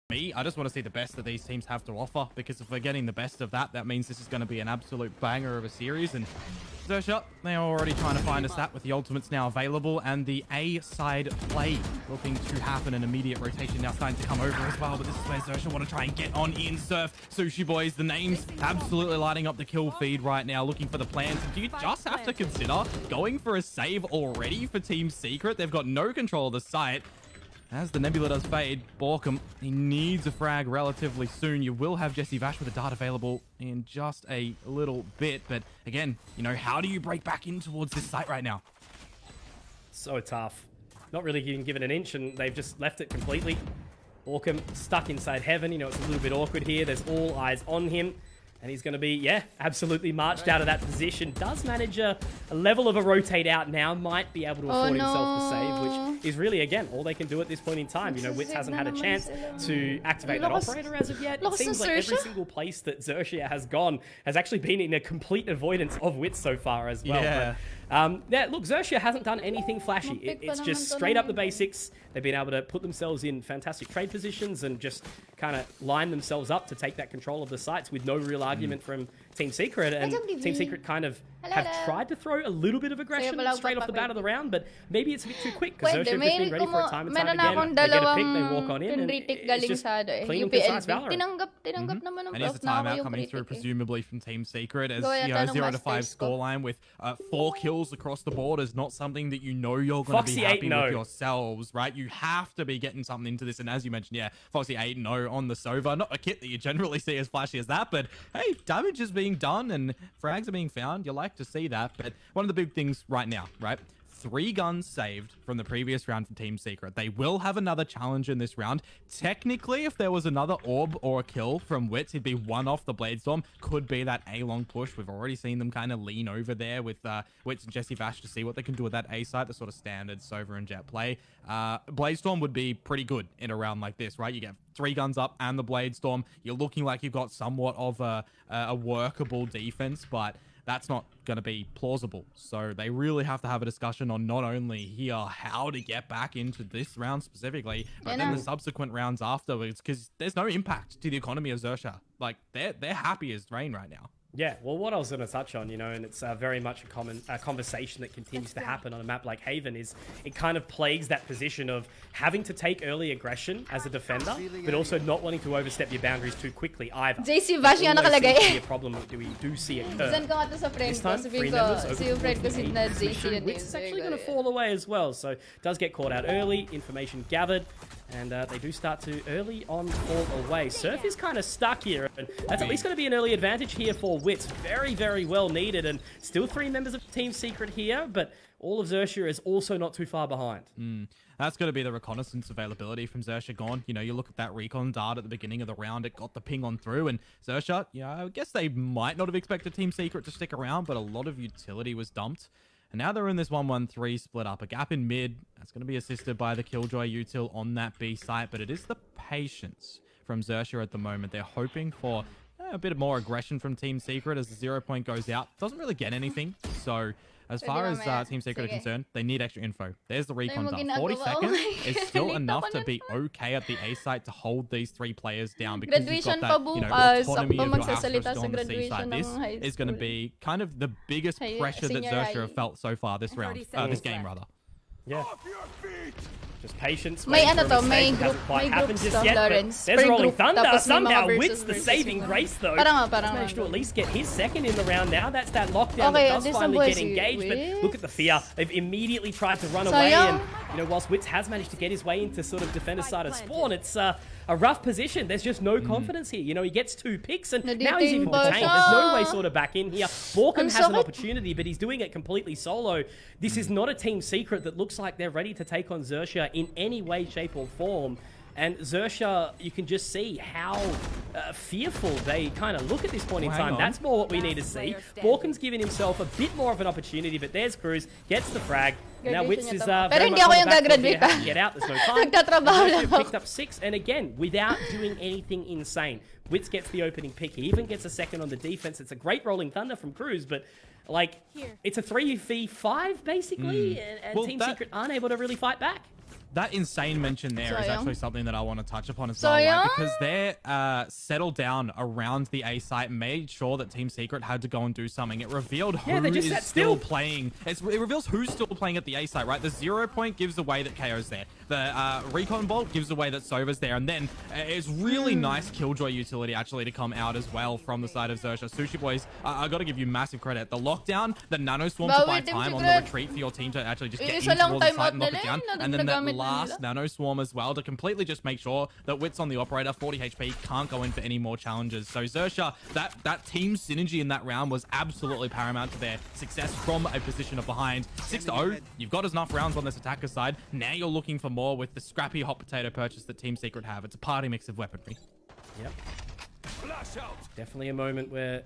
me, I just want to see the best that these teams have to offer, because if we're getting the best of that, that means this is going to be an absolute banger of a series. And Xerxia, they're already trying to find a stat with the ultimates now available, and the A side play looking to happen. An immediate rotation now starting to come over as well, but this is where Xerxia want to try and get on in Surf. Sushi Boys, the names absolutely lighting up the kill feed right now, looking for the plans. Do you just have to consider going for a save already for Team Secret? They've got no control of the site. As the Nebula does fade, Borkum, he needs a frag relatively soon. You will have Jesse Vash with a dart available in just a little bit. But again, you know, how do you break back in towards this site right now? So tough. Not really even given an inch, and they've just left it completely. Borkum stuck inside heaven. You know, it's a little bit awkward here. There's all eyes on him. And he's going to be, yeah, absolutely marched out of that position. Does manage a level of a rotate out now. Might be able to afford himself the save, which is really, again, all they can do at this point in time. You know, Wits hasn't had a chance to activate that operator as of yet. It seems like every single place that Xerxia has gone has actually been in a complete avoidance of Wits so far as well. Yeah. But, yeah, look, Xerxia hasn't done anything flashy. It's just straight up the basics. They've been able to put themselves in fantastic trade positions and just kind of line themselves up to take that control of the sites with no real argument from Team Secret. And Team Secret kind of have tried to throw a little bit of aggression straight off the bat of the round, but maybe it's a bit too quick because Xerxia has been ready for it time and time again. They get a pick, they walk on in, and it's just clean, concise Valorant. And here's a timeout coming through, presumably from Team Secret, as you know, 0-5 scoreline with 4 kills across the board is not something that you know you're going to be happy with yourselves, right? You have to be getting something into this, and as you mentioned, yeah, Foxy 8-0 on the Sova, not a kit that you generally see as flashy as that, but hey, damage is being done and frags are being found. You like to see that, but one of the big things right now, right? 3 guns saved from the previous round from Team Secret. They will have another challenge in this round. Technically, if there was another orb or a kill from Wits, he'd be 1 off the Bladestorm. Could be that A-long push. We've already seen them kind of lean over there with Wits and Jesse Vash to see what they can do with that A site, the sort of standard Sova and Jet play. Bladestorm would be pretty good in a round like this, right? You get 3 guns up and the Bladestorm. You're looking like you've got somewhat of a workable defense, but that's not going to be plausible. So they really have to have a discussion on not only here how to get back into this round specifically, but then the subsequent rounds afterwards, because there's no impact to the economy of Xerxia. Like, they're happy as rain right now. Yeah, well, what I was going to touch on, you know, and it's very much a common conversation that continues to happen on a map like Haven, is it kind of plagues that position of having to take early aggression as a defender, but also not wanting to overstep your boundaries too quickly either. JC Vash yung nakalagay. A problem that we do see occur. Send ko nga to sa friend ko. Sabihin ko, si yung friend ko si na JC yun. It's actually going to fall away as well, so does get caught out early, information gathered, and they do start to early on fall away. Surf is kind of stuck here, and that's at least going to be an early advantage here for Wits. Very, very well needed, and still 3 members of Team Secret here, but all of Xerxia is also not too far behind. That's going to be the reconnaissance availability from Xerxia gone. You know, you look at that recon dart at the beginning of the round, it got the ping on through, and Xerxia, you know, I guess they might not have expected Team Secret to stick around, but a lot of utility was dumped. And now they're in this 1-1-3 split up. A gap in mid. That's going to be assisted by the Killjoy util on that B site, but it is the patience from Xerxia at the moment. They're hoping for a bit more aggression from Team Secret as the 0 point goes out. Doesn't really get anything. So as far as Team Secret are concerned, they need extra info. There's the recon done. 40 seconds is still enough to be okay at the A site to hold these 3 players down, because you've got that, you know, autonomy of your Astro still on the C side. This is going to be kind of the biggest pressure that Xerxia have felt so far this round, this game rather. Yeah. Just patience. May ano to, may group stuff, Lawrence. There's Rolling Thunder. Somehow Wits the saving grace, though. Parang managed to at least get his second in the round now. That's that lockdown that does finally get engaged. But look at the fear. They've immediately tried to run away. And, you know, whilst Wits has managed to get his way into sort of defender side of spawn, it's a rough position. There's just no confidence here. You know, he gets 2 picks, and now he's even detained. There's no way sort of back in here. Borkum has an opportunity, but he's doing it completely solo. This is not a Team Secret that looks like they're ready to take on Xerxia in any way, shape, or form. And Xerxia, you can just see how fearful they kind of look at this point in time. That's more what we need to see. Borkum's giving himself a bit more of an opportunity, but there's Cruz, gets the frag. Now Wits is very much on the back foot here. Get out, there's no time. Xerxia picked up 6, and again, without doing anything insane. Wits gets the opening pick. He even gets a second on the defense. It's a great Rolling Thunder from Cruz, but like, it's a 3v5 basically, and Team Secret aren't able to really fight back. That insane mention there is actually something that I want to touch upon as well, right? Because they're settled down around the A site, made sure that Team Secret had to go and do something. It revealed who is still playing. It reveals who's still playing at the A site, right? The 0 point gives away that KO's there. The recon bolt gives away that Sova's there, and then it's really nice Killjoy utility actually to come out as well from the side of Xerxia. Sushi Boys, I got to give you massive credit. The lockdown, the nano swarm to buy time on the retreat for your team to actually just get into the site and lock it down, and then that last nano swarm as well to completely just make sure that Wits on the operator, 40 HP, can't go in for any more challenges. So Xerxia, that team synergy in that round was absolutely paramount to their success from a position of behind. 6-0, you've got enough rounds on this attacker side. Now you're looking for more with the scrappy hot potato purchase that Team Secret have. It's a party mix of weaponry. Yep. Definitely a moment where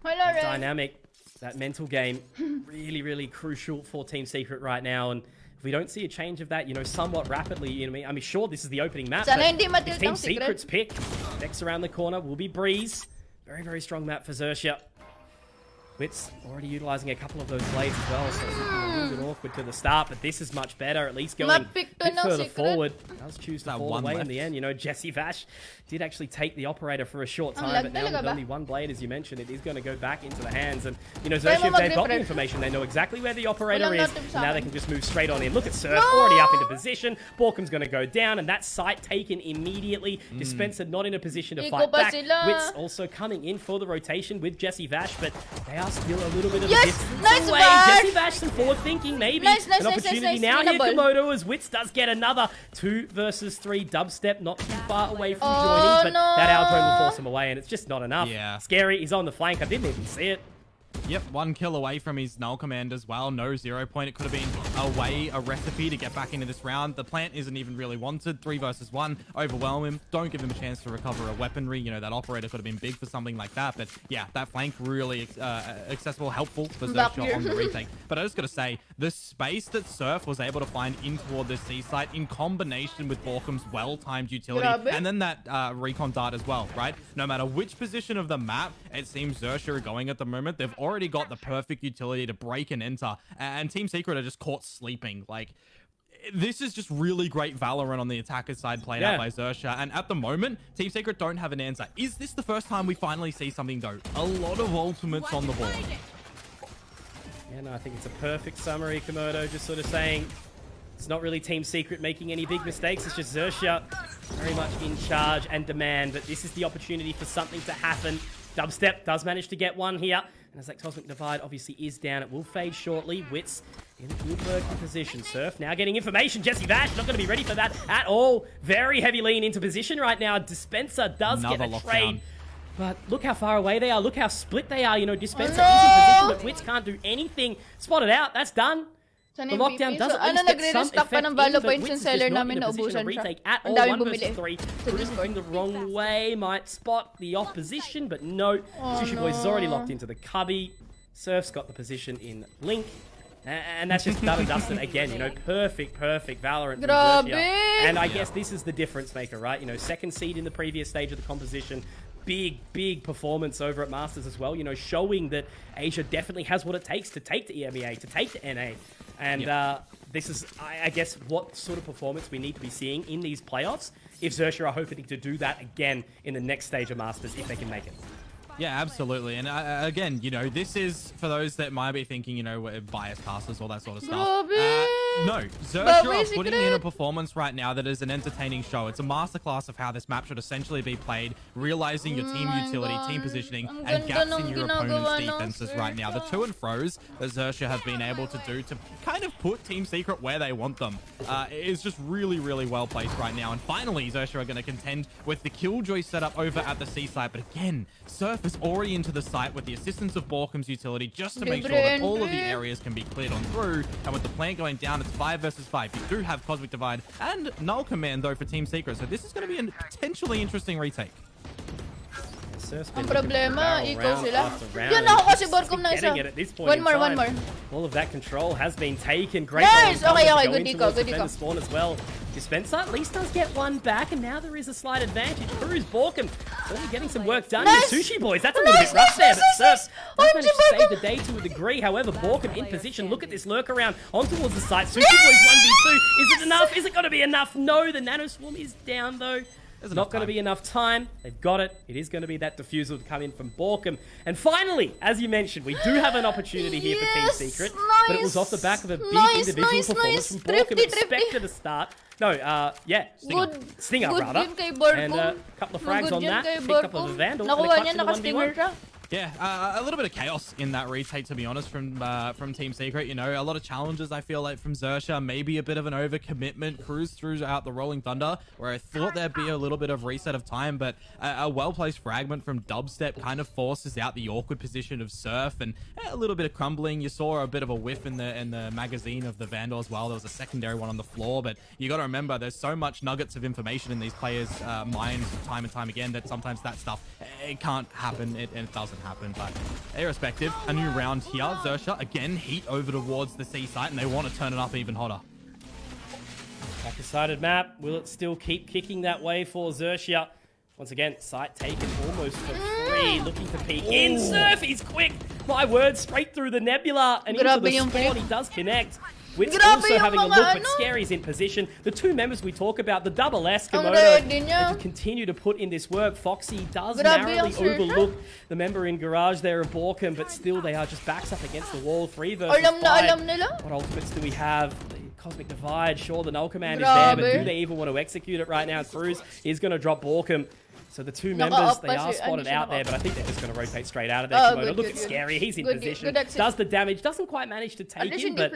dynamic, that mental game, really crucial for Team Secret right now. And if we don't see a change of that, you know, somewhat rapidly, you know, I mean, sure, this is the opening map, but it's Team Secret's pick. Next around the corner will be Breeze. Very strong map for Xerxia. Wits already utilizing a couple of those blades as well, so it's a little bit awkward to the start, but this is much better, at least going a bit further forward. Does choose to fall away in the end. You know, Jesse Vash did actually take the operator for a short time, but now with only one blade, as you mentioned, it is going to go back into the hands. And, you know, Xerxia, if they've got the information, they know exactly where the operator is, and now they can just move straight on in. Look at Surf, already up into position. Borkum's going to go down, and that site taken immediately. Dispenser not in a position to fight back. Wits also coming in for the rotation with Jesse Vash, but they are still a little bit of a distance away. Jesse Vash, some forward thinking, maybe an opportunity now here, Komodo, as Wits does get another 2 versus 3 dubstep, not too far away from joining, but that outdrain will force him away, and it's just not enough. Scary, he's on the flank, I didn't even see it. Yep, 1 kill away from his null command as well. No 0 point. It could have been a recipe to get back into this round. The plant isn't even really wanted. 3 versus 1. Overwhelm him. Don't give him a chance to recover a weaponry. You know, that operator could have been big for something like that. But yeah, that flank really accessible, helpful for Xerxia on the retake. But I just got to say, the space that Surf was able to find in toward the C site in combination with Borkum's well-timed utility and then that recon dart as well, right? No matter which position of the map it seems Xerxia are going at the moment, they've already got the perfect utility to break and enter, and Team Secret are just caught sleeping. Like, this is just really great Valorant on the attacker side played out by Xerxia, and at the moment, Team Secret don't have an answer. Is this the first time we finally see something though? A lot of ultimates on the board. Yeah, no, I think it's a perfect summary, Komodo, just sort of saying it's not really Team Secret making any big mistakes, it's just Xerxia very much in charge and demand, but this is the opportunity for something to happen. Dubstep does manage to get one here. And as that Cosmic Divide obviously is down, it will fade shortly. Wits in a good working position. Surf now getting information. Jesse Vash not going to be ready for that at all. Very heavy lean into position right now. Dispenser does get a trade. But look how far away they are. Look how split they are. You know, Dispenser is in position, but Wits can't do anything. Spotted out. That's done. The lockdown does at least get some effect in, but Wits is just not in a position to retake at all. 1 versus 3. Looking the wrong way, might spot the opposition, but no. Sushi Boys is already locked into the cubby. Surf's got the position in Link. And that's just done and dusted again, you know, perfect Valorant from Xerxia. And I guess this is the difference maker, right? You know, 2nd seed in the previous stage of the composition. Big performance over at Masters as well, you know, showing that Asia definitely has what it takes to take the EMEA, to take the NA. And this is, I guess, what sort of performance we need to be seeing in these playoffs if Xerxia are hoping to do that again in the next stage of Masters, if they can make it. Yeah, absolutely. And again, you know, this is for those that might be thinking, you know, bias passes, all that sort of stuff. No, Xerxia are putting in a performance right now that is an entertaining show. It's a masterclass of how this map should essentially be played, realizing your team utility, team positioning, and gaps in your opponent's defenses right now. The to and fro's that Xerxia have been able to do to kind of put Team Secret where they want them is just really well placed right now. And finally, Xerxia are going to contend with the Killjoy setup over at the C site. But again, Surf is already into the site with the assistance of Borkum's utility just to make sure that all of the areas can be cleared on through. And with the plant going down, it's 5 versus 5. You do have Cosmic Divide and Null Command, though, for Team Secret. So this is going to be a potentially interesting retake. Ang problema, ikaw sila. Yun ako kasi Borkum na isa. One more. All of that control has been taken. Great. Nice! Okay, good eco. Spawn as well. Dispenser at least does get one back, and now there is a slight advantage. Cruz, Borkum, only getting some work done here. Sushi Boys, that's a little bit rough there, but Surf does manage to save the day to a degree. However, Borkum in position. Look at this lurk around on towards the site. Sushi Boys 1v2. Is it enough? Is it going to be enough? No, the Nano Swarm is down though. There's not going to be enough time. They've got it. It is going to be that defusal to come in from Borkum. And finally, as you mentioned, we do have an opportunity here for Team Secret. But it was off the back of a big individual performance from Borkum. Expected to start. No, yeah, Stinger rather. And a couple of frags on that. Picked up of a Vandal. And a clutch in the 1v1. Yeah, a little bit of chaos in that retake, to be honest, from Team Secret. You know, a lot of challenges, I feel like, from Xerxia. Maybe a bit of an overcommitment. Cruz threw out the Rolling Thunder, where I thought there'd be a little bit of reset of time, but a well-placed fragment from Dubstep kind of forces out the awkward position of Surf, and a little bit of crumbling. You saw a bit of a whiff in the magazine of the Vandal as well. There was a secondary one on the floor, but you got to remember, there's so much nuggets of information in these players' minds time and time again that sometimes that stuff, it can't happen, and it doesn't happen. But irrespective, a new round here. Xerxia again heat over towards the C site, and they want to turn it up even hotter. Back-sided map. Will it still keep kicking that way for Xerxia? Once again, site taken almost for free. Looking to peek in. Surf, he's quick. My word, straight through the nebula and into the spawn. He does connect. Wit's also having a look, but Scary's in position. The two members we talk about, the double S, Komodo, to continue to put in this work. Foxy does narrowly overlook the member in Garage there of Borkum, but still they are just backs up against the wall. 3 versus 5. What ultimates do we have? The Cosmic Divide, sure, the Null Command is there, but do they even want to execute it right now? Cruz is going to drop Borkum. So the two members, they are spotted out there, but I think they're just going to rotate straight out of there. Look at Scary, he's in position, does the damage, doesn't quite manage to take him, but,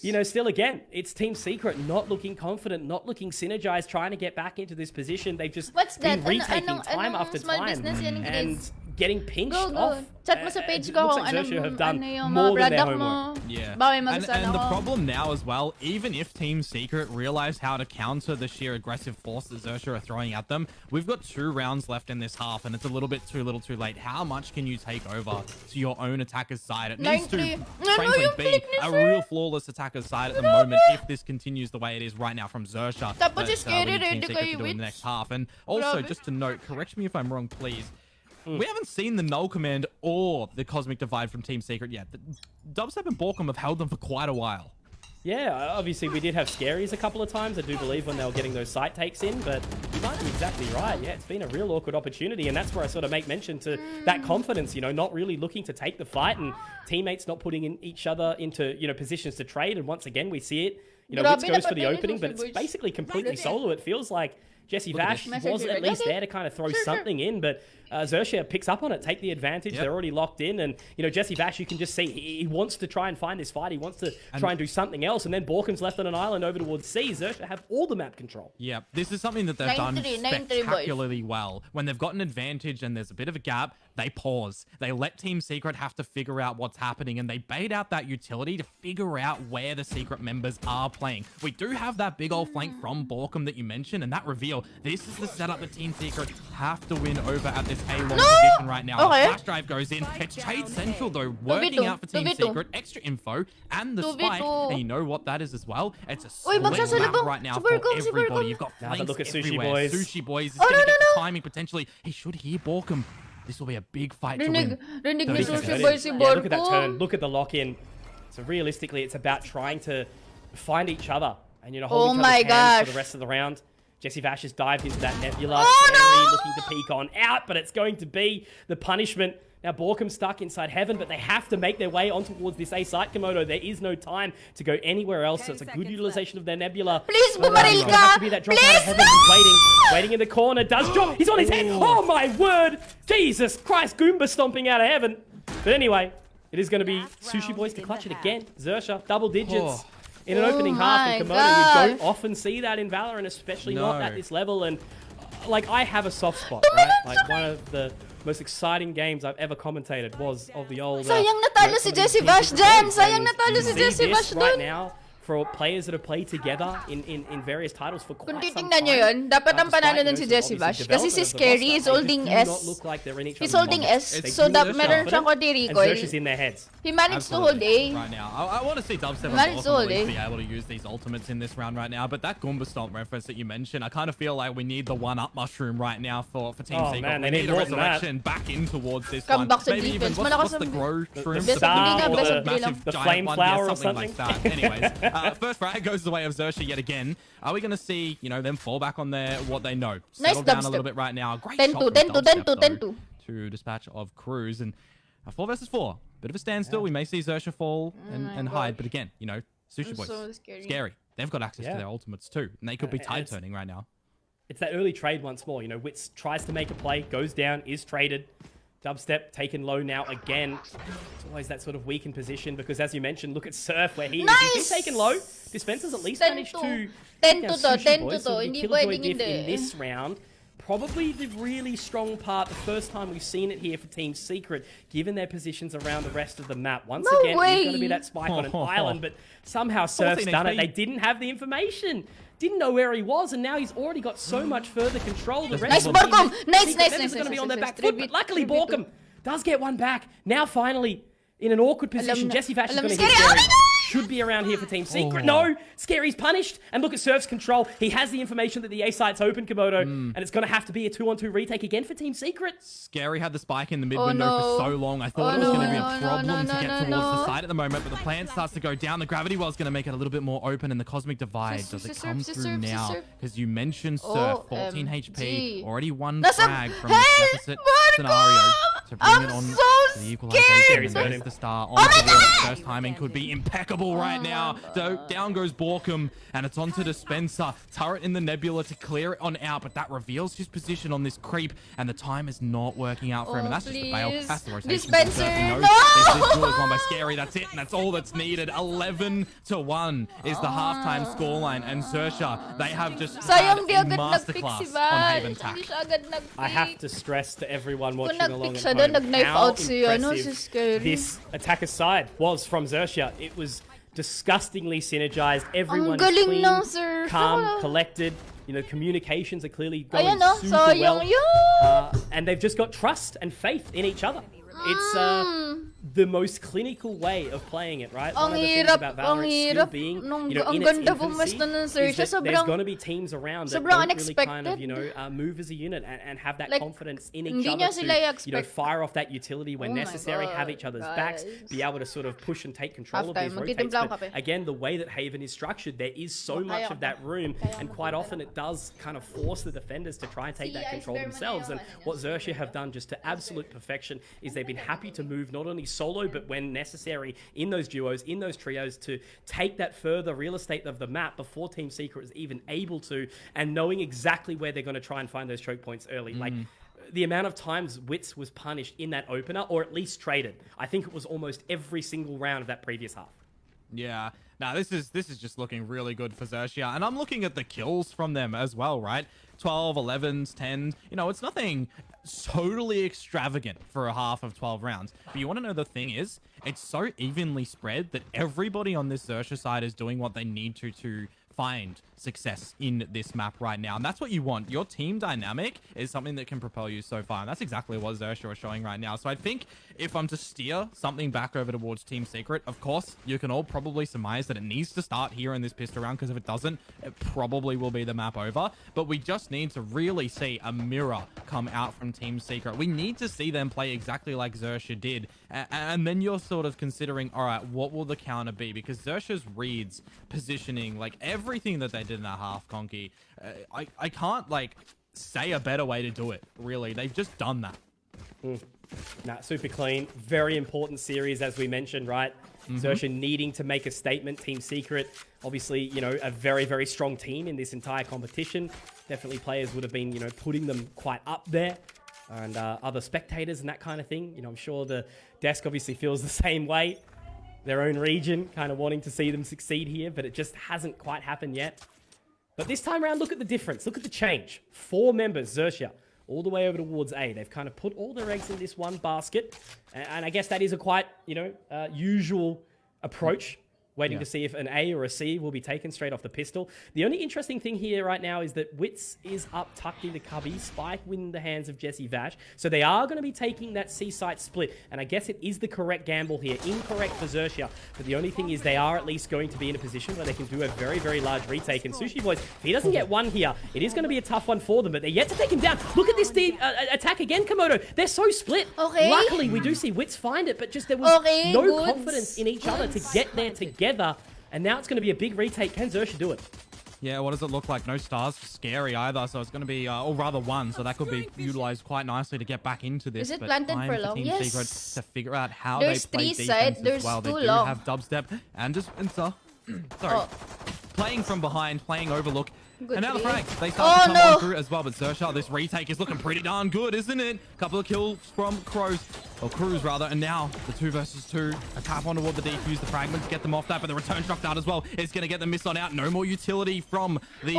you know, still again, it's Team Secret not looking confident, not looking synergized, trying to get back into this position. They've just been retaking time after time and getting pinched off. Chat mo sa page ko kung ano have done yung more mga than their product mo. homework. Yeah. And the problem now as well, even if Team Secret realize how to counter the sheer aggressive force that Xerxia are throwing at them, we've got 2 rounds left in this half, and it's a little bit too little too late. How much can you take over to your own attacker's side? It needs to, frankly, be a real flawless attacker's side at the moment if this continues the way it is right now from Xerxia. Tapos Scary Team Secret to do in the next half. And also, just to note, correct me if I'm wrong, please. We haven't seen the Null Command or the Cosmic Divide from Team Secret yet. Dubstep and Borkum have held them for quite a while. Yeah, obviously we did have Scaries a couple of times, I do believe, when they were getting those site takes in, but you might be exactly right. Yeah, it's been a real awkward opportunity, and that's where I sort of make mention to that confidence, you know, not really looking to take the fight, and teammates not putting in each other into, you know, positions to trade, and once again we see it. You know, Witz goes for the opening, but it's basically completely solo. It feels like Jesse Vash was at least there to kind of throw something in, but Xerxia picks up on it, take the advantage. They're already locked in, and you know Jesse Vash, you can just see he wants to try and find this fight. He wants to try and do something else, and then Borkum's left on an island over towards C. Xerxia have all the map control. Yeah, this is something that they've done spectacularly well. When they've got an advantage and there's a bit of a gap, they pause. They let Team Secret have to figure out what's happening, and they bait out that utility to figure out where the Secret members are playing. We do have that big old flank from Borkum that you mentioned, and that reveal. This is the setup that Team Secret have to win over at this A-long position right now. Flash drive goes in. It's Trade Central, though, working out for Team Secret. Extra info and the spike. And you know what that is as well? It's a split map right now for everybody. You've got flanks look at Sushi everywhere. Boys. Sushi Boys is going to get the timing potentially. He should hear Borkum. This will be a big fight to win. Look at that turn. Look at the lock-in. So realistically, it's about trying to find each other and, you know, hold each other's hands for the rest of the round. Jesse Vash has dived into that nebula. Looking to peek on out, but it's going to be the punishment. Now, Borkum stuck inside heaven, but they have to make their way on towards this A site, Komodo. There is no time to go anywhere else, so it's a good utilization of their nebula. Please, bumaril ka! Has to be that drop out of heaven. He's waiting in the corner. Does drop. He's on his head. Oh, my word. Jesus Christ, Goomba stomping out of heaven. But anyway, it is going to be Sushi Boys to clutch it again. Xerxia, double digits. In an opening half in Komodo, you don't often see that in Valorant, especially not at this level. And, like, I have a soft spot, right? Like, one of the most exciting games I've ever commentated was of the old... Sayang natalo si Jesse Vash dyan! Sayang natalo si Jesse Vash dun! Right now, for players that have played together in various titles for quite some time. Kung titingnan nyo yun, dapat ang panalo dun si Jesse Bash. Kasi si Scary is holding S. He's holding S. So meron siyang konti recoil. And Zersh is in their heads. He managed to hold A. Right now. I want to see Dubstep be able to use these ultimates in this round right now. But that Goomba Stomp reference that you mentioned, I kind of feel like we need the one-up mushroom right now for Team Secret. Man, they need a resurrection back in towards this one. Maybe even what's the grow shroom? The flame flower or something like that. Anyways, first frag goes the way of Xerxia yet again. Are we going to see, them fall back on what they know? Settle down a little bit right now. Great shot from Dubstep, to dispatch of Cruz. And 4 versus 4. Bit of a standstill. We may see Xerxia fall and hide. But again, Sushi Boys, so scary. They've got access to their ultimates too. And they could be tide turning right now. It's that early trade once more. Wits tries to make a play, goes down, is traded. Dubstep taken low now again. It's always that sort of weakened position because, as you mentioned, look at Surf where he's been taken low. Dispensers at least managed to 10 to 2. So the Killjoy diff in this round. Probably the really strong part, the first time we've seen it here for Team Secret, given their positions around the rest of the map. Once again, there's going to be that spike on an island, but somehow Surf's done it. They didn't have the information. Didn't know where he was, and now he's already got so much further control. The rest of the Borkum! Nice. Going to be on their back foot, but luckily Borkum does get one back. Now finally, in an awkward position, Jesse Vash is going to hit Scary. Should be around here for Team Secret. No, Scary's punished. And look at Surf's control. He has the information that the A site's open, Komodo. And it's going to have to be a 2-on-2 retake again for Team Secret. Scary had the spike in the mid window for so long. I thought it was going to be a problem to get towards the side at the moment. But the plan starts to go down. The gravity well is going to make it a little bit more open. And the Cosmic Divide, does it come through now? Because you mentioned Surf, 14 HP. Already one frag from this deficit scenario to bring it on to the equalization. And there's the star on the board. First timing could be impeccable right now. So down goes Borkum, and it's onto Dispenser. Turret in the Nebula to clear it on out, but that reveals his position on this creep, and the time is not working out for him. And that's just a fail. That's the rotation. Dispenser, no! This duel is won by Scary. That's it, and that's all that's needed. 11-1 is the halftime scoreline, and Xerxia, they have just had a masterclass on Haven Tack. I have to stress to everyone watching along at home how impressive this attacker side was from Xerxia. It was disgustingly synergized. Everyone is clean, calm, collected. Communications are clearly going super well. And they've just got trust and faith in each other. It's the most clinical way of playing it, right? One of the things about Valorant still being, in its infancy, is that there's going to be teams around that don't really kind of, move as a unit and have that confidence in each other to, fire off that utility when necessary, have each other's backs, be able to sort of push and take control of these rotates. But again, the way that Haven is structured, there is so much of that room, and quite often it does kind of force the defenders to try and take that control themselves. And what Xerxia have done just to absolute perfection is they've been happy to move not only solo, but when necessary in those duos, in those trios, to take that further real estate of the map before Team Secret is even able to, and knowing exactly where they're going to try and find those choke points early. Like, the amount of times Wits was punished in that opener, or at least traded, I think it was almost every single round of that previous half. Yeah. Now, this is just looking really good for Xerxia. And I'm looking at the kills from them as well, right? 12, 11s, 10s. It's nothing totally extravagant for a half of 12 rounds. But you want to know the thing is, it's so evenly spread that everybody on this Xerxia side is doing what they need to find success in this map right now. And that's what you want. Your team dynamic is something that can propel you so far. And that's exactly what Xerxia is showing right now. So I think if I'm to steer something back over towards Team Secret, of course, you can all probably surmise that it needs to start here in this pistol round, because if it doesn't, it probably will be the map over. But we just need to really see a mirror come out from Team Secret. We need to see them play exactly like Xerxia did. And then you're sort of considering, all right, what will the counter be? Because Xerxia's reads, positioning, like everything that they did in that half, Conky, I can't say a better way to do it, really. They've just done that. Nah, super clean. Very important series, as we mentioned, right? Xerxia needing to make a statement. Team Secret, obviously, a very, very strong team in this entire competition. Definitely players would have been, putting them quite up there. And other spectators and that kind of thing. I'm sure the desk obviously feels the same way. Their own region kind of wanting to see them succeed here, but it just hasn't quite happened yet. But this time around, look at the difference. Look at the change. 4 members, Xerxia, all the way over towards A. They've kind of put all their eggs in this one basket. And I guess that is a quite, usual approach waiting to see if an A or a C will be taken straight off the pistol. The only interesting thing here right now is that Wits is up tucked into cubby, Spike in the hands of Jesse Vash. So they are going to be taking that C site split. And I guess it is the correct gamble here. Incorrect for Xerxia. But the only thing is they are at least going to be in a position where they can do a very, very large retake. And Sushi Boys, if he doesn't get one here, it is going to be a tough one for them. But they're yet to take him down. Look at this attack again, Komodo. They're so split. Okay. Luckily, we do see Wits find it, but just there was no confidence in each other to get there together. And now it's going to be a big retake. Can Xerxia do it? Yeah, what does it look like? No stars for Scary either, so it's going to be, or rather one, so that could be utilized quite nicely to get back into this. Is it planted for long? Team Secret to figure out how there's they play 3 defense sides, as there's well. They 2 do long. have dubstep and Dispenser. Sorry. Playing from behind, playing Overlook. Good and now the play. frags. They start to come on through as well, but Xerxia, this retake is looking pretty darn good, isn't it? Couple of kills from Cruz, rather, and now the 2 versus 2. A tap on toward the defuse, the fragments get them off that, but the return struck out as well. It's going to get them missed on out. No more utility from the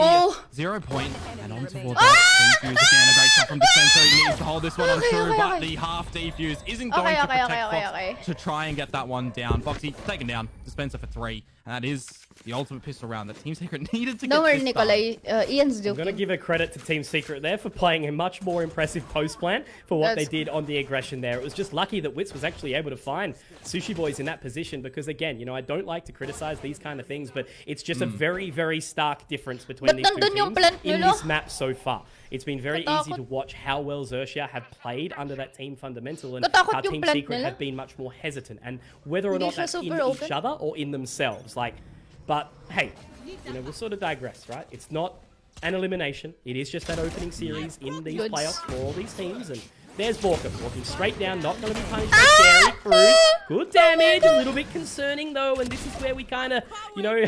0 point. And on toward that defuse again. A great shot from Dispenser. He needs to hold this one on true, but the half defuse isn't going to protect Fox to try and get that one down. Foxy taken down. Dispenser for 3. And that is the ultimate pistol round that Team Secret needed to get this Nikolai. Ian's joking. I'm going to give a credit to Team Secret there for playing a much more impressive post plan for what they did on the aggression there. It was just lucky that Wits was actually able to find Sushi Boys in that position because, again, you know, I don't like to criticize these kind of things, but it's just a very, very stark difference between these two teams in this map so far. It's been very easy to watch how well Xerxia have played under that team fundamental and how Team Secret have been much more hesitant. And whether or not that's in each other or in themselves. But hey, you know, we'll sort of digress, right? It's not an elimination. It is just that opening series in these playoffs for all these teams. And there's Borkum walking straight down, not going to be punished by Scary. Cruz, good damage, a little bit concerning though, and this is where we kind of, you know,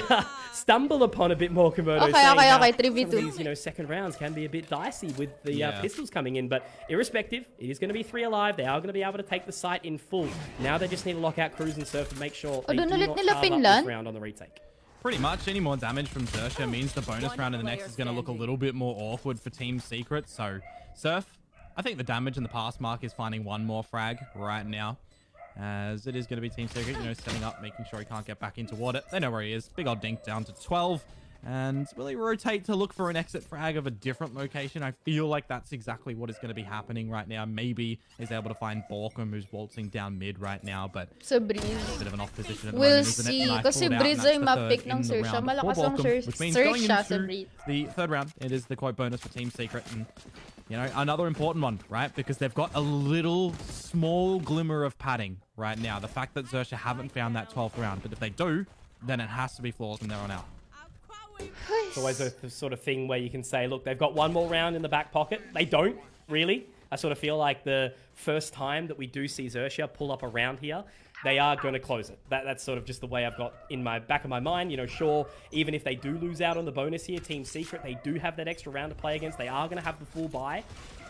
stumble upon a bit more Komodo. Okay, 3v2. Some of these, you know, second rounds can be a bit dicey with the pistols coming in, but irrespective, it is going to be 3 alive. They are going to be able to take the site in full. Now they just need to lock out Cruz and Surf and make sure they do not carve up this round on the retake. Pretty much. Any more damage from Xerxia means the bonus round in the next is going to look a little bit more awkward for Team Secret. So, Surf, I think the damage in the pass mark is finding one more frag right now. As it is going to be Team Secret, you know, setting up, making sure he can't get back into water. They know where he is. Big old dink down to 12. And will he rotate to look for an exit frag of a different location? I feel like that's exactly what is going to be happening right now. Maybe he's able to find Borkum, who's waltzing down mid right now, but a bit of an off position at the we'll moment, see. isn't it? Kasi Breeze ay ma-pick ng Xerxia. Malakas ang Xerxia sa Breeze. The third round, it is the quote bonus for Team Secret. And, you know, another important one, right? Because they've got a little small glimmer of padding right now. The fact that Xerxia haven't found that 12th round. But if they do, then it has to be flaws from there on out. It's always the sort of thing where you can say, look, they've got one more round in the back pocket. They don't, really. I sort of feel like the first time that we do see Xerxia pull up a round here, they are going to close it. That's sort of just the way I've got in my back of my mind. You know, sure, even if they do lose out on the bonus here, Team Secret, they do have that extra round to play against. They are going to have the full buy.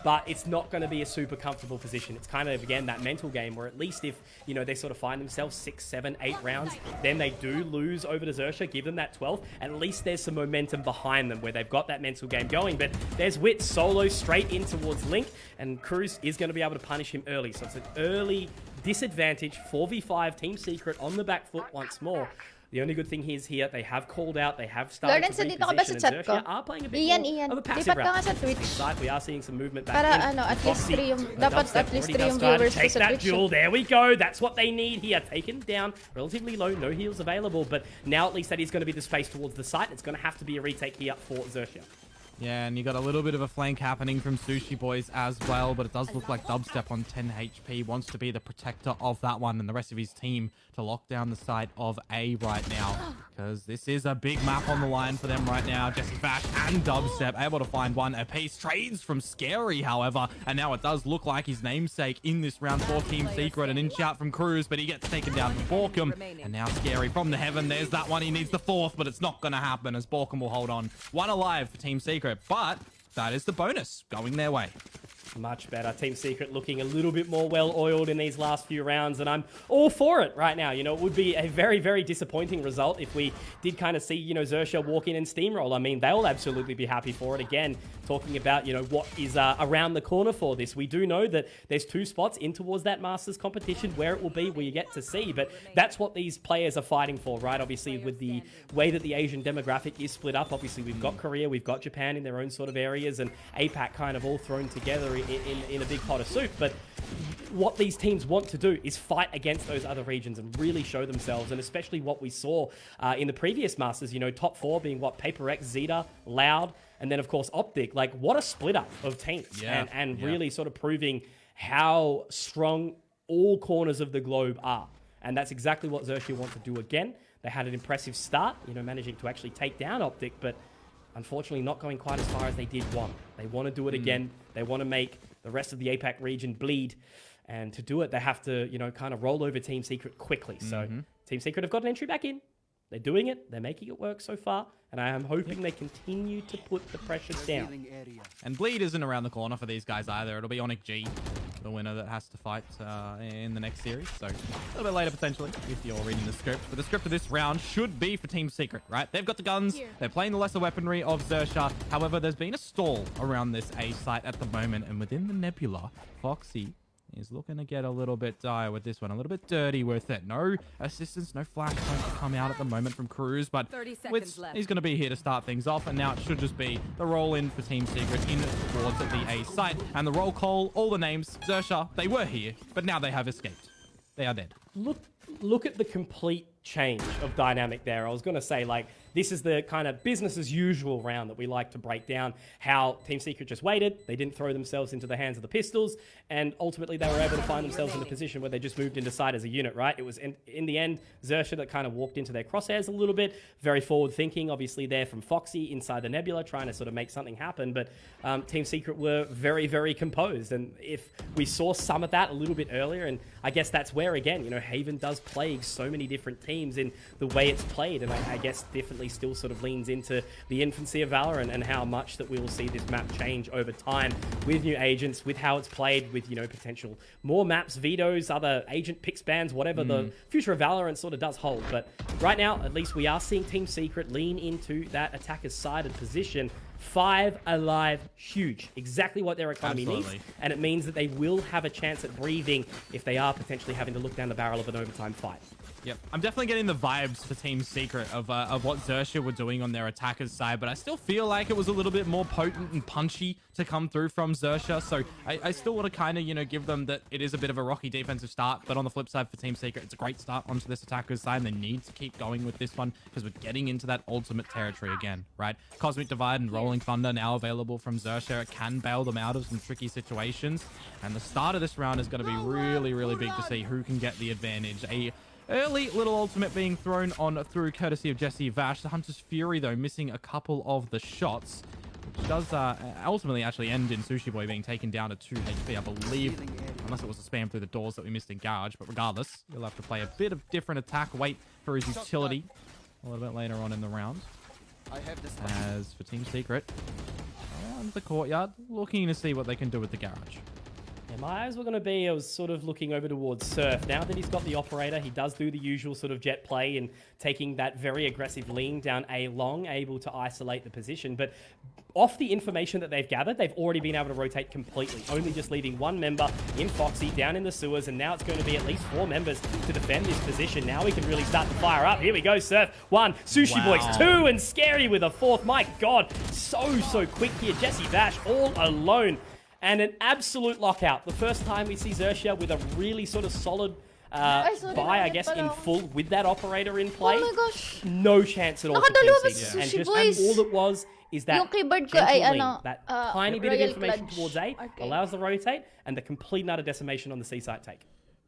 But it's not going to be a super comfortable position. It's kind of, again, that mental game where at least if, you know, they sort of find themselves 6, 7, 8 rounds, then they do lose over to Xerxia, give them that 12th. At least there's some momentum behind them where they've got that mental game going. But there's Wit solo straight in towards Link, and Cruz is going to be able to punish him early. So it's an early disadvantage, 4v5, Team Secret on the back foot once more. The only good thing is here, they have called out, they have started to reposition, and Xerxia are playing a bit more of a passive round. Side, we are seeing some movement back in. At least 3 yung, dapat at least 3 yung viewers take that duel, there we go, that's what they need here. Taken down, relatively low, no heals available, but now at least that is going to be the space towards the site. It's going to have to be a retake here for Xerxia. Yeah, and you got a little bit of a flank happening from Sushi Boys as well, but it does look like Dubstep on 10 HP wants to be the protector of that one and the rest of his team to lock down the side of A right now, because this is a big map on the line for them right now. Jesse Vash and Dubstep able to find one apiece. Trades from Scary, however, and now it does look like his namesake in this round for Team Secret. An in-shout from Cruz, but he gets taken down from Borkum, and now Scary from the heaven. There's that one. He needs the 4th, but it's not going to happen as Borkum will hold on. 1 alive for Team Secret, but that is the bonus going their way. Much better. Team Secret looking a little bit more well-oiled in these last few rounds, and I'm all for it right now. You know, it would be a very, very disappointing result if we did kind of see, you know, Xerxia walk in and steamroll. I mean, they'll absolutely be happy for it. Again, talking about, you know, what is around the corner for this. We do know that there's 2 spots in towards that Masters competition. Where it will be, we get to see, but that's what these players are fighting for, right? Obviously, with the way that the Asian demographic is split up, obviously we've got Korea, we've got Japan in their own sort of areas, and APAC kind of all thrown together in a big pot of soup. But what these teams want to do is fight against those other regions and really show themselves, and especially what we saw in the previous Masters, you know, top 4 being what, Paper X, Zeta, Loud, and then of course Optic. Like, what a split up of teams, and really sort of proving how strong all corners of the globe are. And that's exactly what Xerxia want to do again. They had an impressive start, you know, managing to actually take down Optic, but unfortunately not going quite as far as they did want. They want to do it again. They want to make the rest of the APAC region bleed. And to do it, they have to, you know, kind of roll over Team Secret quickly. So Team Secret have got an entry back in. They're doing it. They're making it work so far. And I am hoping they continue to put the pressure down. And bleed isn't around the corner for these guys either. It'll be Onic G, the winner that has to fight in the next series. So a little bit later potentially if you're reading the script. But the script of this round should be for Team Secret, right? They've got the guns. They're playing the lesser weaponry of Xerxia. However, there's been a stall around this A site at the moment. And within the Nebula, Foxy is looking to get a little bit dire with this one. A little bit dirty with it. No assistance, no flash points to come out at the moment from Cruz. But he's going to be here to start things off. And now it should just be the roll in for Team Secret in towards the A site. And the roll call, all the names, Xerxia, they were here. But now they have escaped. They are dead. Look at the complete change of dynamic there. I was going to say, like, this is the kind of business as usual round that we like to break down. How Team Secret just waited. They didn't throw themselves into the hands of the pistols. And ultimately, they were able to find themselves in a position where they just moved into side as a unit, right? It was, in the end, Xerxia that kind of walked into their crosshairs a little bit. Very forward thinking, obviously, there from Foxy inside the Nebula, trying to sort of make something happen. But Team Secret were very, very composed. And if we saw some of that a little bit earlier, and I guess that's where, again, you know, Haven does plague so many different teams in the way it's played. And I guess definitely still sort of leans into the infancy of Valorant and how much that we will see this map change over time with new agents, with how it's played, with, you know, potential more maps, vetoes, other agent picks bans, whatever the future of Valorant sort of does hold. But right now, at least we are seeing Team Secret lean into that attacker's sided position. 5 alive, huge. Exactly what their economy needs. And it means that they will have a chance at breathing if they are potentially having to look down the barrel of an overtime fight. Yep, I'm definitely getting the vibes for Team Secret of what Xerxia were doing on their attacker's side, but I still feel like it was a little bit more potent and punchy to come through from Xerxia, so I still want to kind of, you know, give them that it is a bit of a rocky defensive start, but on the flip side for Team Secret, it's a great start onto this attacker's side, and they need to keep going with this one, because we're getting into that ultimate territory again, right? Cosmic Divide and Rolling Thunder now available from Xerxia. It can bail them out of some tricky situations, and the start of this round is going to be really, really big to see who can get the advantage. A early little ultimate being thrown on through courtesy of Jesse Vash. The Hunter's Fury, though, missing a couple of the shots, which does ultimately actually end in Sushi Boy being taken down to 2 HP, I believe, unless it was a spam through the doors that we missed in Garage. But regardless, you'll have to play a bit of different attack, wait for his utility a little bit later on in the round. As for Team Secret, around the courtyard, looking to see what they can do with the Garage. Yeah, my eyes were going to be, I was sort of looking over towards Surf. Now that he's got the operator, he does do the usual sort of jet play and taking that very aggressive lean down A long, able to isolate the position. But off the information that they've gathered, they've already been able to rotate completely, only just leaving 1 member in Foxy down in the sewers, and now it's going to be at least 4 members to defend this position. Now we can really start to fire up. Here we go, Surf 1, Sushi Boys 2, and Scary with a 4th. My God, so quick here. Jesse Vash all alone. And an absolute lockout. The first time we see Xerxia with a really sort of solid buy, I guess, in full with that operator in play. Oh my gosh. No chance at all. And just all it was is that gentle lean, that tiny bit of information towards A allows the rotate and the complete and utter decimation on the C site take.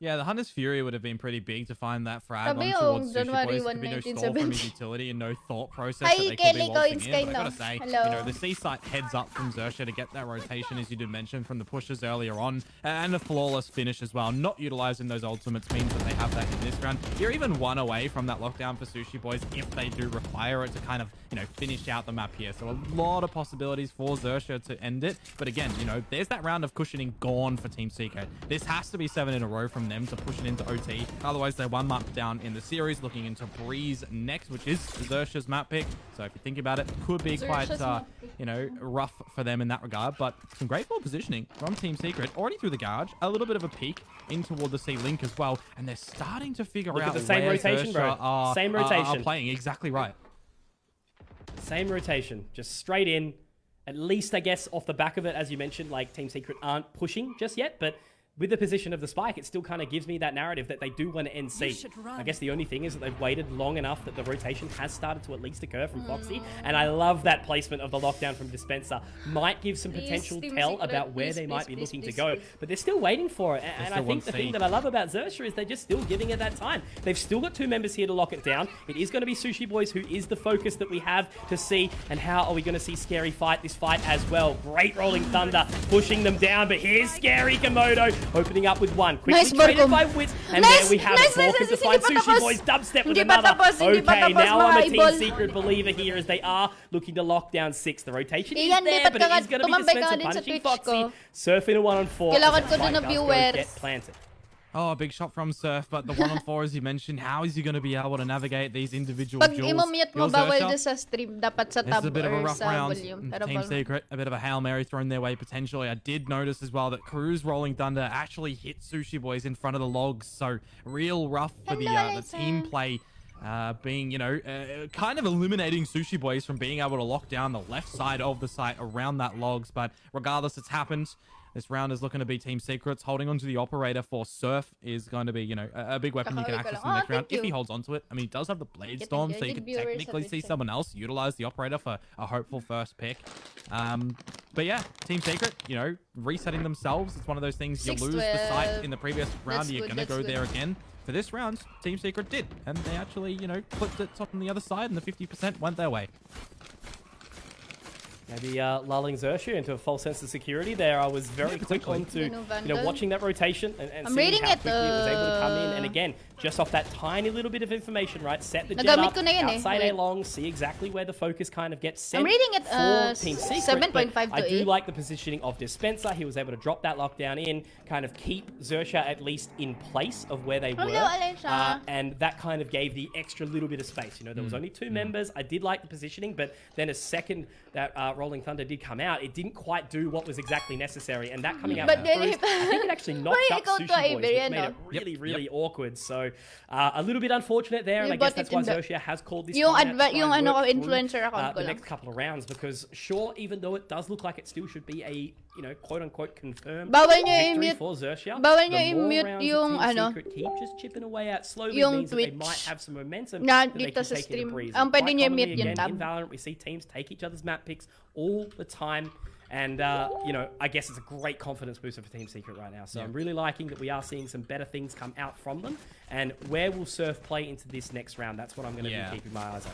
Yeah, the Hunter's Fury would have been pretty big to find that frag on towards Sushi Boys. There'd be no stall from his utility and no thought process that they could be launching in. But I gotta say, you know, the C-site heads up from Xerxia to get that rotation, as you did mention, from the pushes earlier on, and a flawless finish as well. Not utilizing those ultimates means that they have that in this round. You're even one away from that lockdown for Sushi Boys if they do require it to kind of, you know, finish out the map here. So a lot of possibilities for Xerxia to end it. But again, you know, there's that round of cushioning gone for Team Secret. This has to be 7 in a row from them to push it into OT. Otherwise, they're one map down in the series, looking into Breeze next, which is Xerxia's map pick. So if you think about it, could be quite, you know, rough for them in that regard. But some great ball positioning from Team Secret. Already through the garage, a little bit of a peek in toward the C-Link as well. And they're starting to figure out the same rotation, bro. Same rotation. Are playing exactly right. Same rotation, just straight in. At least, I guess, off the back of it, as you mentioned, like Team Secret aren't pushing just yet, but with the position of the spike, it still kind of gives me that narrative that they do want to end C. I guess the only thing is that they've waited long enough that the rotation has started to at least occur from Foxy. And I love that placement of the lockdown from Dispenser. Might give some potential tell about where they might be looking to go. But they're still waiting for it. And I think the thing that I love about Xerxia is they're just still giving it that time. They've still got 2 members here to lock it down. It is going to be Sushi Boys, who is the focus that we have to see. And how are we going to see Scary fight this fight as well? Great Rolling Thunder pushing them down. But here's Scary Komodo opening up with one. Quickly traded by Wits. And there we have it. Borkum to find Sushi Boys. Dubstep with another. Okay, now I'm a Team Secret believer here as they are looking to lock down 6. The rotation is there, but it is going to be Dispenser punishing Foxy. Surf in a 1-on-4. Kailangan ko dun na viewers. Get planted. Oh, big shot from Surf, but the 1-on-4, as you mentioned, how is he going to be able to navigate these individual duels? Pag i-mute mo, bawal doon sa stream, dapat sa tab or sa volume. Team Secret, a bit of a Hail Mary thrown their way potentially. I did notice as well that Crew's Rolling Thunder actually hit Sushi Boys in front of the logs, so real rough for the team play. Being, you know, kind of eliminating Sushi Boys from being able to lock down the left side of the site around that logs. But regardless, it's happened. This round is looking to be Team Secrets. Holding onto the operator for Surf is going to be, you know, a big weapon you can access in the next round if he holds onto it. I mean, he does have the Blade Storm, so you could technically see someone else utilize the operator for a hopeful first pick. But yeah, Team Secret, you know, resetting themselves. It's one of those things, you lose the site in the previous round, you're going to go there again. For this round, Team Secret did. And they actually, you know, flipped it on the other side, and the 50% went their way. Maybe lulling Xerxia into a false sense of security there. I was very quick on to, watching that rotation and seeing how quickly it was able to come in. And again, just off that tiny little bit of information, right? Set the jet up outside A long, see exactly where the focus kind of gets set. I'm reading it for Team Secret. 7.5 to 8. I do like the positioning of Dispenser. He was able to drop that lockdown in, kind of keep Xerxia at least in place of where they were. And that kind of gave the extra little bit of space. You know, there was only 2 members. I did like the positioning, but then a second that Rolling Thunder did come out, it didn't quite do what was exactly necessary. And that coming out from Bruce, I think it actually knocked up Sushi Boys, which made it really awkward. So a little bit unfortunate there, and I guess that's why Xerxia has called this influencer account the next couple of rounds, because sure, even though it does look like it still should be a, you know, quote-unquote confirmed victory for Xerxia, the more rounds Team Secret keep just chipping away at slowly means that they might have some momentum that they can take in a breeze. Quite commonly, again, in Valorant, we see teams take each other's map picks all the time. And, you know, I guess it's a great confidence booster for Team Secret right now. So I'm really liking that we are seeing some better things come out from them. And where will Surf play into this next round? That's what I'm going to be keeping my eyes on.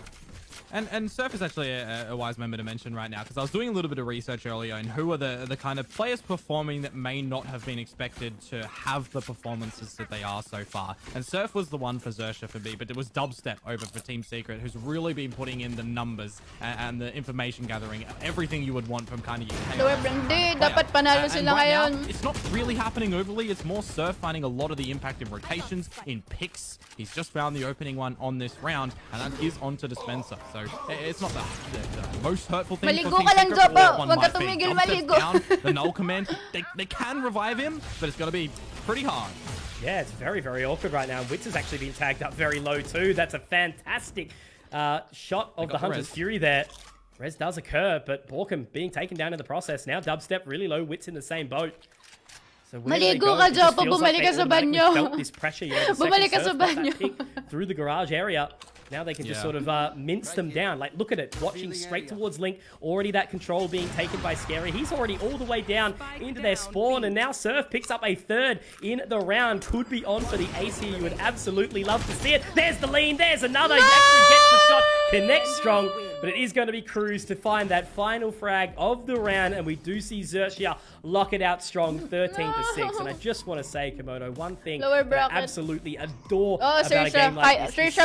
And Surf is actually a wise member to mention right now, because I was doing a little bit of research earlier on who are the kind of players performing that may not have been expected to have the performances that they are so far. And Surf was the one for Xerxia for me, but it was Dubstep over for Team Secret, who's really been putting in the numbers and the information gathering, everything you would want from kind of your dapat panalo sila ngayon. It's not really happening overly. It's more Surf finding a lot of the impact in rotations, in picks. He's just found the opening one on this round, and that is onto Dispenser. So it's not the most hurtful thing for Team Secret. Wag ka tumigil, maligo. The null command, they can revive him, but it's got to be pretty hard. Yeah, it's very, very awkward right now. Wits has actually been tagged up very low too. That's a fantastic shot of the Hunter's Fury there. Res does occur, but Borkum being taken down in the process. Now Dubstep really low, Wits in the same boat. So where they go, it just feels like they automatically felt this pressure. You know, the second Surf got that pick through the garage area. Now they can just sort of mince them down. Like, look at it. Watching straight towards Link. Already that control being taken by Scary. He's already all the way down into their spawn. And now Surf picks up a third in the round. Could be on for the ace here. You would absolutely love to see it. There's the lean. There's another. He actually gets the shot. Connects strong. But it is going to be Cruz to find that final frag of the round. And we do see Xerxia lock it out strong, 13-6. And I just want to say, Komodo, one thing that I absolutely adore about a game like this.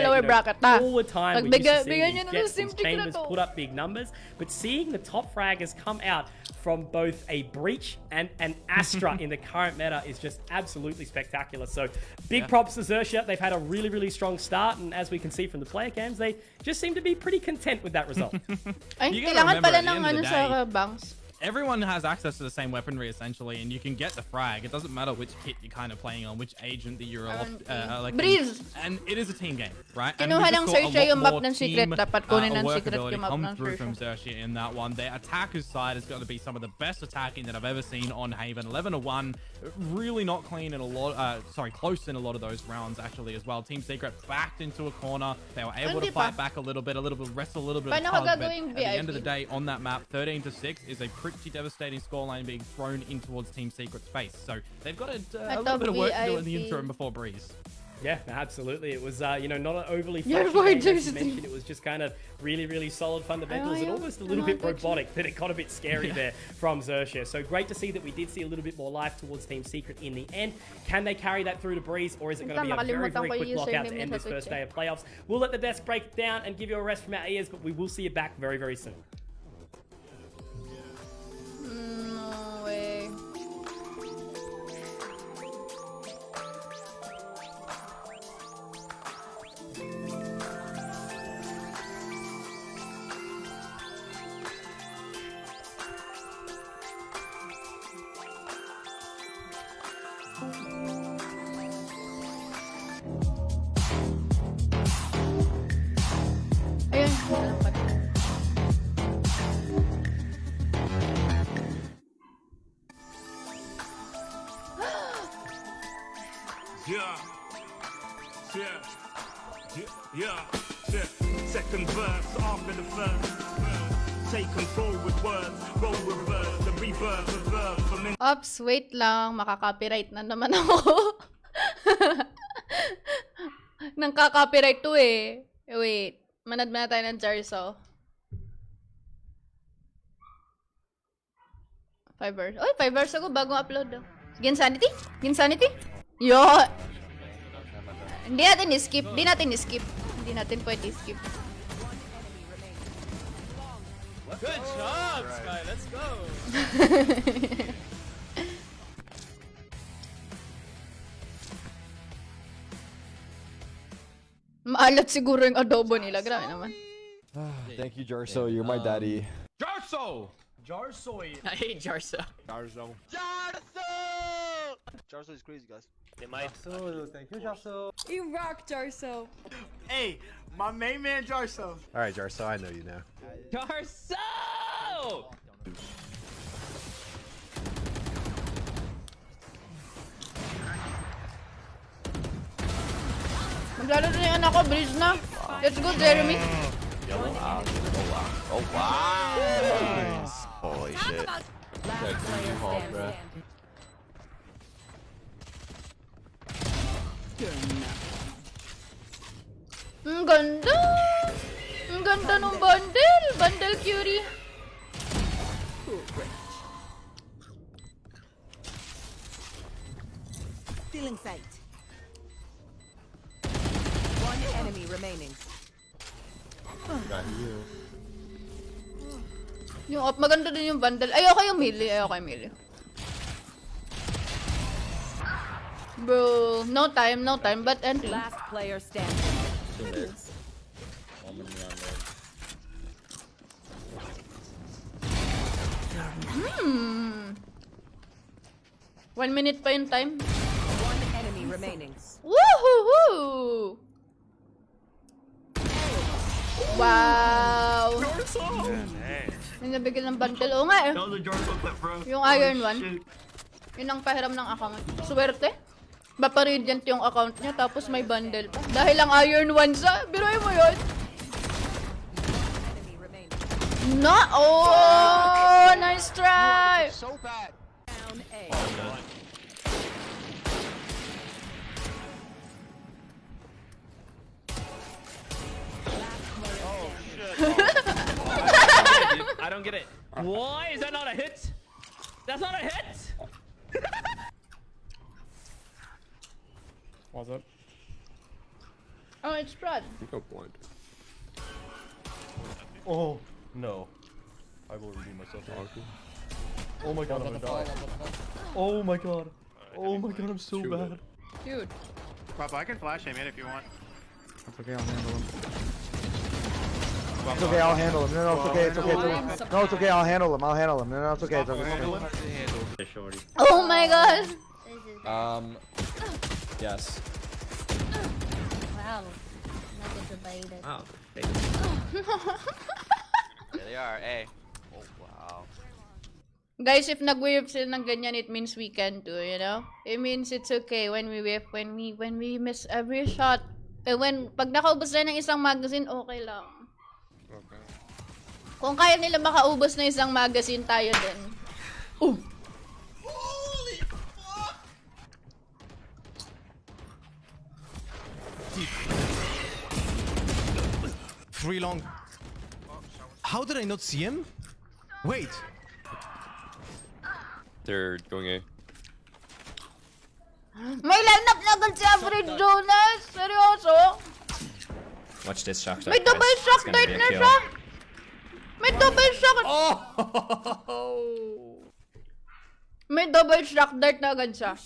Lower bracket all the time we used to see Chambers put up big numbers, but seeing the top fraggers come out from both a Breach and an Astra in the current meta is just absolutely spectacular. So big props to Xerxia. They've had a really, really strong start, and as we can see from the player cams, they just seem to be pretty content with that result. Kailangan pala ng ano sa banks. Everyone has access to the same weaponry, essentially, and you can get the frag. It doesn't matter which kit you're kind of playing on, which agent that you're Breeze! And it is a team game, right? Kinuha ng Xerxia yung map ng secret. Dapat kunin ng secret yung map ng through from Xerxia in that one. Their attacker's side is going to be some of the best attacking that I've ever seen on Haven. 11-1, really not clean in a lot, close in a lot of those rounds, actually, as well. Team Secret backed into a corner. They were able to fight back a little bit, wrestle a little bit of tug, but at the end of the day, on that map, 13-6 is a pretty devastating scoreline being thrown in towards Team Secret space. So they've got a little bit of work to do in the interim before Breeze. Yeah, absolutely. It was, not an overly flashy game, as you mentioned. It was just kind of really, really solid fundamentals and almost a little bit robotic, but it got a bit scary there from Xerxia. So great to see that we did see a little bit more life towards Team Secret in the end. Can they carry that through to Breeze, or is it going to be a very, very quick lockout to end this first day of playoffs? We'll let the desk break it down and give you a rest from our ears, but we will see you back very, very soon. Second verse after the first. Take control with words, roll reverse, the rebirth of verb from in. Ops, wait lang, makaka-copyright na naman ako. Nang ka-copyright to eh. Wait, manad na tayo ng Jarso. 5 hours. Oy, 5 hours ago bago upload daw. Ginsanity? Ginsanity? Yo! Hindi natin i-skip. Hindi natin pwede i-skip. Good job, Sky. Let's go. Maalat siguro yung adobo nila. Grabe naman. Thank you, Jarso. You're my daddy. Jarso! Jarsoy. I hate Jarso. Jarso. Jarso is crazy, guys. They might. Jarso, thank you, Jarso. You rock, Jarso. Hey, my main man Jarso. All right, Jarso, I know you now. Jarso! Maglalo na yung anak ko, bridge na. Let's go, Jeremy. Oh, wow. Nice. Holy shit. Ang ganda! Ang ganda ng bundle! Bundle curie! Feeling sight. One enemy remaining. Yung up, maganda din yung bundle. Ayoko yung melee. Bro, no time, but ending. Last player standing. 1 minute pa yung time. One enemy remaining. Woohoo! Wow! Yung nabigyan ng bundle. Oo nga eh. Yung Iron One. Yun ang pahiram ng account. Swerte. Paparadiant yung account niya, tapos may bundle pa. Dahil lang Iron 1 sa, biruin mo yun. No! Oh! Nice try! So bad. Down A. I don't get it. Why is that not a hit? That's not a hit! What's up? Oh, it's Brad. Go blind. Oh, no. I will redeem myself. Oh my god, I'm gonna die. Oh my god. Oh my god, I'm so bad. Dude. Papa, I can flash him in if you want. That's okay, I'll handle him. It's okay, I'll handle him. No, it's okay, it's okay. No, it's okay, I'll handle him. No, it's okay, it's okay. Oh my god! Yes. Wow. Not debated. Oh. There they are. A. Oh wow. Guys, if nag-whip sila ng ganyan, it means we can do, you know? It means it's okay when we whip, when we miss every shot. Pag nakaubos na ng isang magazine, okay lang. Okay. Kung kaya nila makaubos na isang magazine, tayo din. Holy fuck! 3 long. How did I not see him? Wait. They're going A. May line-up na agad si Average Jonas! Seryoso? Watch this shock. May double shock dart na siya! May double shock! Oh! May double shock dart na agad siya.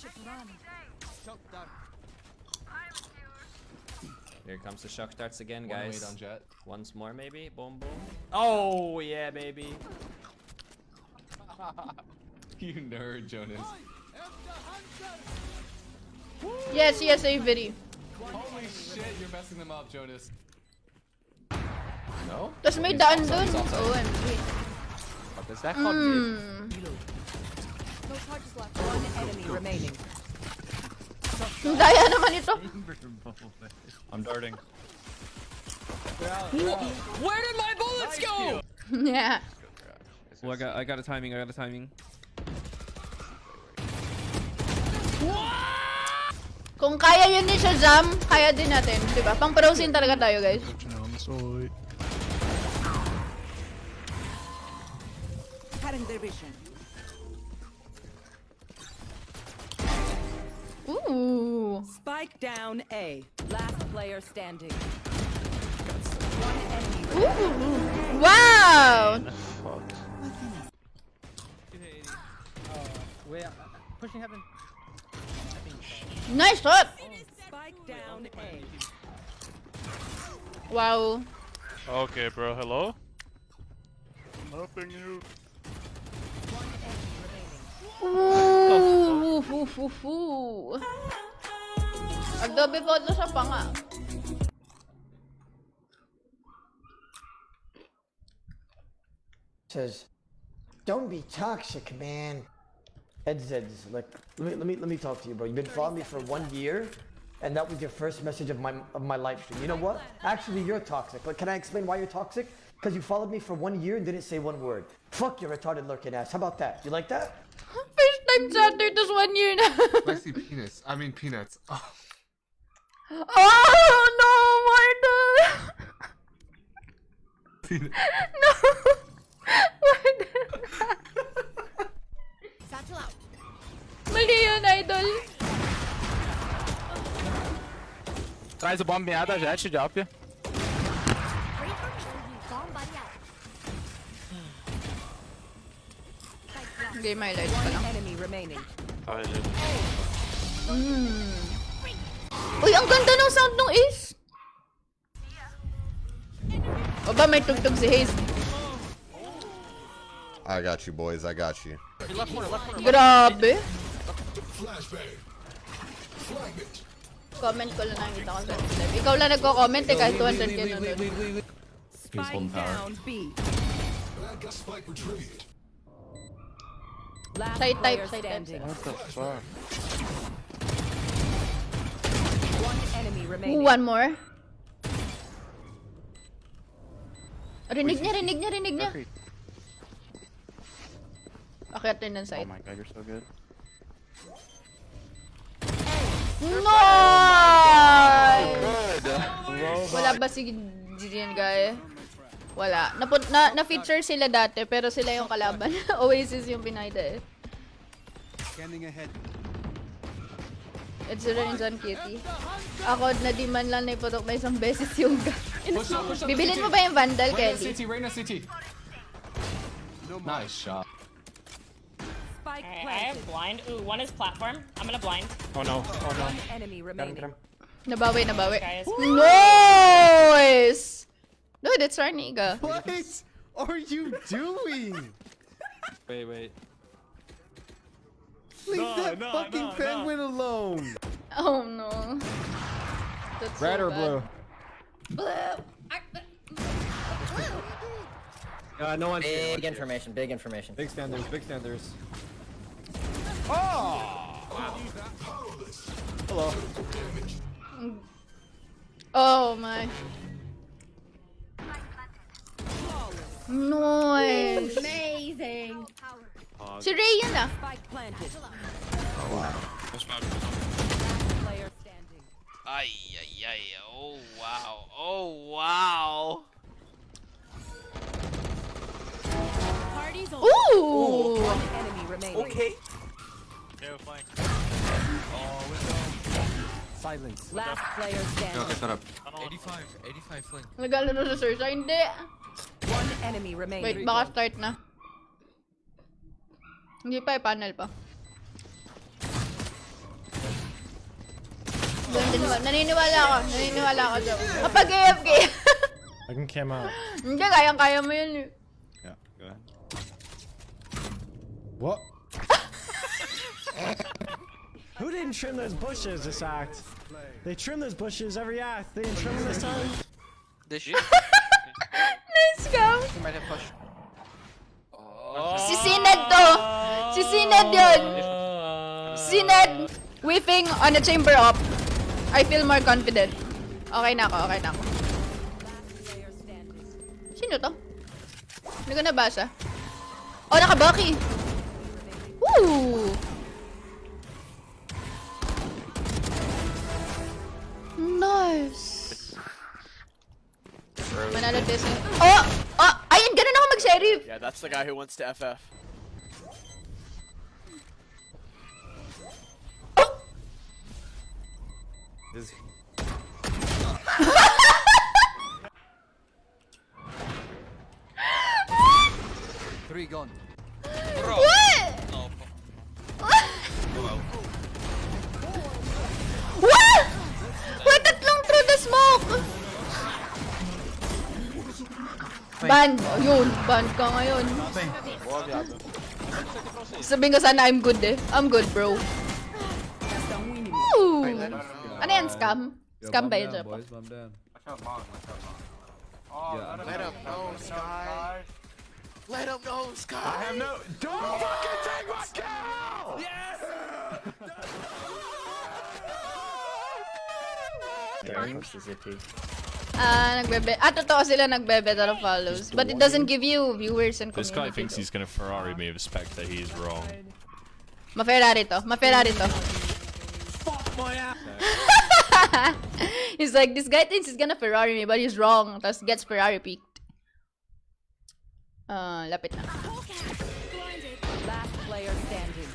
Here comes the shock darts again, guys. One way down jet. Once more, maybe. Boom, boom. Oh yeah, baby. You nerd, Jonas. Yes, yes, Avery. Holy shit, you're messing them up, Jonas. No? Tapos may daan dun. OMG. What is that called? One enemy remaining. Ang daya naman ito. I'm darting. Where did my bullets go? Yeah. Oh, I got a timing. Kung kaya yun ni Shazam, kaya din natin. Diba? Pang prosin talaga tayo, guys. Cutting their vision. Ooh. Spike down A. Last player standing. One enemy Ooh. Wow. Pushing heaven. Nice shot. Spike down A. Wow. Okay, bro, hello? I'm helping you. Ooh. Adobe photo sa panga. Says, don't be toxic, man. Eds, like, let me talk to you, bro. You've been following me for 1 year, and that was your first message of my live stream. You know what? Actually, you're toxic. But can I explain why you're toxic? Because you followed me for 1 year and didn't say one word. Fuck your retarded lurking ass. How about that? You like that? First time chatter, just 1 year na. Spicy penis. I mean peanuts. Oh. Oh no, Martin! No! Martin! Mali yun, idol. Traz o bomb meada, jet de up. Game highlights pa lang. Enemy remaining. Uy, ang ganda ng sound ng Ace! O ba may tugtog si Haze? I got you, boys. I got you. Grabe! Comment ko lang nakikita ko sa live. Ikaw lang nagko-comment eh, kahit 200 ka nunod. Spike down B. Last Side type, player side type. standing. What the fuck? enemy remaining. One more. Rinig niya. Akyat din ng side. Oh my god, you're so good. Nice! Wala ba si Gideon guy? Wala. Na-feature sila dati, pero sila yung kalaban. Oasis yung pinayda eh. Scanning ahead. It's a range on Kitty. Ako, na-demand lang na iputok na isang beses yung Bibilin mo ba yung Vandal, Kelly? Reyna City. Nice shot. Spike I planted. have blind. Ooh, one is platform. I'm gonna blind. Oh no. One enemy remaining. Nabawi. Guys. Nice! Dude, it's Arniga. What are you doing? Wait. Leave that fucking penguin alone. Oh no. That's Red so or blue? Blue. No one's here. Big information. Big standards. Hello. Oh my. Nice. Amazing. Si Ray yun ah. Spike planted. Player standing. Ay. Oh wow. Party's over. Ooh. One enemy remaining. Okay. Silence. Last player standing. shut up. 85 fling. Nagalo na sa Sursa. Hindi. One enemy remaining. Wait, baka start na. Hindi pa, panel pa. Naniniwala ako dyan. Kapag AFK. I can cam out. Hindi, kayang-kaya mo yun. Yeah, go ahead. What? Who didn't trim those bushes this act? They trim those bushes every act. They didn't trim them this time. This shit. Nice go. You might have pushed. Si Sined to. Si Sined yun. Sined whiffing on a chamber up. I feel more confident. Okay na ako. Last player standing. Sino to? Hindi ko nabasa. Oh, nakabaki. Woo! Nice. Manalo this. Oh! Ayun, ganun ako mag-sheriff. Yeah, that's the guy who wants to FF. Three gone. What? What? What? Tatlong through the smoke. Ban. Yun. Ban ka ngayon. Sabihin ko sana I'm good eh. I'm good, bro. Ooh. Ano yan? Scam? Scam ba yun? Let him know, Sky. Let him know, Sky. I have no. Don't fucking take my kill! Yes. Nagbebe. Totoo sila nagbebe of follows. But it doesn't give you viewers and community. This guy thinks he's gonna Ferrari me with spec that he's wrong. Ma-Ferrari to. Fuck my ass! He's like, this guy thinks he's gonna Ferrari me, but he's wrong. Tapos gets Ferrari peaked. Lapit na. Last player standing.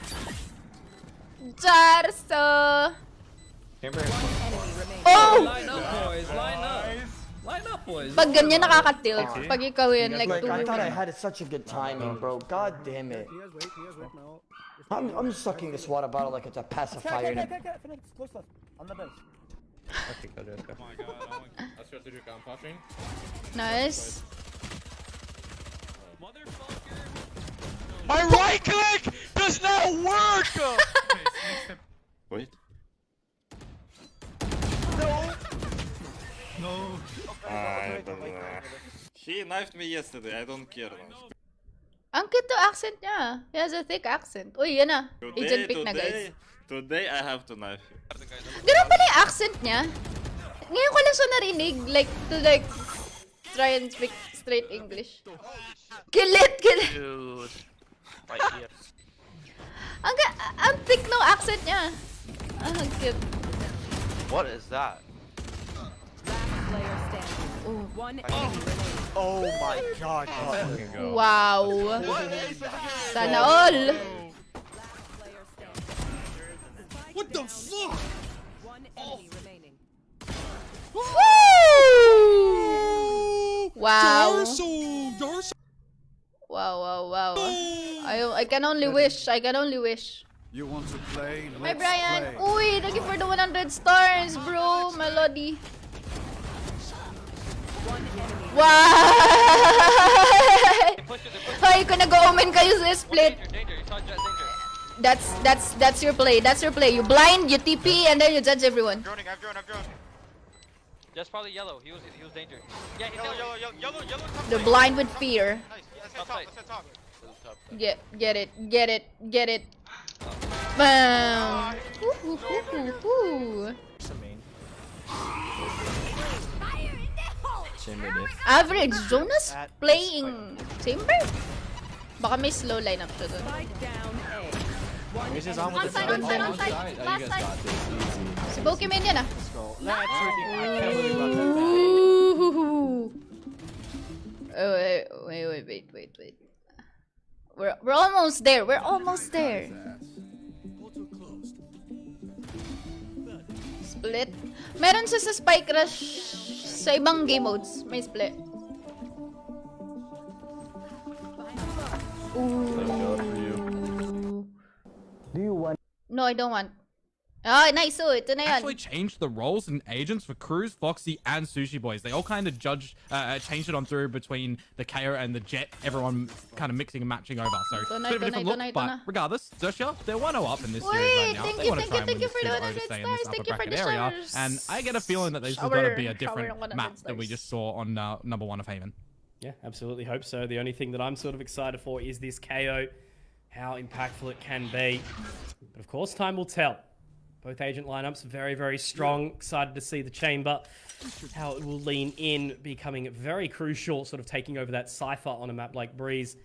Charso! Enemy remaining. Oh! Line up, boys. Pag ganyan nakaka-tilt. Pag ikaw yun, like, I thought I had such a good timing, bro. God damn it. I'm sucking this water bottle like it's a pacifier. Close left. On the bench. Okay, go. Oh my god, that's your studio I'm pushing. Nice. Motherfucker! My right click does not work! Wait. No. He knifed me yesterday, I don't care now. Ang cute to accent niya. He has a thick accent. Uy, yan na. Agent pick na, guys. Today I have to knife you. Ganun pala yung accent niya. ngayon ko lang siya narinig, like, to like, try and speak straight English. Kill it! Dude. Right here. Ang thick no accent niya. Ang cute. What is that? Last player standing. One enemy remaining. Oh my god. Wow. Sana all. What the fuck? One enemy remaining. Woo! Wow. Wow. I can only wish. You want to play? Hi Brian. Uy, thank you for the 100 stars, bro. Melody. Wow! Hoy, kung nag-omen kayo sa split. That's your play. You blind, you TP, and then you judge everyone. I've drawn. That's probably yellow. He was danger. Yeah, yellow. They're blind with fear. Nice. Let's hit top. Get it. Bam. Ooh. Average Jonas playing chamber? Baka may slow lineup siya dun. Si Pokemon yan ah. Wait. We're almost there. Split. Meron siya sa Spike Rush sa ibang game modes. May split. Do you want? No, I don't want. Ah, nice. So ito na yan. Actually changed the roles and agents for Cruz, Foxy, and Sushi Boys. They all kind of changed it on through between the KO and the Jet. Everyone kind of mixing and matching over. So bit of a different look, but regardless, Zertia, they're 1-0 up in this series right now. They want to try and win this series to stay in this upper bracket area. And I get a feeling that this is going to be a different map than we just saw on number 1 of Haven. Yeah, absolutely hope so. The only thing that I'm sort of excited for is this KO, how impactful it can be. But of course, time will tell. Both agent lineups very, very strong. Excited to see the chamber, how it will lean in, becoming very crucial, sort of taking over that Cypher on a map like Breeze.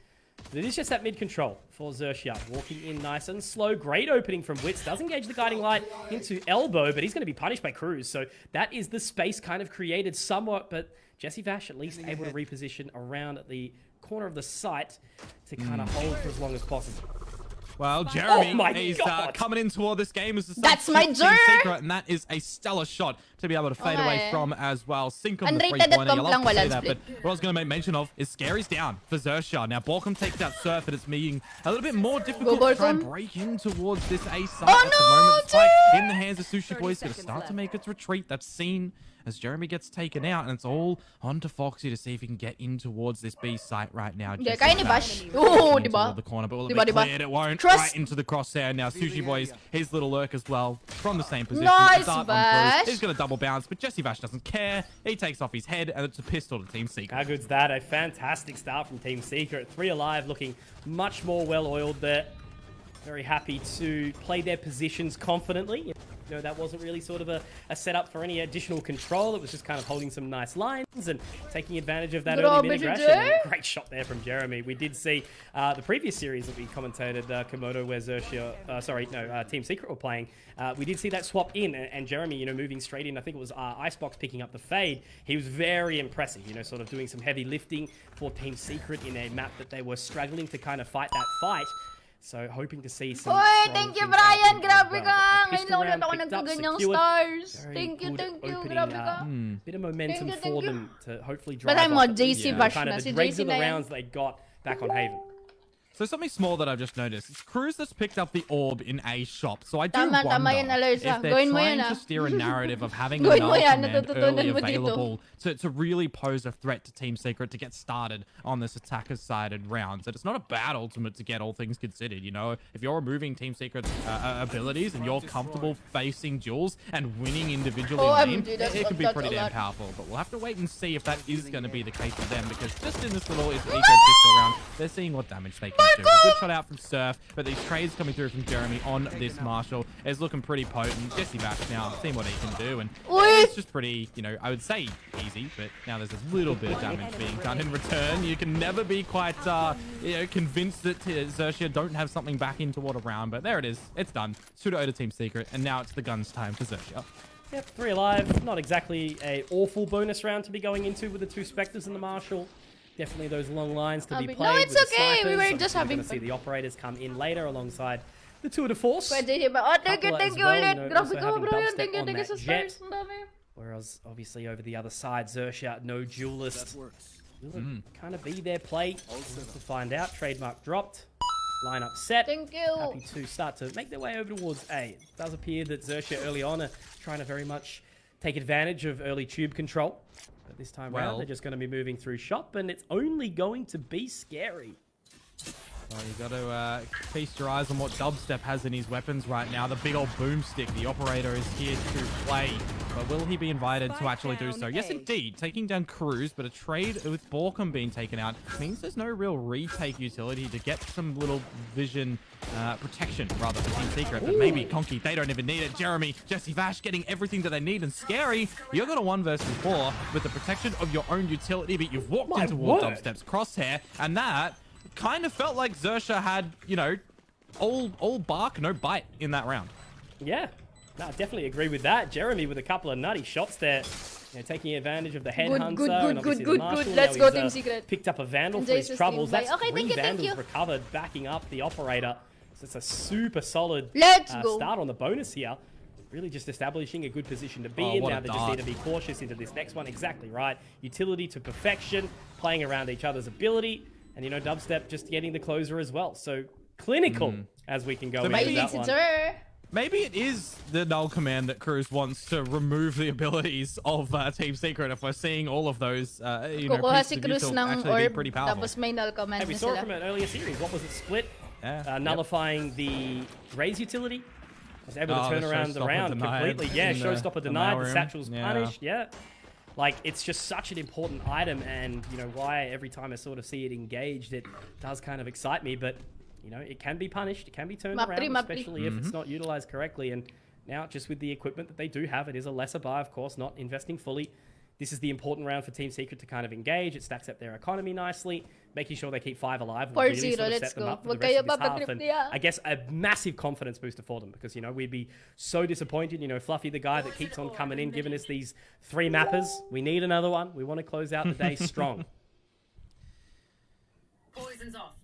But it is just that mid control for Xerxia. Walking in nice and slow. Great opening from Witz. Does engage the Guiding Light into Elbow, but he's going to be punished by Cruz. So that is the space kind of created somewhat, but Jesse Vash at least able to reposition around at the corner of the site to kind of hold for as long as possible. Well, Jeremy is coming in toward this game as the That's my secret, and that is a stellar shot to be able to fade away from as well. Sink on the three-pointer, you love to see that, but what I was going to make mention of is Scary's down for Xerxia. Now, Borkum takes out Surf, and it's being a little bit more difficult to try and break in towards this A site at the moment. It's like in the hands of Sushi Boy's going to start to make its retreat. That's seen as Jeremy gets taken out, and it's all on to Foxy to see if he can get in towards this B site right now. Yeah, kaya ni Bash. Oh, diba? The corner, but will it be cleared? It won't. Right into the crosshair. Now, Sushi Boy's his little lurk as well from the same position. Nice, Bash. He's going to double bounce, but Jesse Vash doesn't care. He takes off his head, and it's a pistol to Team Secret. How good's that? A fantastic start from Team Secret. 3 alive, looking much more well-oiled there. Very happy to play their positions confidently. You know, that wasn't really sort of a setup for any additional control. It was just kind of holding some nice lines and taking advantage of that early mid-aggression. Great shot there from Jeremy. We did see the previous series that we commentated, Komodo, where Team Secret were playing. We did see that swap in, and Jeremy, you know, moving straight in. I think it was Icebox picking up the fade. He was very impressive, you know, sort of doing some heavy lifting for Team Secret in a map that they were struggling to kind of fight that fight. So hoping to see some. Oy, thank you, Brian. Grabe ka. Ngayon lang ulit ako nagkaganyang stars. Thank you. Grabe ka. Bit of momentum for them to hopefully drive. But I'm on JC Vash kind na. of the Si dregs JC of the na rounds they got back on Haven. So something small that I've just noticed. It's Cruz that's picked up the orb in a shop. So I do tama wonder if they're trying to steer a narrative of having enough command early available to really pose a threat to Team Secret to get started on this attacker-sided rounds. And it's not a bad ultimate to get all things considered, you know? If you're removing Team Secret's abilities and you're comfortable facing duels and winning individually it could be pretty damn powerful. But we'll have to wait and see if that is going to be the case for them, because just in this little eco pistol round, they're seeing what damage they can my do. God! A good shot out from Surf, but these trades coming through from Jeremy on this Marshall is looking pretty potent. Jesse Bash now seeing what he can do, and it's just pretty, you know, I would say easy, but now there's a little bit of damage being done in return. You can never be quite, you know, convinced that Xerxia don't have something back into what around, but there it is. It's done. 2-0 to Team Secret, and now it's the guns time for Xerxia. Yep, 3 alive. Not exactly a awful bonus round to be going into with the 2 Spectres and the Marshal. Definitely those long lines to be played. No, it's with the okay. snipers. We were just having fun. See the operators come in later alongside the tour de force. Pwede diba? Oh, thank you ulit. Grabe ka, Brian. Thank you sa stars. Ang dami. Whereas, obviously, over the other side, Xerxia, no duelist. Will it kind of be their play? To find out. Trademark dropped. Lineup set. Thank you. Happy to start to make their way over towards A. It does appear that Xerxia early on are trying to very much take advantage of early tube control. But this time around, they're just going to be moving through shop, and it's only going to be scary. Well, you got to feast your eyes on what Dubstep has in his weapons right now. The big old boomstick. The operator is here to play. But will he be invited to actually do so? Yes, indeed. Taking down Cruz, but a trade with Borkum being taken out means there's no real retake utility to get some little vision protection, rather, for Team Secret. But maybe Conky, they don't even need it. Jeremy, Jesse Vash getting everything that they need. And Scary, you're going to 1 versus 4 with the protection of your own utility, but you've walked into Dubstep's crosshair, and that kind of felt like Xerxia had, you know, all bark, no bite in that round. Yeah, no, I definitely agree with that. Jeremy with a couple of nutty shots there, you know, taking advantage of the headhunter. Good. Let's go, Team Secret. Picked up a Vandal for his troubles. That's okay, 3 Vandals recovered, backing up the operator. So it's a super solid start on the bonus here. Really just establishing a good position to be in. Now they just need to be cautious into this next one. Exactly right. Utility to perfection, playing around each other's ability. And, you know, Dubstep just getting the closer as well. So clinical as we can go into that one. Maybe it is the null command that Cruz wants to remove the abilities of Team Secret if we're seeing all of those, you know, pieces of util actually be pretty powerful. Tapos may null command we saw it from an earlier series. What was it? Split? Nullifying the Raze utility. Was able to turn around the round completely. Yeah, Showstopper denied. The Satchel's punished. Yeah. Like, it's just such an important item, and, you know, why every time I sort of see it engaged, it does kind of excite me, but, you know, it can be punished, it can be turned around, especially if it's not utilized correctly, and now, just with the equipment that they do have, it is a lesser buy, of course, not investing fully. This is the important round for Team Secret to kind of engage. It stacks up their economy nicely, making sure they keep 5 alive. Will really sort of set them up for the rest of this half, and I guess a massive confidence booster for them, because, you know, we'd be so disappointed. You know, Fluffy, the guy that keeps on coming in, giving us these 3 mappers. We need another one. We want to close out the day strong. Poison's off.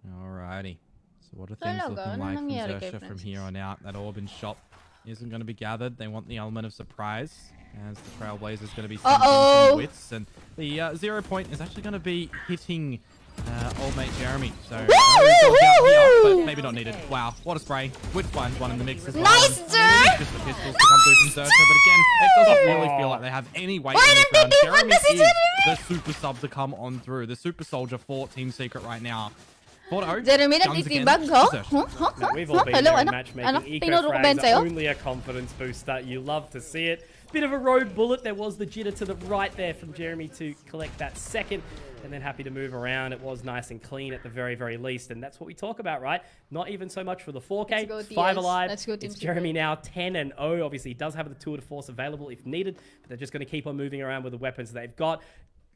Alrighty. So what are things looking like from Xerxia from here on out? That orb in shop isn't going to be gathered. They want the element of surprise, as the Trailblazers going to be sending some wits, and the 0 point is actually going to be hitting old mate Jeremy. So but maybe not needed. Wow, what a spray! Wit finds one in the mix as well. Nice, sir. Just the pistols to come through from Xerxia, but again, it doesn't really feel like they have any weight in this round. Jeremy is the super sub to come on through. The super soldier for Team Secret right now. Jeremy, nagtitibag, huh? We've all been there in matchmaking. Eco-frags are only a confidence booster. You love to see it. Bit of a rogue bullet. There was the jitter to the right there from Jeremy to collect that second. And then happy to move around. It was nice and clean at the very, very least. And that's what we talk about, right? Not even so much for the 4K. 5 alive. It's Jeremy now 10-0. Obviously, he does have the tour de force available if needed. But they're just going to keep on moving around with the weapons they've got.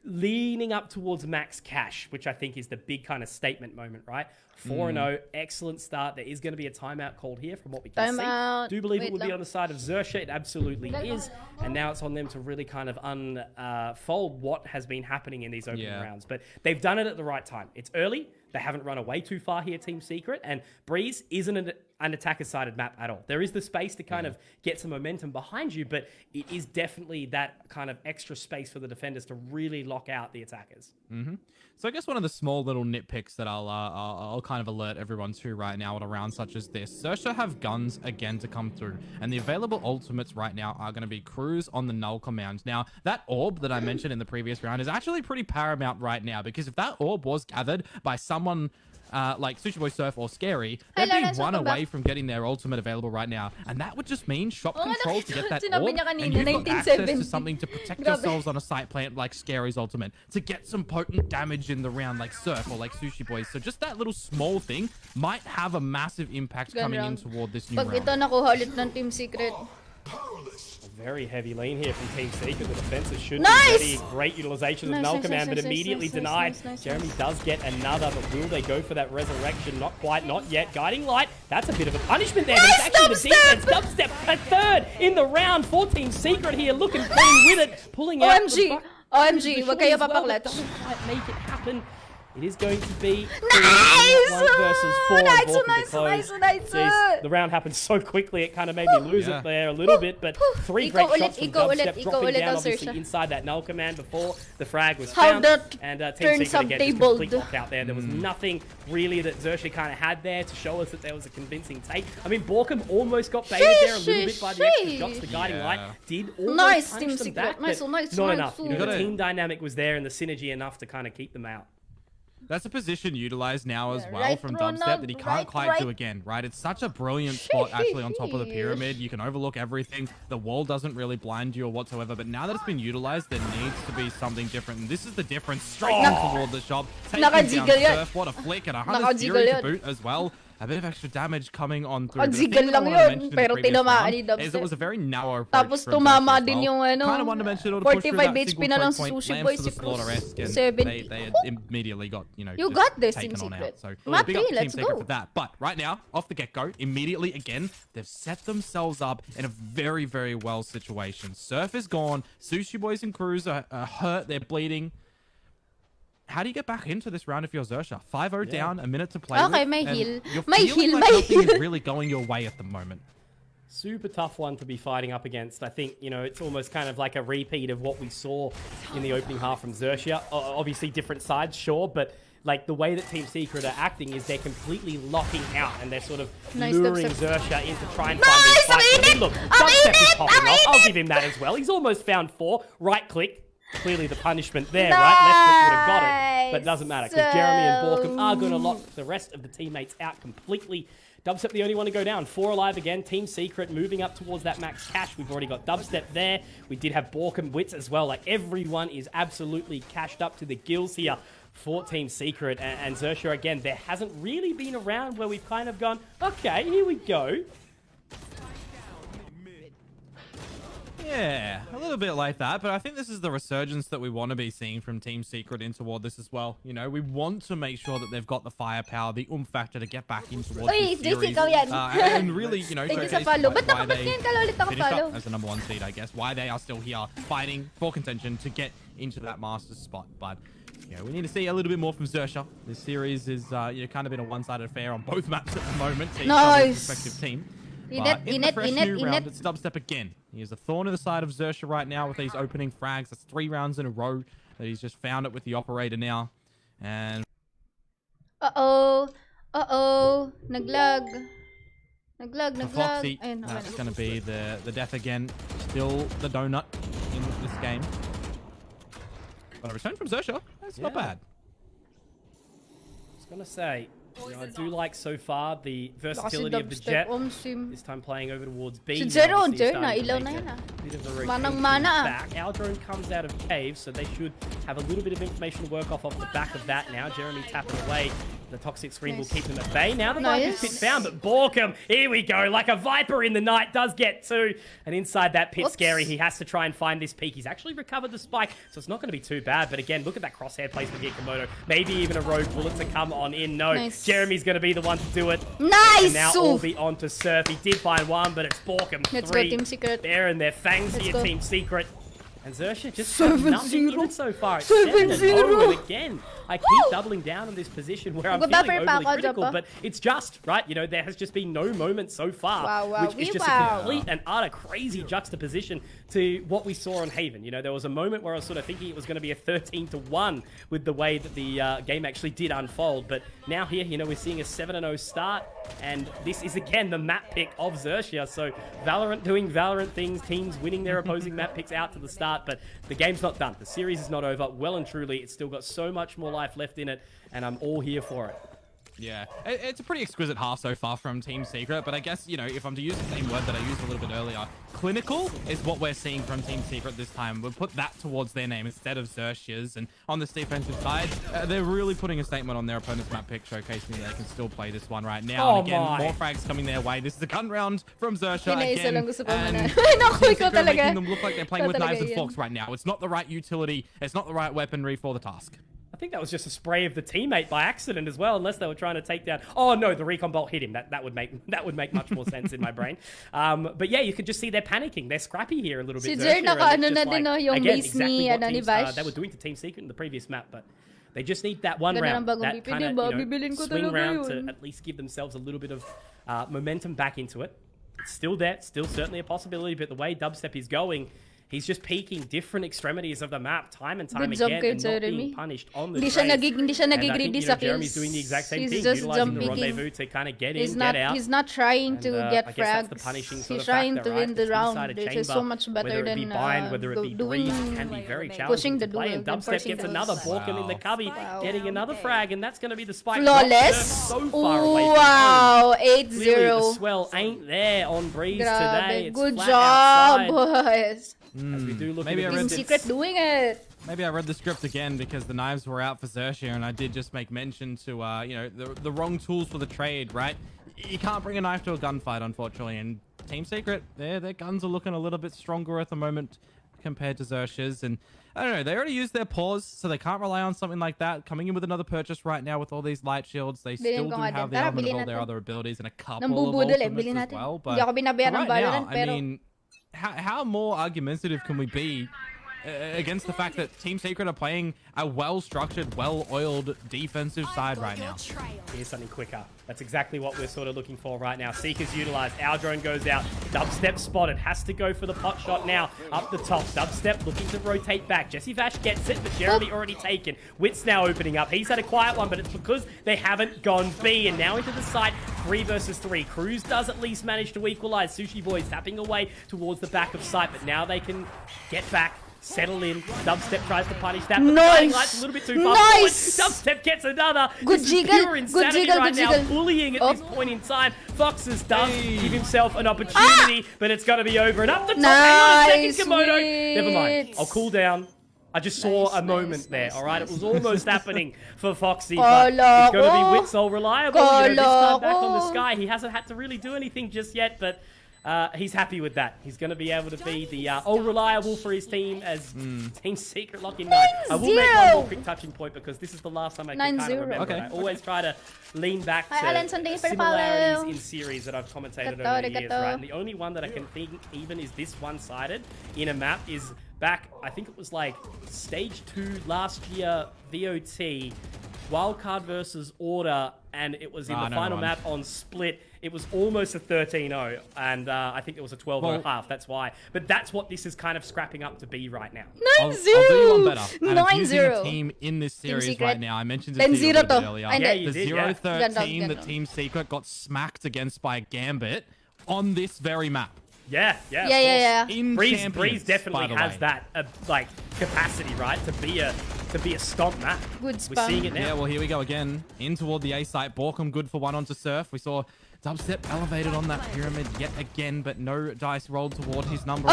Leaning up towards max cash, which I think is the big kind of statement moment, right? 4-0, excellent start. There is going to be a timeout called here from what we can see. Do believe it would be on the side of Xerxia. It absolutely is. And now it's on them to really kind of unfold what has been happening in these opening rounds. But they've done it at the right time. It's early. They haven't run away too far here, Team Secret. And Breeze isn't an attacker-sided map at all. There is the space to kind of get some momentum behind you, but it is definitely that kind of extra space for the defenders to really lock out the attackers. So I guess one of the small little nitpicks that I'll kind of alert everyone to right now at a round such as this. Xerxia have guns again to come through, and the available ultimates right now are going to be Cruz on the null command. Now, that orb that I mentioned in the previous round is actually pretty paramount right now, because if that orb was gathered by someone like Sushi Boy, Surf, or Scary, they'd be one away from getting their ultimate available right now. And that would just mean shop control to get that orb, and you've got access to something to protect yourselves on a site plant like Scary's ultimate, to get some potent damage in the round like Surf or like Sushi Boy. So just that little small thing might have a massive impact coming in toward this new round. Pag ito nakuha ulit ng Team Secret. A very heavy lean here from Team Secret. The defenses should be ready. Great utilization of Null Command, but immediately denied. Jeremy does get another, but will they go for that resurrection? Not quite, not yet. Guiding Light, that's a bit of a punishment there. But it's actually the defense. Dubstep a third in the round for Team Secret here, looking clean with it, pulling out. OMG, wag kayo papaklat. Doesn't quite make it happen. It is going to be nice! 1 versus 4. Nice. The round happened so quickly, it kind of made me lose it there a little bit. But 3 great shots from Dubstep, dropping down obviously inside that Null Command before the frag was found. And Team Secret again, just complete lockout there. There was nothing really that Xerxia kind of had there to show us that there was a convincing take. I mean, Borkum almost got baited there a little bit by the extra shots. The Guiding Light did almost punish them back, but not enough. You know, the team dynamic was there and the synergy enough to kind of keep them out. That's a position utilized now as well from Dubstep that he can't quite do again, right? It's such a brilliant spot actually on top of the pyramid. You can overlook everything. The wall doesn't really blind you or whatsoever, but now that it's been utilized, there needs to be something different. And this is the difference. Straight toward the shop. Taking down Surf. What a flick, and 100 Fury to boot as well. A bit of extra damage coming on through. Ang sigal lang yun, pero tinamaan ni Dubstep. It was a very narrow approach. Tapos tumama din yung ano, kind of wanted to mention all the push through 45 that HP na lang Sushi Boy, 70. They immediately got, you know, you got this, taken Team on Secret. out. So Map big up 3, to Team let's Secret go. for that. But right now, off the get-go, immediately again, they've set themselves up in a very, very well situation. Surf is gone. Sushi Boys and Crews are hurt. They're bleeding. How do you get back into this round if you're Xerxia? 5-0 down, a minute to play Okay, with, may heal. You're May feeling heal, like may nothing heal. is really going your way at the moment. Super tough one to be fighting up against. I think, you know, it's almost kind of like a repeat of what we saw in the opening half from Xerxia. Obviously different sides, sure, but like the way that Team Secret are acting is they're completely locking out and they're sort of luring Xerxia in to try and find these fights. I mean, look, Dubstep is popping off. I'll give him that as well. He's almost found 4. Right click. Clearly the punishment there, right? Left click would have got it, but it doesn't matter because Jeremy and Borkum are going to lock the rest of the teammates out completely. Dubstep the only one to go down. 4 alive again. Team Secret moving up towards that max cash. We've already got Dubstep there. We did have Borkum Wits as well. Like everyone is absolutely cashed up to the gills here for Team Secret. And Xerxia again, there hasn't really been a round where we've kind of gone, okay, here we go. Yeah, a little bit like that, but I think this is the resurgence that we want to be seeing from Team Secret in toward this as well. You know, we want to make sure that they've got the firepower, the factor to get back in towards this series. And really, you know, showcase why they finished up as the #1 seed, I guess. Why they are still here fighting for contention to get into that Masters spot. But, you know, we need to see a little bit more from Xerxia. This series is, you know, kind of been a one-sided affair on both maps at the moment. Nice. Respective team. But in the fresh new round, it's Dubstep again. He is a thorn in the side of Xerxia right now with these opening frags. That's 3 rounds in a row that he's just found it with the operator now. And Naglag. Foxy, that's going to be the death again. Still the donut in this game. But a return from Xerxia, that's not bad. I was going to say, you know, I do like so far the versatility of the Jet. This time playing over towards B. Si Zero, ilaw na yan ah. Back. Our drone comes out of cave, so they should have a little bit of information to work off the back of that now. Jeremy tapping away. The toxic screen will keep them at bay. Now the Viper's pit found, but Borkum, here we go. Like a Viper in the night, does get 2. And inside that pit, Scary, he has to try and find this peak. He's actually recovered the spike, so it's not going to be too bad. But again, look at that crosshair placement here, Komodo. Maybe even a rogue bullet to come on in. No, Jeremy's going to be the one to do it. Nice! And now all be on to Surf. He did find 1, but it's Borkum. Let's go, Team Secret. There and their fangs here, Team Secret. And Xerxia just nothing in it so far. It's 7-0. And again, I keep doubling down on this position where I'm feeling overly critical, but it's just, right? You know, there has just been no moment so far, which is just a complete and utter crazy juxtaposition to what we saw on Haven. You know, there was a moment where I was sort of thinking it was going to be a 13-1 with the way that the game actually did unfold. But now here, you know, we're seeing a 7-0 start, and this is again the map pick of Xerxia. So Valorant doing Valorant things, teams winning their opposing map picks out to the start. But the game's not done. The series is not over. Well and truly, it's still got so much more life left in it, and I'm all here for it. Yeah, it's a pretty exquisite half so far from Team Secret, but I guess, you know, if I'm to use the same word that I used a little bit earlier, clinical is what we're seeing from Team Secret this time. We'll put that towards their name instead of Xerxia's, and on this defensive side, they're really putting a statement on their opponent's map pick, showcasing they can still play this one right now. And again, more frags coming their way. This is a gun round from Xerxia again, and Team Secret making them look like they're playing with knives and forks right now. It's not the right utility, it's not the right weaponry for the task. I think that was just a spray of the teammate by accident as well, unless they were trying to take down. Oh no, the recon bolt hit him. That would make much more sense in my brain. But yeah, you could just see they're panicking. They're scrappy here a little bit. Again, exactly what they were doing to Team Secret in the previous map, but they just need that one round, that kind of swing round to at least give themselves a little bit of momentum back into it. It's still there, still certainly a possibility, but the way Dubstep is going, he's just peeking different extremities of the map time and time again and not being punished on the trades. And I think, Jeremy's doing the exact same thing, utilizing the rendezvous to kind of get in, get out. He's not trying to get frags. He's trying to win the round, which is so much better than whether it be breeze, can be very challenging to play. And Dubstep gets another Borkum in the cubby, getting another frag, and that's going to be the spike. Flawless. So far away from wow, 8-0. Clearly the swell ain't there on breeze today. It's good flat job, outside. boys. As we do look Maybe at I read Secret doing it. Maybe I read the script again because the knives were out for Xerxia, and I did just make mention to, you know, the wrong tools for the trade, right? You can't bring a knife to a gunfight, unfortunately, and Team Secret, their guns are looking a little bit stronger at the moment compared to Xerxia's, and I don't know, they already used their paws, so they can't rely on something like that. Coming in with another purchase right now with all these light shields, they still do have the element of all their other abilities and a couple of ultimates as well, but right now, I mean, how more argumentative can we be against the fact that Team Secret are playing a well-structured, well-oiled defensive side right now? Here's something quicker. That's exactly what we're sort of looking for right now. Seeker's utilized. Our drone goes out. Dubstep spotted. Has to go for the pot shot now. Up the top. Dubstep looking to rotate back. Jesse Vash gets it, but Jeremy already taken. Wit's now opening up. He's had a quiet one, but it's because they haven't gone B. And now into the side. 3 versus 3. Cruz does at least manage to equalize. Sushi Boys tapping away towards the back of sight, but now they can get back. Settle in. Dubstep tries to punish that, but Light's a little bit too far forward. Dubstep gets another. Good jiggle. Pure insanity right now, bullying at this point in time. Foxes does give himself an opportunity, but it's going to be over. And up the top, hang on a second, Komodo. Never mind. I'll cool down. I just saw a moment there, all right? It was almost happening for Foxy, but it's going to be Witzel reliable. You know, this time back on the sky. He hasn't had to really do anything just yet, but he's happy with that. He's going to be able to be the reliable for his team as Team Secret lock in 9. I will make one more quick touching point because this is the last time I can kind of remember. I always try to lean back to similarities in series that I've commentated over the years, right? And the only one that I can think even is this one-sided in a map is back, I think it was like Stage 2 last year, VOT, Wildcard versus Order, and it was in the final map on Split. It was almost a 13-0, and I think it was a 12-0 half, that's why. But that's what this is kind of scrapping up to be right now. 9-0! I'll do you one better. 9-0. A team in this series right now. I mentioned this to you a little bit earlier. The 0-13 that Team Secret got smacked against by Gambit on this very map. Yeah. Breeze definitely has that like capacity, right, to be a stomp map. Good spam. We're seeing it now. Yeah, well, here we go again. In toward the A site. Borkum good for one onto Surf. We saw Dubstep elevated on that pyramid yet again, but no dice rolled toward his number.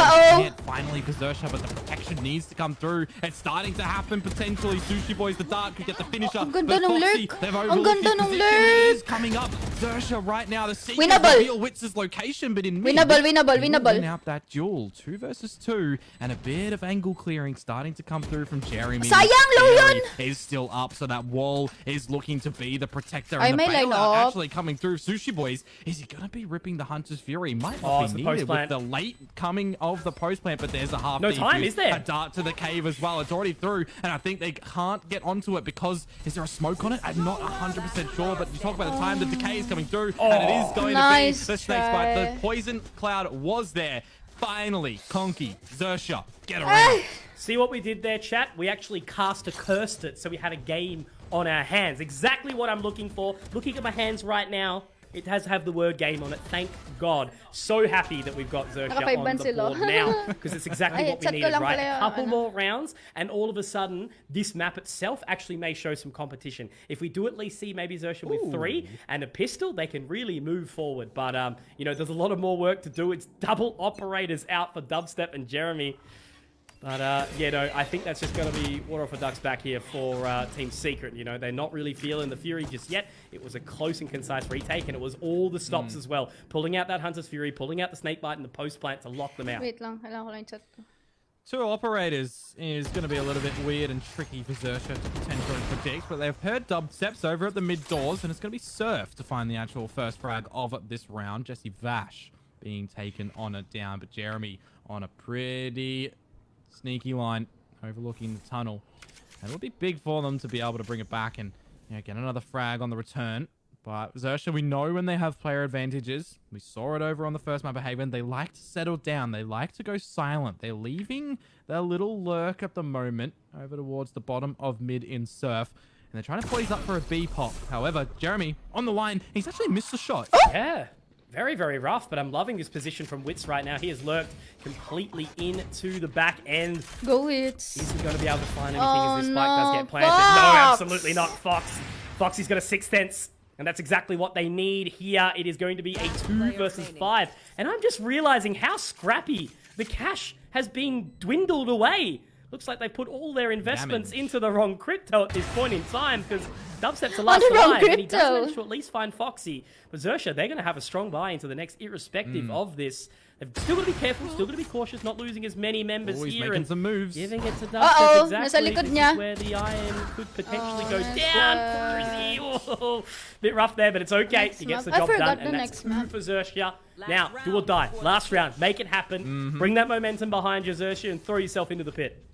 Finally for Xerxia, but the protection needs to come through. It's starting to happen potentially. Sushi Boys, the Dart could get the finisher. But Foxy, they've overlooked his position. It is coming up. Xerxia right now. The Seekers reveal Witz's location, but in mid. Winnable. Win out that duel. 2 versus 2, and a bit of angle clearing starting to come through from Jeremy. Sayang, is still up, so that wall is looking to be the protector. And the bailout actually coming through. Sushi Boys, is he going to be ripping the Hunter's Fury? Might not be needed with the late coming of the post plant, but there's a half no time, is there? A dart to the cave as well. It's already through, and I think they can't get onto it because is there a smoke on it? I'm not 100% sure, but you talk about the time, the decay is coming through, and it is going to be the snake bite. The poison cloud was there. Finally, Conky, Xerxia, get around. See what we did there, chat? We actually cursed it, so we had a game on our hands. Exactly what I'm looking for. Looking at my hands right now, it has have the word game on it. Thank God. So happy that we've got Xerxia on the board now, because it's exactly what we needed, right? A couple more rounds, and all of a sudden, this map itself actually may show some competition. If we do at least see maybe Xerxia with 3 and a pistol, they can really move forward. But, you know, there's a lot of more work to do. It's double operators out for Dubstep and Jeremy. But, yeah, no, I think that's just going to be water off a duck's back here for Team Secret. You know, they're not really feeling the Fury just yet. It was a close and concise retake, and it was all the stops as well. Pulling out that Hunter's Fury, pulling out the Snakebite and the Post Plant to lock them out. Wait lang, kailangan ko lang chat ko. 2 operators is going to be a little bit weird and tricky for Xerxia to potentially predict, but they've heard Dubsteps over at the mid doors, and it's going to be Surf to find the actual first frag of this round. Jesse Vash being taken on it down, but Jeremy on a pretty sneaky line overlooking the tunnel. And it'll be big for them to be able to bring it back and, you know, get another frag on the return. But Xerxia, we know when they have player advantages. We saw it over on the first map of Haven. They like to settle down. They like to go silent. They're leaving their little lurk at the moment over towards the bottom of mid in Surf. And they're trying to poise up for a B pop. However, Jeremy on the line, he's actually missed a shot. Oh! Yeah. Very, very rough, but I'm loving this position from Wits right now. He has lurked completely into the back end. Go Wits. Is he going to be able to find anything as this spike does get planted? No, absolutely not, Fox. Foxy's got a 6/10, and that's exactly what they need here. It is going to be a 2 versus 5. And I'm just realizing how scrappy the cash has been dwindled away. Looks like they put all their investments into the wrong crypto at this point in time, because Dubstep's the last alive, and he does manage to at least find Foxy. But Xerxia, they're going to have a strong buy into the next, irrespective of this. They've still got to be careful, still got to be cautious, not losing as many members Always here. Making some moves. Giving it to Dubstep exactly. This is where the IM could potentially go down. Bit rough there, but it's okay. He gets the job done, and that's 2 for Xerxia. Now, do or die. Last round. Make it happen. Bring that momentum behind you, Xerxia, and throw yourself into the pit.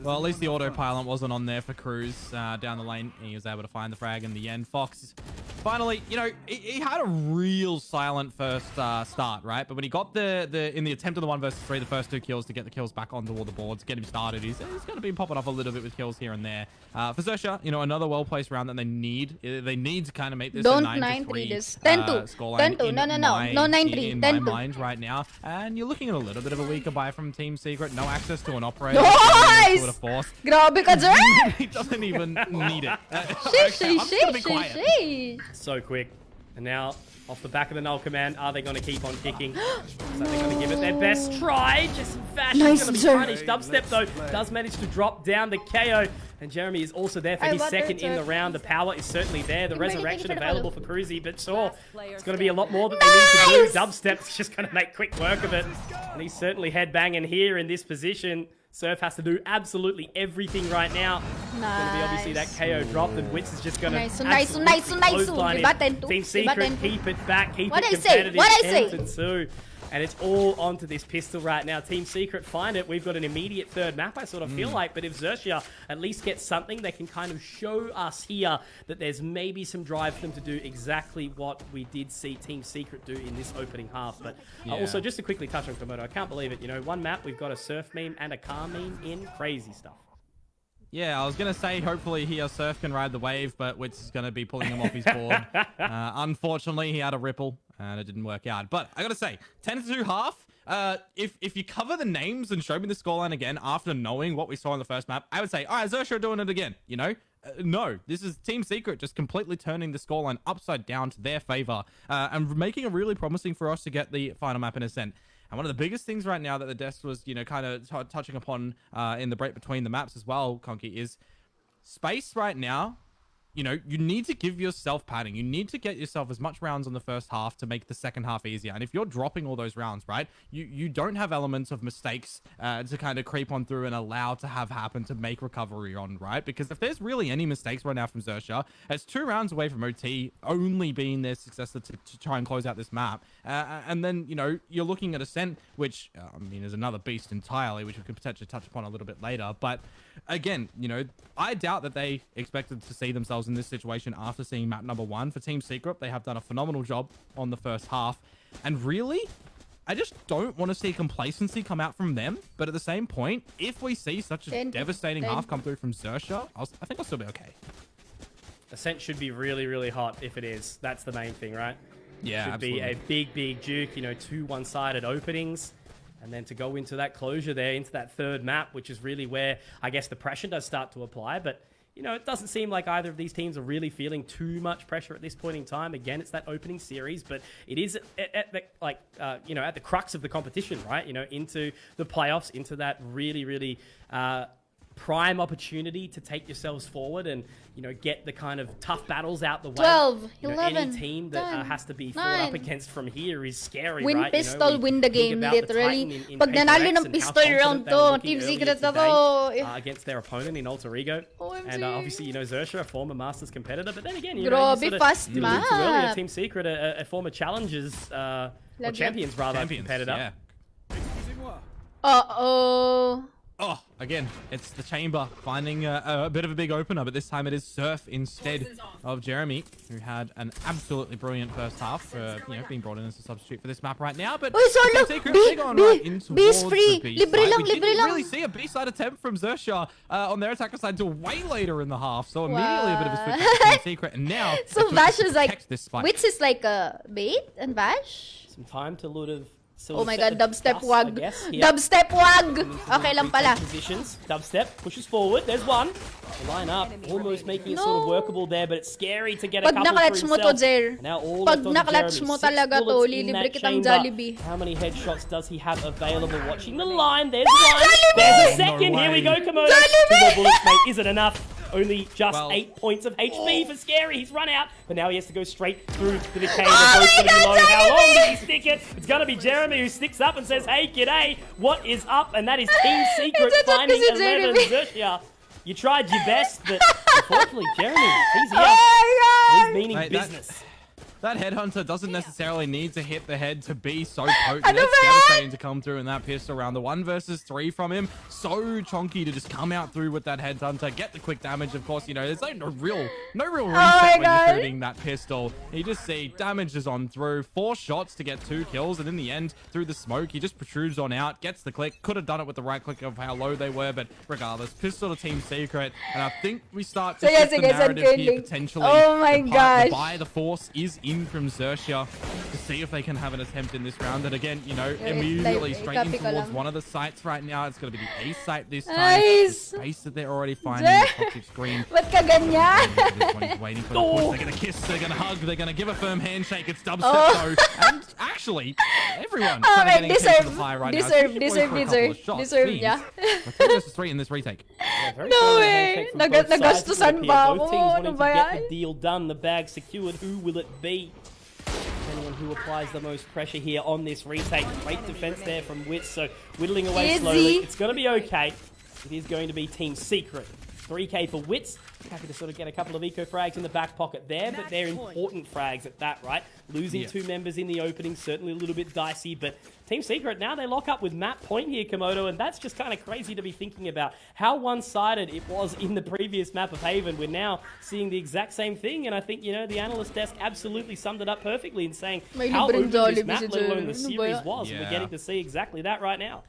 Well, at least the autopilot wasn't on there for Cruz down the lane. He was able to find the frag in the end. Fox, finally, you know, he had a real silent first start, right? But when he got in the attempt of the 1 versus 3, the first 2 kills to get the kills back onto all the boards, get him started, he's going to be popping off a little bit with kills here and there. For Xerxia, you know, another well-placed round that they need. They need to kind of make this a 9-3 this. 10-2. 10-2. No, 9-3. In my mind right now. And you're looking at a little bit of a weaker buy from Team Secret. No access to an operator. Nice! Force. Grabe ka, Zer! He doesn't even need it. So quick. And now, off the back of the null command, are they going to keep on kicking? So they're going to give it their best try. Just Vash is going to be punished. Dubstep, though, does manage to drop down the KO. And Jeremy is also there for his second in the round. The power is certainly there. The resurrection available for Cruzy. But sure, it's going to be a lot more that they need to do. Dubstep's just going to make quick work of it. And he's certainly headbanging here in this position. Surf has to do absolutely everything right now. It's going to be obviously that KO dropped, and Wits is just going to Team Secret, keep it back, keep it competitive. And it's all onto this pistol right now. Team Secret find it. We've got an immediate third map, I sort of feel like. But if Xerxia at least gets something, they can kind of show us here that there's maybe some drive for them to do exactly what we did see Team Secret do in this opening half. But also, just to quickly touch on Komodo, I can't believe it. You know, 1 map, we've got a surf meme and a car meme in. Crazy stuff. Yeah, I was going to say, hopefully he or Surf can ride the wave, but Wits is going to be pulling him off his board. Unfortunately, he had a ripple, and it didn't work out. But I got to say, 10-2 half, if you cover the names and show me the scoreline again after knowing what we saw in the first map, I would say, all right, Xerxia doing it again, you know? No, this is Team Secret just completely turning the scoreline upside down to their favor and making it really promising for us to get the final map in Ascent. And one of the biggest things right now that the desk was, you know, kind of touching upon in the break between the maps as well, Conky, is space right now. You know, you need to give yourself padding. You need to get yourself as much rounds on the first half to make the second half easier. And if you're dropping all those rounds, right, you don't have elements of mistakes to kind of creep on through and allow to have happen to make recovery on, right? Because if there's really any mistakes right now from Xerxia, it's 2 rounds away from OT only being their successor to try and close out this map. And then, you know, you're looking at Ascent, which, I mean, is another beast entirely, which we could potentially touch upon a little bit later. But again, you know, I doubt that they expected to see themselves in this situation after seeing map number 1. For Team Secret, they have done a phenomenal job on the first half, and really I just don't want to see complacency come out from them. But at the same point, if we see such a devastating half come through from Xerxia, I think I'll still be okay. Ascent should be really, really hot if it is. That's the main thing, right? Yeah, Should absolutely. be a big juke, you know, 2 one-sided openings. And then to go into that closure there, into that third map, which is really where, I guess, the pressure does start to apply. But, you know, it doesn't seem like either of these teams are really feeling too much pressure at this point in time. Again, it's that opening series, but it is at the, you know, at the crux of the competition, right? You know, into the playoffs, into that really prime opportunity to take yourselves forward and, you know, get the kind of tough battles out the way. 12, you know, 11, any team that has to be 9. fought up against from here is scary, Win right? pistol, you know, win the game, literally. Pag nanalo ng pistol round to, Team Secret na to. Against their opponent in Alter Ego. OMG. And obviously, you know, Xerxia, a former Masters competitor, but then again, you know, you fast too early, Team Secret, a former Challengers, or Champions, rather, competitor. Yeah. Uh-oh. Oh, again, it's the Chamber finding a bit of a big opener, but this time it is Surf instead of Jeremy, who had an absolutely brilliant first half, you know, being brought in as a substitute for this map right now. But Solo, B's free. Libre lang, we didn't really see a B-side attempt from Xerxia on their attacker side until way later in the half, so immediately a bit of a switch to Team Secret, and now so Vash is like, Wits is like a bait and Vash? Some time to loot of. Oh my god, dubstep wag. Dubstep wag! Okay lang pala. Positions. Dubstep pushes forward. There's one. The line up, almost making it sort of workable there, but it's scary to get a couple for himself. Pag naklats mo to, Zer. Now all Pag naklats mo talaga to, lilibre kitang Jollibee. How many headshots does he have available? Watching the line. There's one. There's a second. Here we go, Komodo. 2 more bullets, mate. Is it enough? Only just 8 points of HP for Scary. He's run out, but now he has to go straight through to the cave. They're both going to be low. How long does he stick it? It's going to be Jeremy who sticks up and says, hey, g'day, what is up? And that is Team Secret finding 11. Xerxia, you tried your best, but unfortunately, Jeremy, he's here. He's meaning business. That headhunter doesn't necessarily need to hit the head to be so potent. It's devastating to come through in that pistol round. The 1 versus 3 from him, so chonky to just come out through with that headhunter, get the quick damage. Of course, you know, there's like no real reset when you're shooting that pistol. You just see damage is on through. 4 shots to get 2 kills, and in the end, through the smoke, he just protrudes on out, gets the click. Could have done it with the right click of how low they were, but regardless, pistol to Team Secret, and I think we start to shift the narrative here potentially. Oh my gosh. The buy the force is in from Xerxia to see if they can have an attempt in this round. And again, you know, immediately straight in towards one of the sites right now. It's going to be the A site this time. Nice. The space that they're already finding, the toxic screen. Ba't ka ganyan? This one is waiting for the push. They're going to kiss, they're going to hug, they're going to give a firm handshake. It's dubstep though. And actually, everyone kind of getting a piece of the pie right now. Deserve, yeah. 3 versus 3 in this retake. No way! Nagastusan ba ako? Both teams wanting Ano to ba get yan? the deal done, the bag secured. Who will it be? Depending on who applies the most pressure here on this retake. Great defense there from Wits, so whittling away slowly. It's going to be okay. It is going to be Team Secret. 3k for Wits. Happy to sort of get a couple of eco frags in the back pocket there, but they're important frags at that, right? Losing 2 members in the opening, certainly a little bit dicey, but Team Secret, now they lock up with map point here, Komodo, and that's just kind of crazy to be thinking about how one-sided it was in the previous map of Haven. We're now seeing the exact same thing, and I think, you know, the analyst desk absolutely summed it up perfectly in saying how open this map, let alone the series was, and we're getting to see exactly that right now.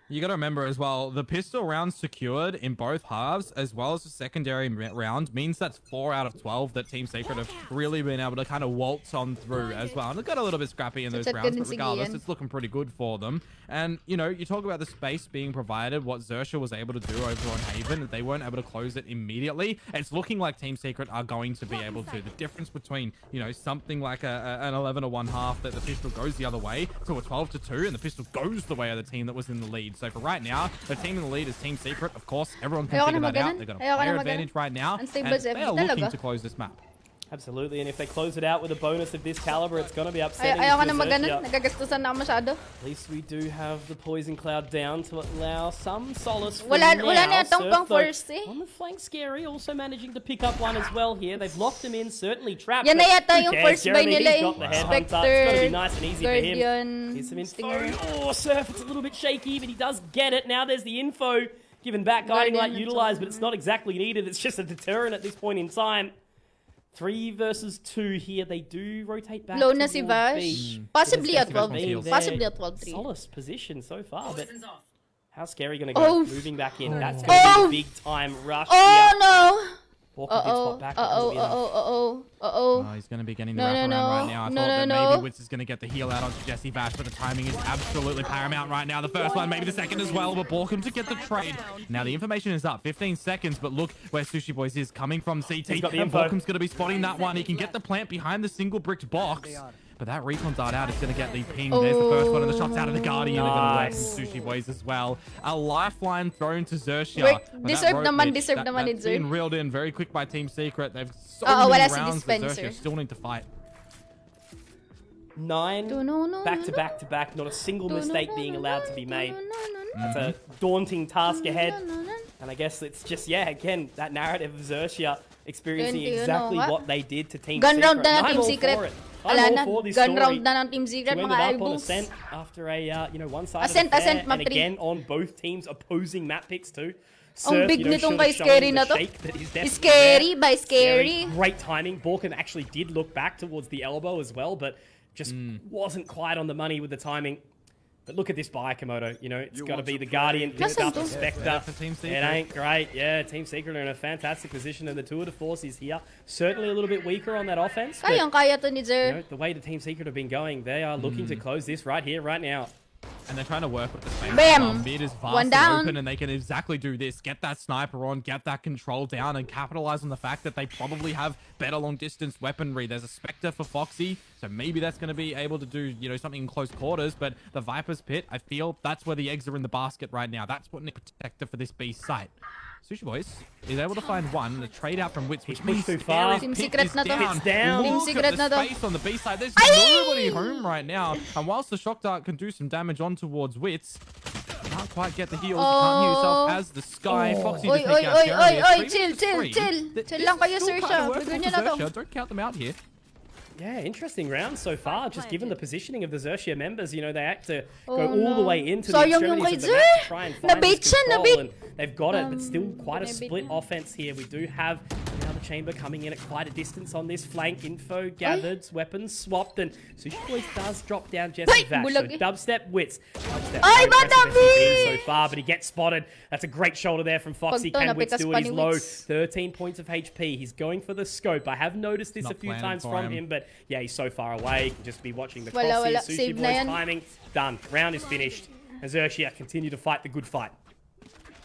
You got to remember as well, the pistol round secured in both halves, as well as the secondary round, means that's 4 out of 12 that Team Secret have really been able to kind of waltz on through as well. And it got a little bit scrappy in those rounds, but regardless, it's looking pretty good for them. And, you know, you talk about the space being provided, what Xerxia was able to do over on Haven, they weren't able to close it immediately. It's looking like Team Secret are going to be able to. The difference between, you know, something like an 11 or 1/2 that the pistol goes the other way to a 12-2, and the pistol goes the way of the team that was in the lead. So for right now, the team in the lead is Team Secret. Of course, everyone can figure that out. They've got a player advantage right now, and they are looking to close this map. Absolutely, and if they close it out with a bonus of this caliber, it's going to be upsetting. Ayaw ka na maganon, nagagastusan na ako masyado. At least we do have the poison cloud down to allow some solace for wala now. na itong pang first eh. On the flank, Scary also managing to pick up one as well here. They've locked him in, certainly trapped. Yan na yata yung first buy nila eh. Got the headhunter. It's going to be nice and easy for him. Guardian, Here's some info. Oh, Surf, it's a little bit shaky, but he does get it. Now there's the info. Given back, guiding light utilized, but it's not exactly needed. It's just a deterrent at this point in time. 3 versus 2 here. They do rotate back. Low na si Vash. Possibly at 12-3. Possibly at 12-3. Solace position so far, but how's Scary going to go? Moving back in. That's going to be a big time rush here. Oh, Oh, he's going to be getting the wraparound right now. I thought that maybe Witz is going to get the heal out onto Jesse Bash, but the timing is absolutely paramount right now. The first one, maybe the second as well, but Borkum to get the trade. Now, the information is up. 15 seconds, but look where Sushi Boys is coming from CT. And Borkum's going to be spotting that one. He can get the plant behind the single bricked box. But that recon dart out is going to get the ping. There's the first one, and the shots out of the Guardian are going to work from Sushi Boys as well. A lifeline thrown to Xerxia. Deserve naman That's been reeled in very quick by Team Secret. They've so many rounds, but Xerxia still need to fight. 9 back to back to back. Not a single mistake being allowed to be made. That's a daunting task ahead. And I guess it's just, yeah, again, that narrative of Xerxia experiencing exactly what they did to Team Secret. Gun round na ng Team Secret. I'm all for this story. Gun round na ng Team Secret, to end mga it up on eyeballs. Ascent after a one-sided affair, and again on both teams opposing map picks too. Ang big nitong kay Scary na to. Scary by Scary. Great timing. Borkum actually did look back towards the elbow as well, but just wasn't quite on the money with the timing. But look at this buy, Komodo. You know, it's got to be the Guardian, picked up the Spectre. It ain't great. Yeah, Team Secret are in a fantastic position, and the tour de force is here. Certainly a little bit weaker on that offense. But, kaya to ni Zer. You know, the way the Team Secret have been going, they are looking to close this right here, right now. And they're trying to work with the space. Bam! Mid is vastly open, and they can exactly do this. Get that sniper on, get that control down, and capitalize on the fact that they probably have better long-distance weaponry. There's a Spectre for Foxy, so maybe that's going to be able to do, you know, something in close quarters. But the Viper's Pit, I feel that's where the eggs are in the basket right now. That's what Nick Protector for this B site. Sushi Boys is able to find one, the trade out from Witz, which means too far. Team Secret na to. It's down. Team Secret na to. Space on the B side. There's nobody home right now. And whilst the shock dart can do some damage on towards Witz, can't quite get the heals. Can't heal yourself as the Sky. Foxy to take out Jeremy. Chill lang kayo, Xerxia. Bigyan niyo na to. Don't count them out here. Yeah, interesting round so far. Just given the positioning of the Xerxia members, you know, they have to go all the way into the extremities of the map to try and find this control. And they've got it, but still quite a split offense here. We do have another chamber coming in at quite a distance on this flank. Info gathered, weapons swapped, and Sushi Boys does drop down Jesse Vash. So Dubstep, Witz. Dubstep so far, but he gets spotted. That's a great shoulder there from Foxy. Can Witz do it? He's low. 13 points of HP. He's going for the scope. I have noticed this a few times from him, but yeah, he's so far away. You can just be watching the cross here. Sushi Boys timing. Done. Round is finished. And Xerxia continue to fight the good fight.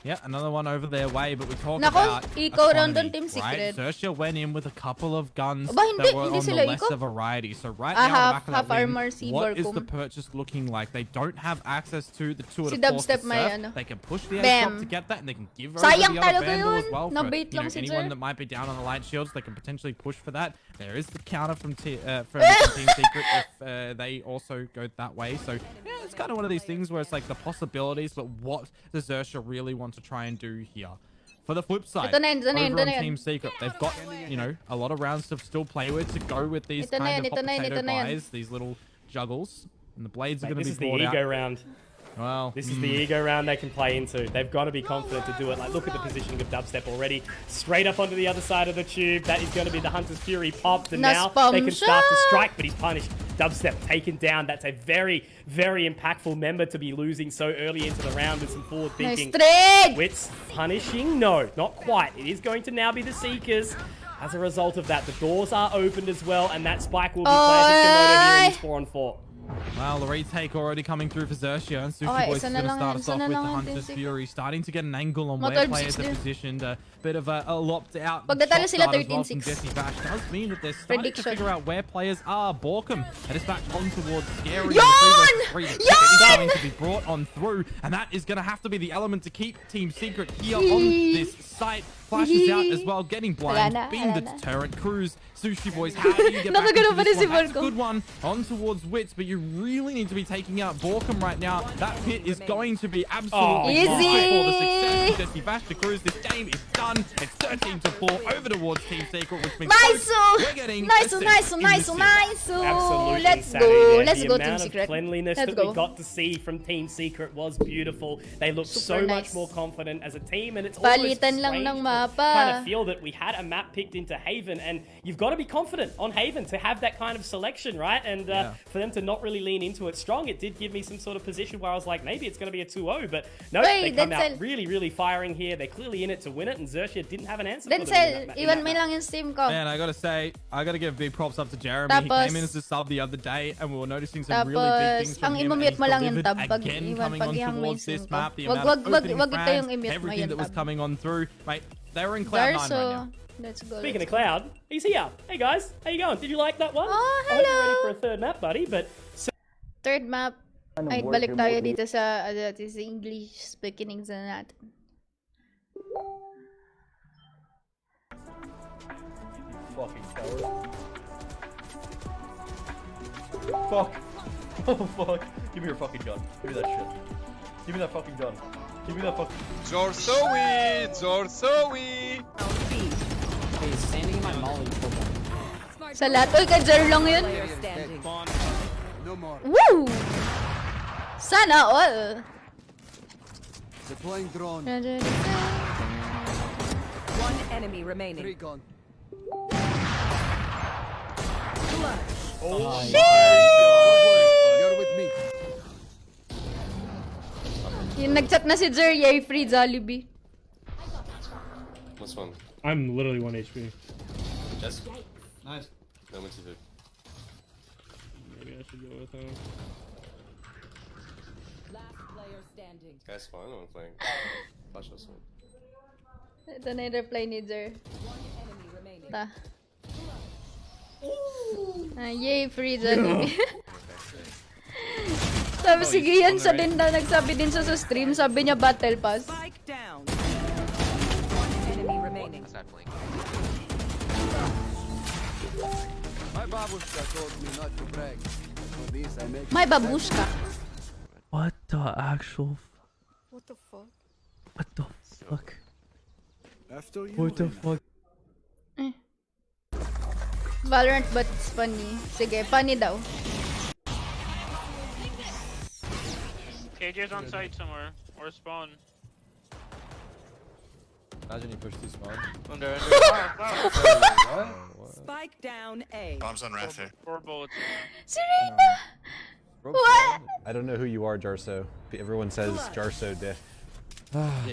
Yeah, another one over their way, but we talk about economy, right? Xerxia went in with a couple of guns that were on the lesser variety. So right now, on the back of that wing, what is the purchase looking like? They don't have access to the two of the force surf. They can push the aircraft to get that, and they can give over the other vandal as well. For, you know, anyone that might be down on the light shields, they can potentially push for that. There is the counter from Team Secret if they also go that way. So yeah, it's kind of one of these things where it's like the possibilities, but what does Xerxia really want to try and do here? For the flip side, over on Team Secret, they've got, you know, a lot of rounds to still play with, to go with these kind of hot potato buys, these little juggles, and the blades are going to be brought out. This is the ego round. Well, this is the ego round they can play into. They've got to be confident to do it. Like, look at the positioning of Dubstep already. Straight up onto the other side of the tube. That is going to be the Hunter's Fury popped. And now they can start to strike, but he's punished. Dubstep taken down. That's a very, very impactful member to be losing so early into the round with some forward thinking. Witz punishing? No, not quite. It is going to now be the Seekers. As a result of that, the doors are opened as well, and that spike will be planted Komodo here in this 4-on-4. Well, the retake already coming through for Xerxia, and Sushi Boys is going to start us off with the Hunter's Fury, starting to get an angle on where players are positioned. A bit of a lopped out shot dart as well from Jesse Vash does mean that they're starting to figure out where players are. Borkum dispatched on towards Scary. Is going to be brought on through, and that is going to have to be the element to keep Team Secret here on this site. Flashes out as well, getting blind, being the deterrent. Cruz, Sushi Boys, how do you get back into this one? That's a good one on towards Witz, but you really need to be taking out Borkum right now. That pit is going to be absolutely fine for the success of Jesse Vash to Cruz. This game is done. It's 13-4 over towards Team Secret, which means we're getting nice. Absolutely Let's go, Team Secret. The cleanliness that we got to see from Team Secret was beautiful. They looked so much more confident as a team, and it's almost strange to kind of feel that we had a map picked in into Haven, and you've got to be confident on Haven to have that kind of selection, right? And for them to not really lean into it strong, it did give me some sort of position where I was like, maybe it's going to be a 2-0, but no, they come out really, really firing here. They're clearly in it to win it, and Xerxia didn't have an answer for them. Iwan mo lang yung stream ko. Man, I gotta say, I gotta give big props up to Jeremy. He came in as a sub the other day, and we were noticing some really big things from him. And he's delivered again coming on towards this map. The amount of opening frags, everything that was coming on through. Mate, they were in Cloud 9 right now. Let's go. Speaking of Cloud, he's here. Hey guys, how you going? Did you like that one? Oh, hello. I hope you're ready for a third map, buddy. But third map. Ay, balik tayo dito sa English speaking exam natin. Fucking coward. Fuck. Oh fuck. Give me your fucking gun. Give me that shit. Give me that fucking gun. Give me that fucking... Zorsoi! Zorsoi! He's standing in my molly. Sa lahat. Uy, ka-jar lang yun. Woo! Sana all. Deploying drone. One enemy remaining. 3 gone. Oh shit! You're with me. Yung nag-chat na si Jer, yay free Jollibee. What's one? I'm literally 1 HP. Just? Nice. No, what's it? Maybe I should go with him. Last player standing. Guys, fine, I'm playing. Flash us one. Ito na yung reply ni Jer. Ta. Yay, free Jollibee. Sabi si Gian siya din na nagsabi din sa stream, sabi niya battle pass. Spike down. One enemy remaining. My babushka told me not to brag. For this I make... My babushka. What the actual... What the fuck? What the fuck? After you, What the fuck? Valorant but it's funny. Sige, funny daw. KJ's on site somewhere. Or spawn. Imagine you push through spawn. Under. What? Spike down A. Bombs on Raph here. 4 bullets. Serena! What? I don't know who you are, Jarso. Everyone says Jarso Diff.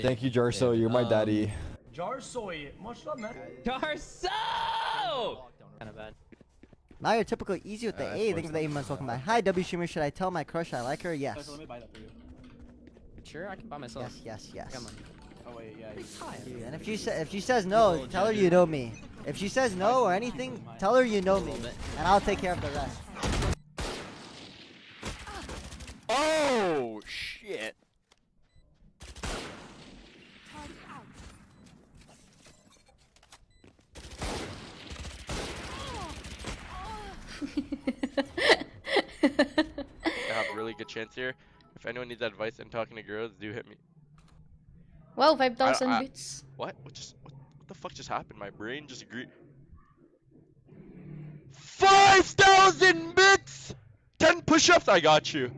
Thank you, Jarso. You're my daddy. Jarsoi, much love, man. Jarso! Kind of bad. Now you're typical easy with the A. Think of the 8 months. Welcome back. Hi, W Streamer. Should I tell my crush I like her? Yes. So let me buy that for you. Sure, I can buy myself. Yes. Come on. Oh wait, yeah. And if she says no, tell her you know me. If she says no or anything, tell her you know me, and I'll take care of the rest. Oh shit! I have a really good chance here. If anyone needs advice on talking to girls, do hit me. Wow, 5,000 bits. What the fuck just happened? My brain just agreed. 5,000 bits! 10 push-ups, I got you.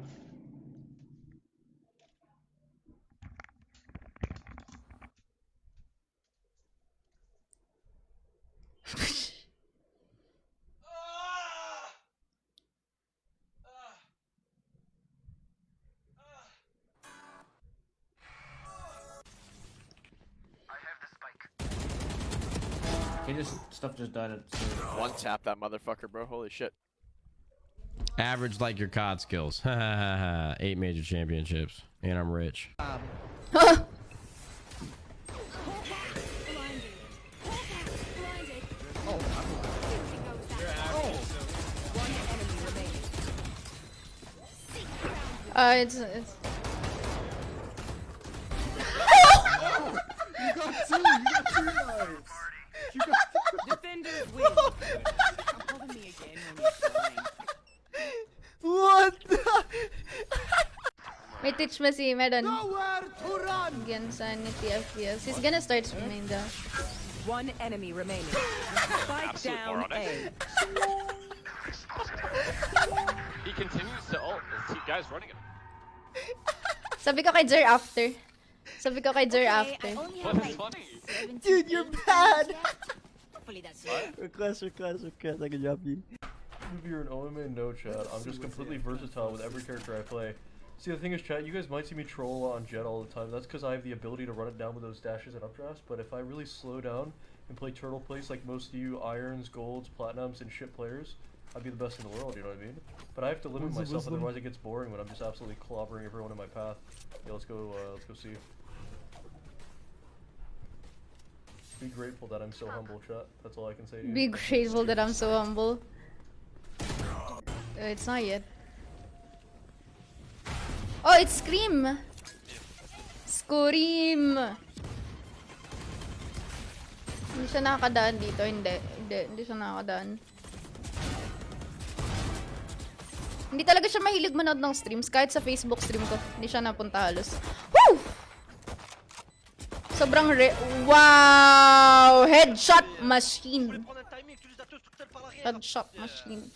Stuff just died at... One tap that motherfucker, bro. Holy shit. Average like your COD skills. 8 major championships. And I'm rich. It's... You got two knives. Defenders win. Bother me again when you're flying. What the? May teach mo si Meron. Again sa TFPS. He's gonna start swimming though. One enemy remaining. Spike down A. He continues to ult. There's 2 guys running him. Sabi ko kay Jer after. Sabi ko kay Jer after. What's funny? Dude, you're bad. Hopefully that's Request, I can drop you. If you're an OMA, no chat. I'm just completely versatile with every character I play. See, the thing is, chat, you guys might see me troll a lot on Jet all the time. That's because I have the ability to run it down with those dashes and updrafts, but if I really slow down and play turtle plays like most of you irons, golds, platinums, and shit players, I'd be the best in the world, you know what I mean? But I have to limit myself, otherwise it gets boring when I'm just absolutely clobbering everyone in my path. Yeah, let's go see. Be grateful that I'm so humble, chat. That's all I can say to you. Be grateful that I'm so humble. It's not yet. Oh, it's Scream! Scream! Hindi siya nakakadaan dito. Hindi siya nakakadaan. Hindi talaga siya mahilig manood ng streams. Kahit sa Facebook stream ko, hindi siya napunta halos. Woo! Sobrang wow! Headshot machine. Headshot machine.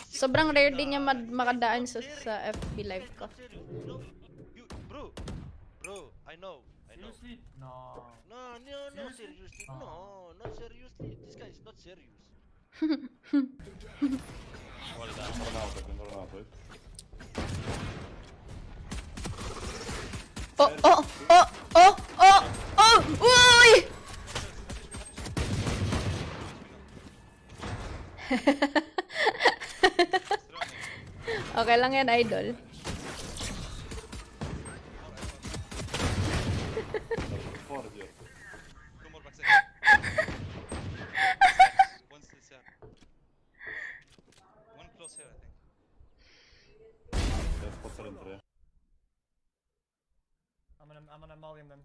Sobrang rare din niya makadaan sa FB live ko. Bro, I know. Seriously? No. No, seriously. No, not seriously. This guy is not serious. What is that? Uy! Okay lang yan, idol. One close here, I think. I'm gonna molly him then.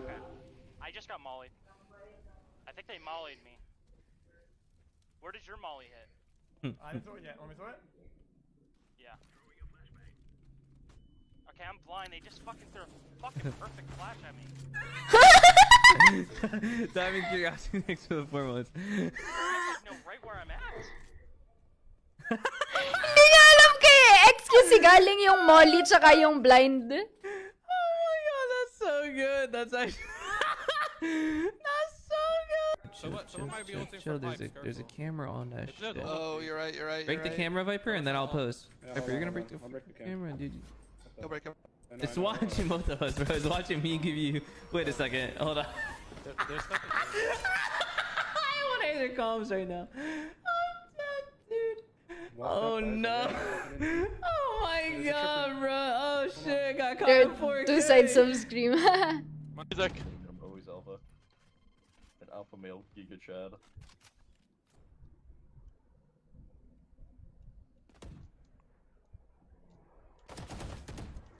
Okay. I just got mollied. I think they mollied me. Where did your molly hit? I didn't throw it yet. Want me to throw it? Yeah. Okay, I'm blind. They just fucking threw a fucking perfect flash at me. Diving curiosity next to the foremost. I know right where I'm at. Hindi niya alam kay X kasi galing yung molly tsaka yung blind. Oh my god, that's so good. That's actually that's so good. Chill, there's a camera on that shit. Oh, you're right. Break the camera, Viper, and then I'll post. Viper, you're gonna break the camera, dude. He'll break him. It's watching both of us, bro. It's watching me give you. Wait a second. Hold on. There's nothing. I want to hear their comms right now. I'm dead, dude. Oh no. Oh my god, bro. Oh shit. Got caught There in 4K. are two sides of Scream. I'm always alpha. An alpha male Giga Chad.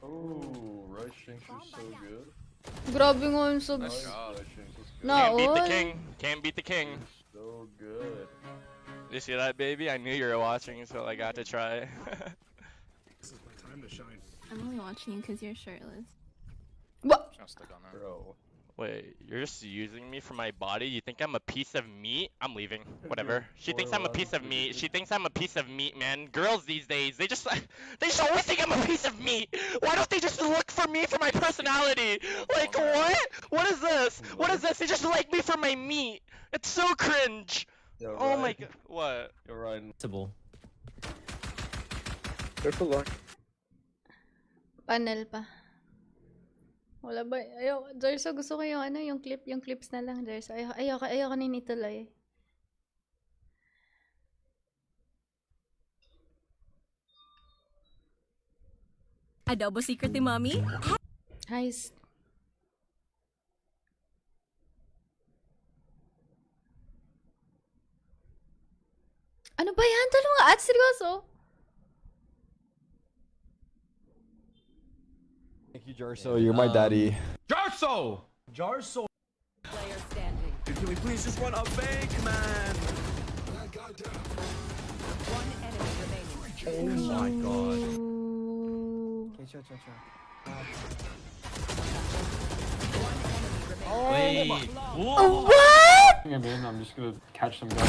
Oh, Rice Shanks are so good. Grabe nga yung subs. Can't beat the king. Can't beat the king. So good. You see that, baby? I knew you were watching, so I got to try. This is my time to shine. I'm only watching you because you're shirtless. What? Bro. Wait, you're just using me for my body? You think I'm a piece of meat? I'm leaving. Whatever. She thinks I'm a piece of meat. She thinks I'm a piece of meat, man. Girls these days, they just always think I'm a piece of meat. Why don't they just look for me for my personality? Like, what? What is this? What is this? They just like me for my meat. It's so cringe. Oh my god. What? You're right. Careful, Lord. Panel pa. Wala ba? Ayoko. Jerso, gusto ko yung yung clips na lang, Jerso. Ayoko na ituloy. Adobo secret ni Mommy? Heist. Ano ba yan? Dalawang ads? Seryoso? Thank you, Jarso. You're my daddy. Jarso! Jarso! Player standing. Dude, can we please just run a bank, man? One enemy remaining. Oh my god. Okay, chill. Wait. What? I'm just gonna catch some guys.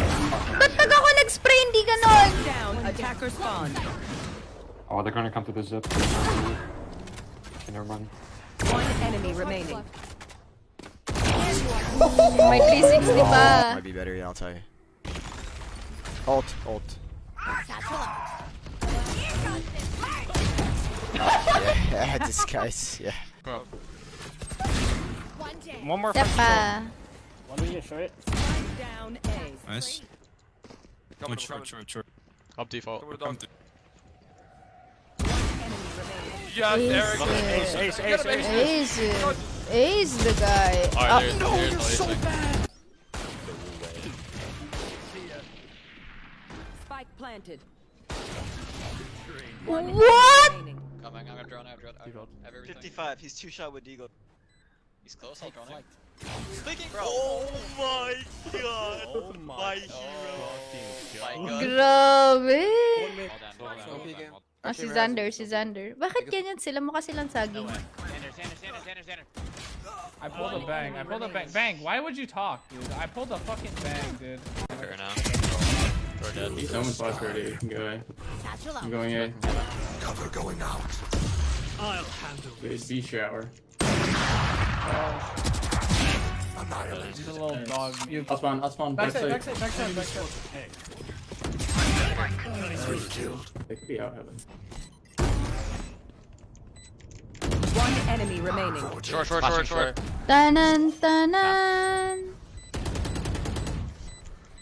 Ba't ako nag-spray? Hindi ganon. Down. Attacker spawn. Oh, they're gonna come to the zip. Okay, never mind. One enemy remaining. May 360 pa. Might be better, yeah, I'll tell you. Ult. Yeah, this guy's, yeah. One more Step pa. One more short. Down A. Nice. One short. Up default. Yes, Eric. Ace the guy. Alright, no, you're so bad. Spike planted. What? I'm gonna drone out. 55. He's 2-shot with Deagle. He's close. I'll drone it. Clicking, bro. Oh my god. Oh my hero. Grabe. Si Xander. Bakit ganyan sila? Mukha silang saging. I pulled a bang. Bang, why would you talk, dude? I pulled a fucking bang, dude. Fair enough. Someone's flash ready. I'm going A. Cover going out. I'll handle It's B shower. He's a little dog. I'll spawn. Backside. They could be out heaven. One enemy remaining. Short. Tanan.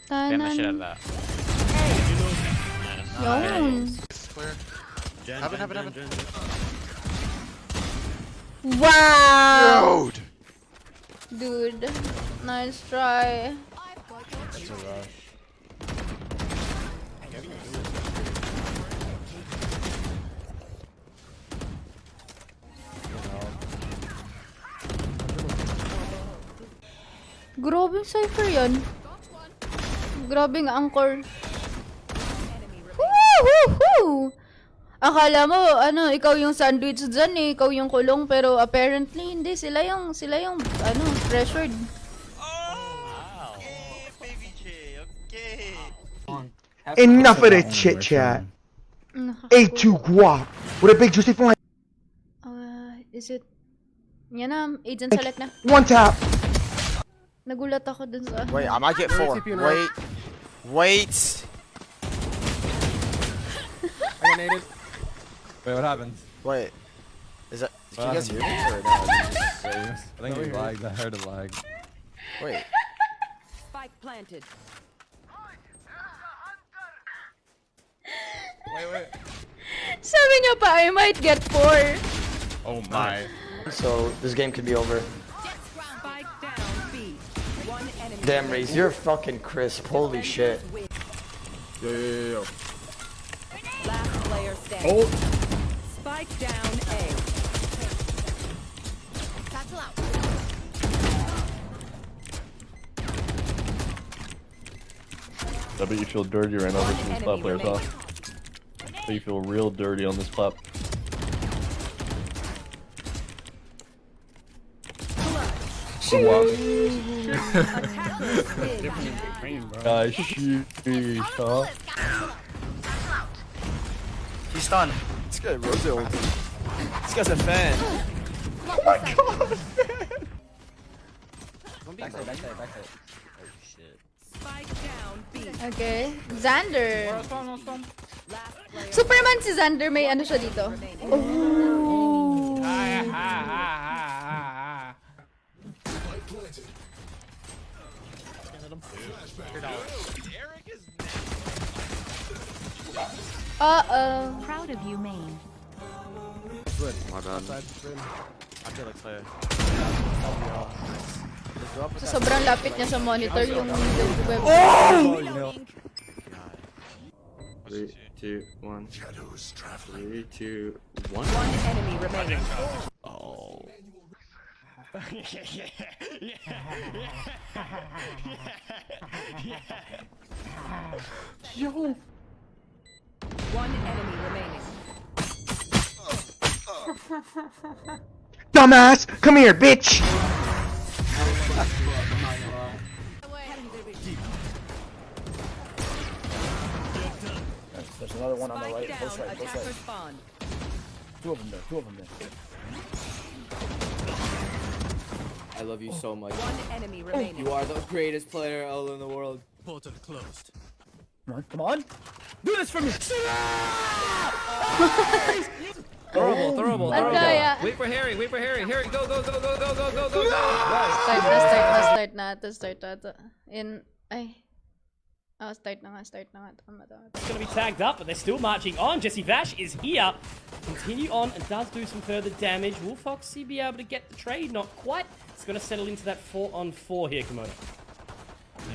Damn the shit out of that. Yun. Clear. Heaven. Wow. Dude, nice try. That's a rush. Grabing cipher yan. Grabing anchor. Woo! Akala mo, ikaw yung sandwich dyan eh, ikaw yung kulong, pero apparently hindi, sila yung, pressured. Enough of the chit chat. A2 guap. With a big juicy fly. Is it? Yan na, agent select na. One tap. Nagulat ako dun sa... Wait, I might get 4. Wait. I grenaded. Wait, what happened? Wait. Is that... Did you guys hear me or no? I think we lagged. I heard a lag. Wait. Spike planted. Wait. Sabi niya pa, I might get 4. Oh my. So, this game could be over. Spike down B. One enemy. Damn, Raze, you're fucking crisp. Holy shit. Yo. Last player standing. Spike down A. I bet you feel dirty right now versus these plat players, huh? I bet you feel real dirty on this plat. Sheesh, huh? He's stunned. This guy Rose ulted. This guy's a fan. Oh my god. Backside. Oh shit. Spike down B. Okay. Xander. Superman si Xander, may ano siya dito. Oh. Uh-oh. Proud of you, main. Good. My bad. I feel like fire. So, sobrang lapit niya sa monitor yung web. Oh! 3, 2, 1. 3, 2, 1. One enemy remaining. Oh. Yo. One enemy remaining. Dumbass! Come here, bitch! There's another one on the right. Spike Close down, right. attacker spawn. Two of them there. I love you so much. One enemy remaining. You are the greatest player in the world. Portal closed. Come on. Do this for me. Throw. Wait for Harry. Harry, go. Start na. Start na nga. It's going to be tagged up, but they're still marching on. Jesse Vash is here. Continue on and does do some further damage. Will Foxy be able to get the trade? Not quite. It's going to settle into that 4-on-4 here, Komodo.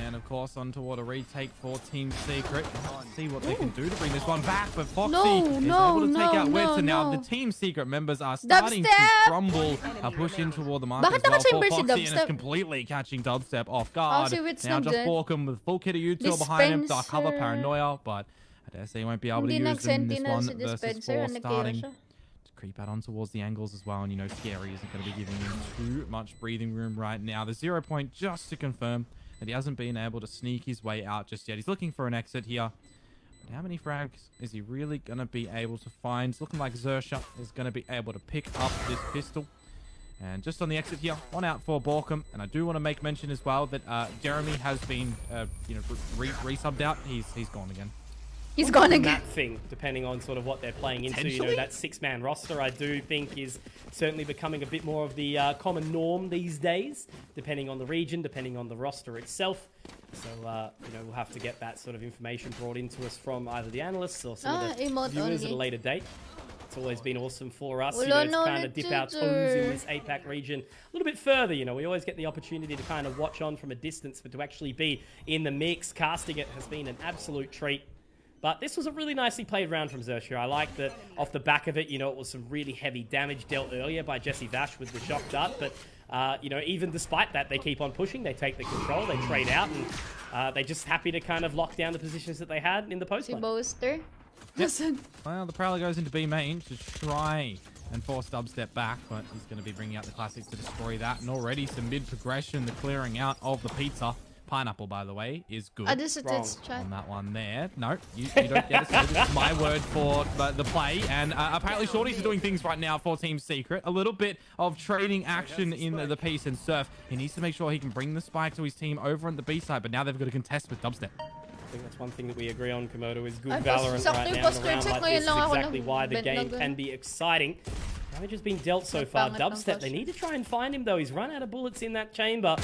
And of course, on toward a retake for Team Secret. See what they can do to bring this one back. But Foxy is able to take out Wits, and now the Team Secret members are starting to crumble. Push in toward the mark as well for Foxy, and is completely catching Dubstep off guard. Now just Borkum with full kit of util behind him. Dark cover, Paranoia, but I dare say he won't be able to use them in this one versus 4 starting to creep out on towards the angles as well. And you know, Scary isn't going to be giving him too much breathing room right now. The 0 point just to confirm that he hasn't been able to sneak his way out just yet. He's looking for an exit here. But how many frags is he really going to be able to find? It's looking like Xersha is going to be able to pick up this pistol. And just on the exit here, one out for Borkum. And I do want to make mention as well that Jeremy has been, resubbed out. He's gone again. He's gone again. That thing, depending on sort of what they're playing into, you know, that 6-man roster, I do think is certainly becoming a bit more of the common norm these days, depending on the region, depending on the roster itself. So, we'll have to get that sort of information brought into us from either the analysts or some of the viewers at a later date. It's always been awesome for us, to kind of dip our toes in this APAC region a little bit further. You know, we always get the opportunity to kind of watch on from a distance, but to actually be in the mix, casting it has been an absolute treat. But this was a really nicely played round from Xersha. I like that off the back of it, it was some really heavy damage dealt earlier by Jesse Vash with the shock dart. But, even despite that, they keep on pushing. They take the control. They trade out. And they're just happy to kind of lock down the positions that they had in the post lane. Boaster. Yep. Well, the Prowler goes into B main to try and force Dubstep back. But he's going to be bringing out the Classics to destroy that. And already some mid-progression, the clearing out of the pizza. Pineapple, by the way, is good. On that one there. No, you don't get it. So this is my word for the play. And apparently Shorty's doing things right now for Team Secret. A little bit of trading action in the piece and Surf. He needs to make sure he can bring the spike to his team over on the B side, but now they've got to contest with Dubstep. I think that's one thing that we agree on, Komodo, is good Valorant right now. And a round like this is exactly why the game can be exciting. Damage has been dealt so far. Dubstep, they need to try and find him, though. He's run out of bullets in that chamber.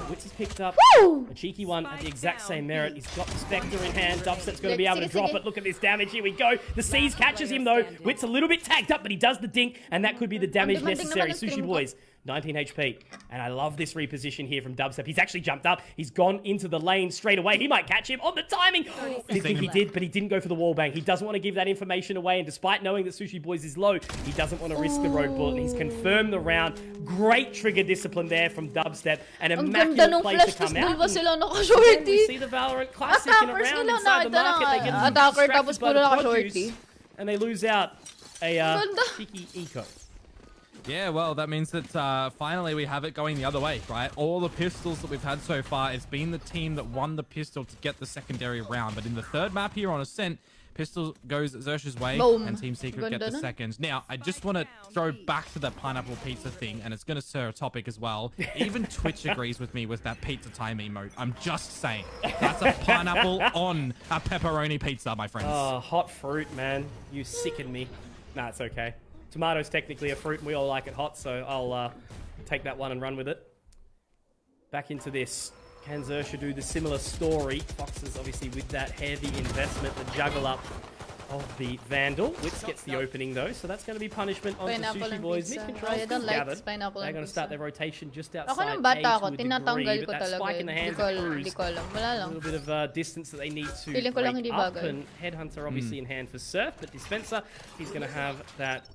Wits has picked up a cheeky one at the exact same merit. He's got the Spectre in hand. Dubstep's going to be able to drop it. Look at this damage. Here we go. The Seas catches him, though. Wits a little bit tagged up, but he does the dink, and that could be the damage necessary. Sushi Boys, 19 HP. And I love this reposition here from Dubstep. He's actually jumped up. He's gone into the lane straight away. He might catch him on the timing. I think he did, but he didn't go for the wall bang. He doesn't want to give that information away. And despite knowing that Sushi Boys is low, he doesn't want to risk the rogue bullet. He's confirmed the round. Great trigger discipline there from Dubstep. An immaculate play to come out. We see the Valorant Classic in a round inside the market. They get distracted by the produce, and they lose out a cheeky eco. Yeah, well, that means that finally we have it going the other way, right? All the pistols that we've had so far, it's been the team that won the pistol to get the secondary round. But in the third map here on Ascent, pistol goes Xersha's way, and Team Secret get the second. Now, I just want to throw back to that pineapple pizza thing, and it's going to serve a topic as well. Even Twitch agrees with me with that pizza time emote. I'm just saying. That's a pineapple on a pepperoni pizza, my friends. Oh, hot fruit, man. You sicken me. Nah, it's okay. Tomato's technically a fruit, and we all like it hot, so I'll take that one and run with it. Back into this. Can Xersha do the similar story? Foxes, obviously, with that heavy investment, the juggle up of the Vandal. Wits gets the opening, though, so that's going to be punishment on the Sushi Boys. Mid-control still gathered. They're going to start their rotation just outside A to a degree, but that spike in the hands of Cruz. A little bit of distance that they need to break up, and Headhunter obviously in hand for Surf, but Dispenser, he's going to have that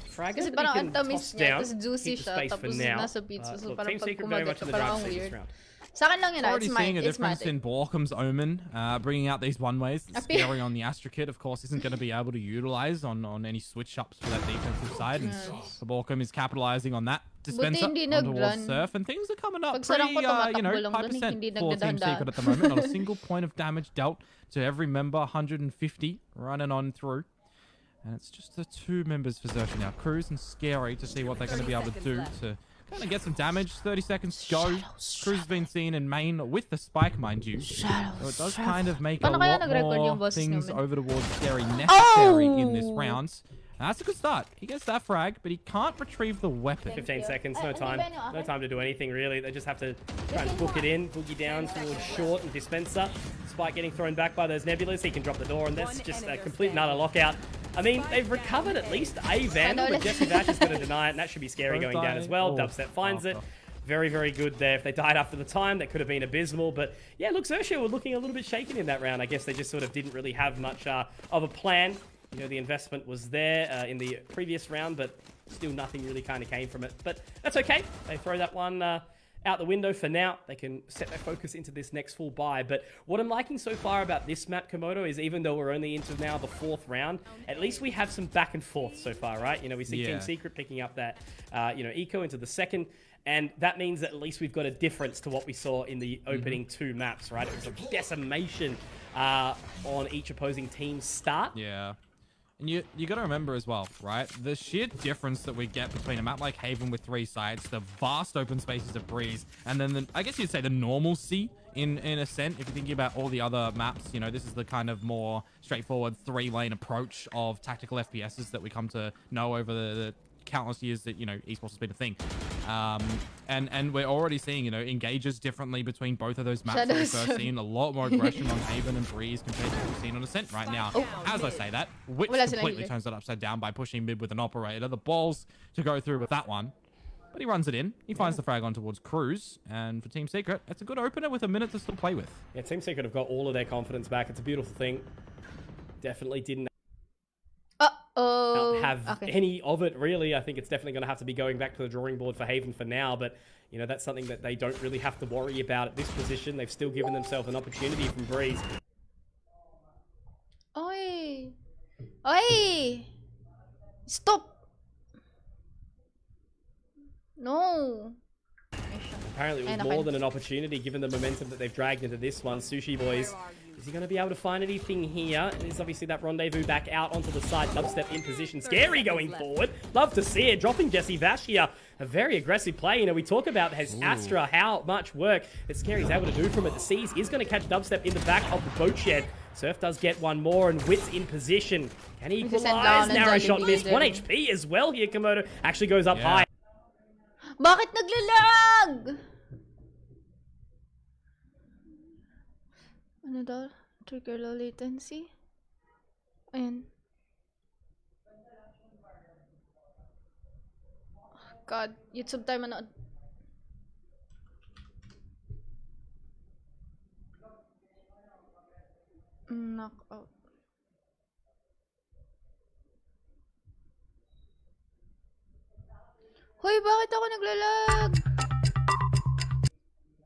frag that he can toss down, keep the space for now. Look, Team Secret very much in the driver's seat this round. Already seeing a difference in Borkum's Omen, bringing out these one-ways. Scary on the Astra kit, of course, isn't going to be able to utilize on any switch-ups for that defensive side. And Borkum is capitalizing on that. Dispenser on towards Surf, and things are coming up pretty, high percent for Team Secret at the moment. Not a single point of damage dealt to every member, 150 running on through. And it's just the two members for Xersha now, Cruz and Scary, to see what they're going to be able to do to Kind of get some damage. 30 seconds to go. Cruz has been seen in main with the spike, mind you. So it does kind of make a lot more things over towards Scary necessary in this round. And that's a good start. He gets that frag, but he can't retrieve the weapon. 15 seconds, no time. No time to do anything, really. They just have to try and book it in, boogie down towards short and dispenser. Spike getting thrown back by those nebulas. He can drop the door, and that's just a complete and utter lockout. I mean, they've recovered at least a Vandal, but Jesse Vash is going to deny it, and that should be Scary going down as well. Dubstep finds it. Very, very good there. If they died after the time, that could have been abysmal. But yeah, look, Xerxia were looking a little bit shaken in that round. I guess they just sort of didn't really have much of a plan. You know, the investment was there in the previous round, but still nothing really kind of came from it. But that's okay. They throw that one out the window for now. They can set their focus into this next full buy. But what I'm liking so far about this map, Komodo, is even though we're only into now the 4th round, at least we have some back and forth so far, right? You know, we see Team Secret picking up that, eco into the 2nd. And that means that at least we've got a difference to what we saw in the opening 2 maps, right? It was a decimation on each opposing team's start. Yeah. And you got to remember as well, right? The sheer difference that we get between a map like Haven with 3 sites, the vast open spaces of Breeze, and then I guess you'd say the normalcy in Ascent. If you're thinking about all the other maps, you know, this is the kind of more straightforward 3-lane approach of tactical FPSs that we come to know over the countless years that, you know, esports has been a thing. And we're already seeing, you know, engages differently between both of those maps. We've seen a lot more aggression on Haven and Breeze compared to what we've seen on Ascent right now. As I say that, Witch completely turns it upside down by pushing mid with an operator. The balls to go through with that one. But he runs it in. He finds the frag on towards Cruz. And for Team Secret, it's a good opener with a minute to still play with. Yeah, Team Secret have got all of their confidence back. It's a beautiful thing. Definitely didn't have any of it, really. I think it's definitely going to have to be going back to the drawing board for Haven for now, but you know, that's something that they don't really have to worry about at this position. They've still given themselves an opportunity from Breeze. Oi! Oi! Stop! No! Apparently it was more than an opportunity given the momentum that they've dragged into this one. Sushi Boys, is he going to be able to find anything here? There's obviously that rendezvous back out onto the side. Dubstep in position. Scary going forward. Love to see it. Dropping Jesse Vash here. A very aggressive play. You know, we talk about his Astra, how much work that Scary's able to do from it. The Seas is going to catch Dubstep in the back of the boat shed. Surf does get one more, and Wit's in position. Can he equalize? Narrow shot missed. 1 HP as well here, Komodo. Actually goes up high. Bakit naglalag? Ano daw? Trigger low latency? Ayan. God, YouTube tayo manood. Knockout. Hoy, bakit ako naglalag?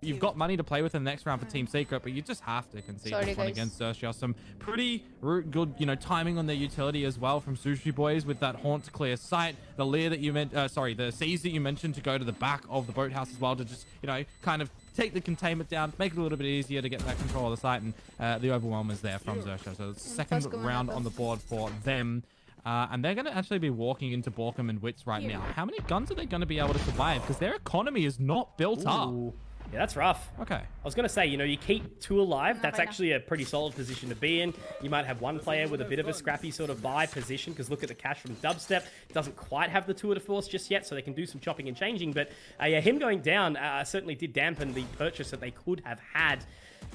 You've got money to play with in the next round for Team Secret, but you just have to concede this one against Xerxia. Some pretty good, you know, timing on their utility as well from Sushi Boys with that Haunt to clear sight. The Lear that you meant, the Seas that you mentioned to go to the back of the boathouse as well to just, you know, kind of take the containment down, make it a little bit easier to get that control of the site, and the overwhelm is there from Xerxia. So it's second round on the board for them. And they're going to actually be walking into Borkham and Wits right now. How many guns are they going to be able to survive? Because their economy is not built up. Yeah, that's rough. Okay. I was going to say, you know, you keep 2 alive. That's actually a pretty solid position to be in. You might have one player with a bit of a scrappy sort of buy position, because look at the cash from Dubstep. Doesn't quite have the tour de force just yet, so they can do some chopping and changing. But yeah, him going down certainly did dampen the purchase that they could have had.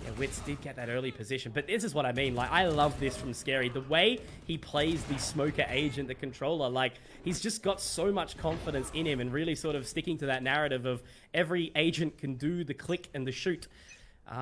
Yeah, Wits did get that early position, but this is what I mean. Like, I love this from Scary. The way he plays the Smoker Agent, the controller, like, he's just got so much confidence in him and really sort of sticking to that narrative of every agent can do the click and the shoot.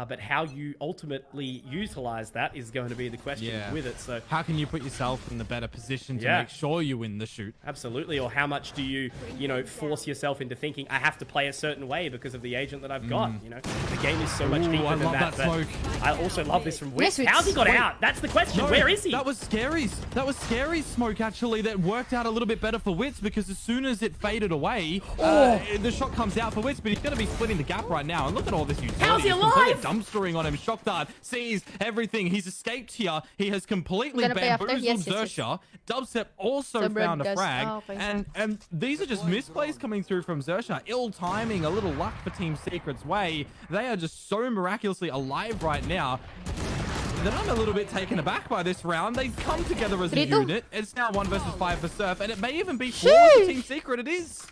But how you ultimately utilize that is going to be the question with it. So how can you put yourself in the better position to make sure you win the shoot? Absolutely. Or how much do you, you know, force yourself into thinking, I have to play a certain way because of the agent that I've got? You know, the game is so much deeper than that. Smoke. I also love this from Wits. How's he got out? That's the question. No, where is he? That was Scary's. That was Scary's smoke, actually, that worked out a little bit better for Wits, because as soon as it faded away, the shot comes out for Wits, but he's going to be splitting the gap right now. And look at all this utility. How's he alive? dumpstering on him. Shock Dart sees everything. He's escaped here. He has completely bamboozled Xerxia. Dubstep also found a frag. And these are just misplays coming through from Xerxia. Ill timing, a little luck for Team Secret's way. They are just so miraculously alive right now that I'm a little bit taken aback by this round. They've come together as a unit. It's now 1 versus 5 for Surf, and it may even be 4 for Team Secret. It is.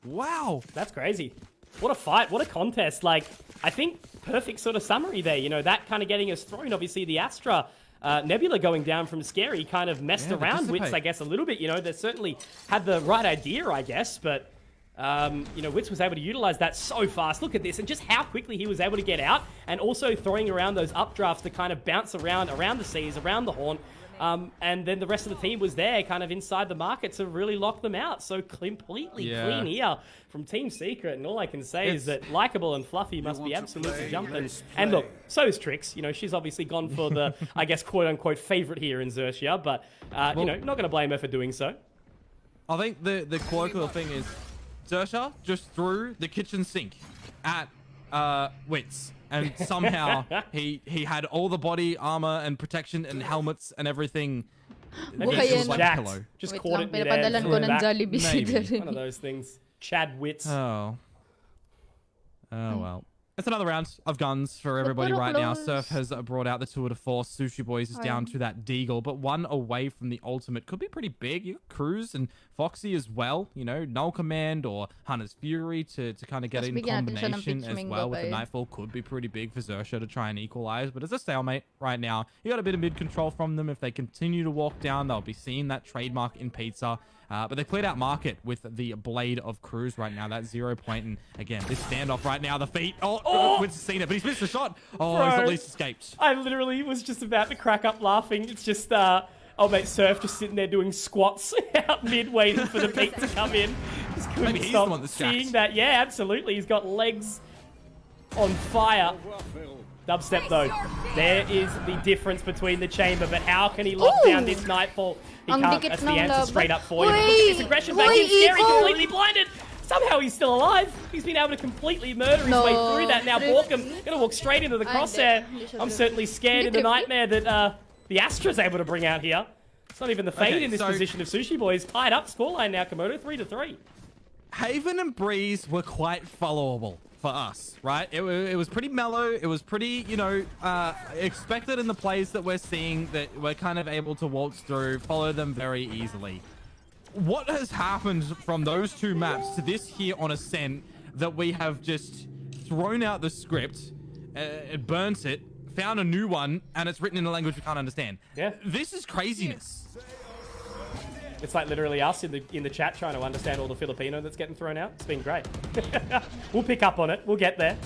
Wow. That's crazy. What a fight. What a contest. Like, I think perfect sort of summary there. You know, that kind of getting us thrown. Obviously, the Astra Nebula going down from Scary kind of messed around Wits, I guess, a little bit. You know, they certainly had the right idea, I guess, but... you know, Wits was able to utilize that so fast. Look at this, and just how quickly he was able to get out, and also throwing around those updrafts to kind of bounce around the seas, around the horn. And then the rest of the team was there, kind of inside the market to really lock them out. So completely clean here from Team Secret, and all I can say is that Likeable and Fluffy must be absolutely jumping. And look, so is Trix. You know, she's obviously gone for the, I guess, quote-unquote favorite here in Xerxia, but, you know, not going to blame her for doing so. I think the colloquial thing is, Xerxia just threw the kitchen sink at Wits, and somehow he had all the body armor and protection and helmets and everything. Like just caught it maybe one of those things. Chad Wits. Oh well. It's another round of guns for everybody right now. Surf has brought out the tour de force. Sushi Boys is down to that Deagle, but one away from the ultimate. Could be pretty big. You got Cruz and Foxy as well. You know, Null Command or Hunter's Fury to kind of get in combination as well with the Nightfall could be pretty big for Xerxia to try and equalize. But it's a stalemate right now. You got a bit of mid control from them. If they continue to walk down, they'll be seeing that trademark in Pizza. But they cleared out market with the Blade of Cruz right now. That 0 point. And again, this standoff right now, the feet. Wins has seen it, but he's missed the shot. Oh, bro, he's at least escaped. I literally was just about to crack up laughing. It's just, oh mate, Surf just sitting there doing squats out mid, waiting for the peak to come in. Just couldn't stop seeing that. Yeah, absolutely. He's got legs on fire. Dubstep though, there is the difference between the chamber, but how can he lock down this Nightfall? He can't. That's the answer straight up for him. Look at this aggression back in. Scary, completely blinded. Somehow he's still alive. He's been able to completely murder his way through that. Now Borkham gonna walk straight into the crosshair. I'm certainly scared in the nightmare that the Astra's able to bring out here. It's not even the Fade in this position of Sushi Boys. Tied up scoreline now, Komodo 3-3. Haven and Breeze were quite followable for us, right? It was pretty mellow. It was pretty, you know, expected in the plays that we're seeing, that we're kind of able to waltz through, follow them very easily. What has happened from those two maps to this here on Ascent that we have just thrown out the script, it burns it, found a new one, and it's written in a language we can't understand? Yeah. This is craziness. It's like literally us in the chat trying to understand all the Filipino that's getting thrown out. It's been great. We'll pick up on it. We'll get there.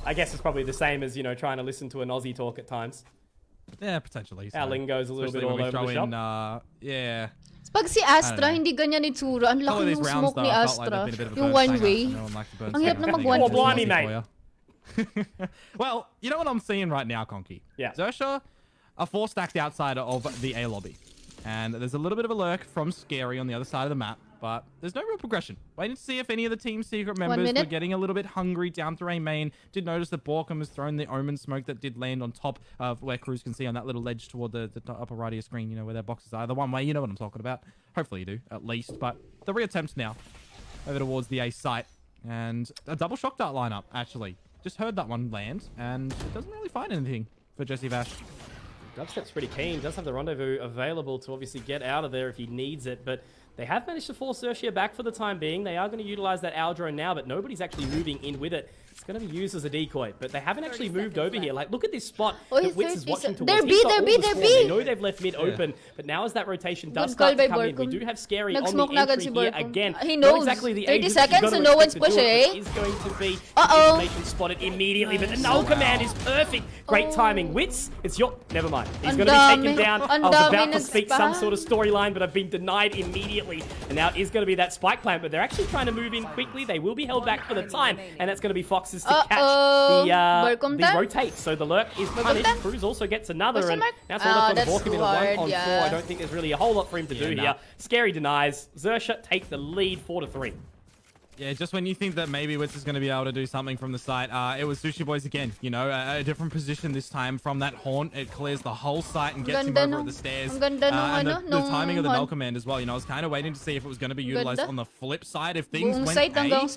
I guess it's probably the same as, you know, trying to listen to an Aussie talk at times. Yeah, potentially. Our lingo's a little bit all over the shop. Yeah. Pag si Astra, hindi ganyan itsura. Ang laki ng smoke ni Astra. Yung one way. Ang hirap na mag-one way. Blimey, mate. Well, you know what I'm seeing right now, Conky? Yeah. Xerxia are 4 stacked outside of the A lobby. And there's a little bit of a lurk from Scary on the other side of the map, but there's no real progression. Waiting to see if any of the Team Secret members were getting a little bit hungry down through A main. Did notice that Borkham has thrown the Omen smoke that did land on top of where Cruz can see on that little ledge toward the upper right of your screen, you know, where their boxes are. The one way, you know what I'm talking about. Hopefully you do, at least. But the reattempt now over towards the A site. And a double shock dart lineup, actually. Just heard that one land, and it doesn't really find anything for Jesse Vash. Dubstep's pretty keen. Does have the rendezvous available to obviously get out of there if he needs it, but they have managed to force Xerxia back for the time being. They are going to utilize that owl drone now, but nobody's actually moving in with it. It's going to be used as a decoy, but they haven't actually moved over here. Like, look at this spot that Wits is watching towards. They're B. They know they've left mid open, but now as that rotation does start to come in, we do have Scary on the entry here again. He knows. Exactly the 30 seconds and no one's pushing, eh? Is going to be information spotted immediately, but the null command is perfect. Great timing. Wits, it's your... Never mind. He's going to be taken down. I was about to speak some sort of storyline, but I've been denied immediately. And now it is going to be that spike plant, but they're actually trying to move in quickly. They will be held back for the time, and that's going to be Fox's to catch the rotate. So the lurk is punished. Cruz also gets another, and now it's all left on Borkham in a 1-on-4. I don't think there's really a whole lot for him to do here. Scary denies. Xerxia take the lead 4-3. Yeah, just when you think that maybe Wits is going to be able to do something from the site, it was Sushi Boys again. You know, a different position this time from that haunt. It clears the whole site and gets him over at the stairs. And the timing of the null command as well. You know, I was kind of waiting to see if it was going to be utilized on the flip side. If things went A,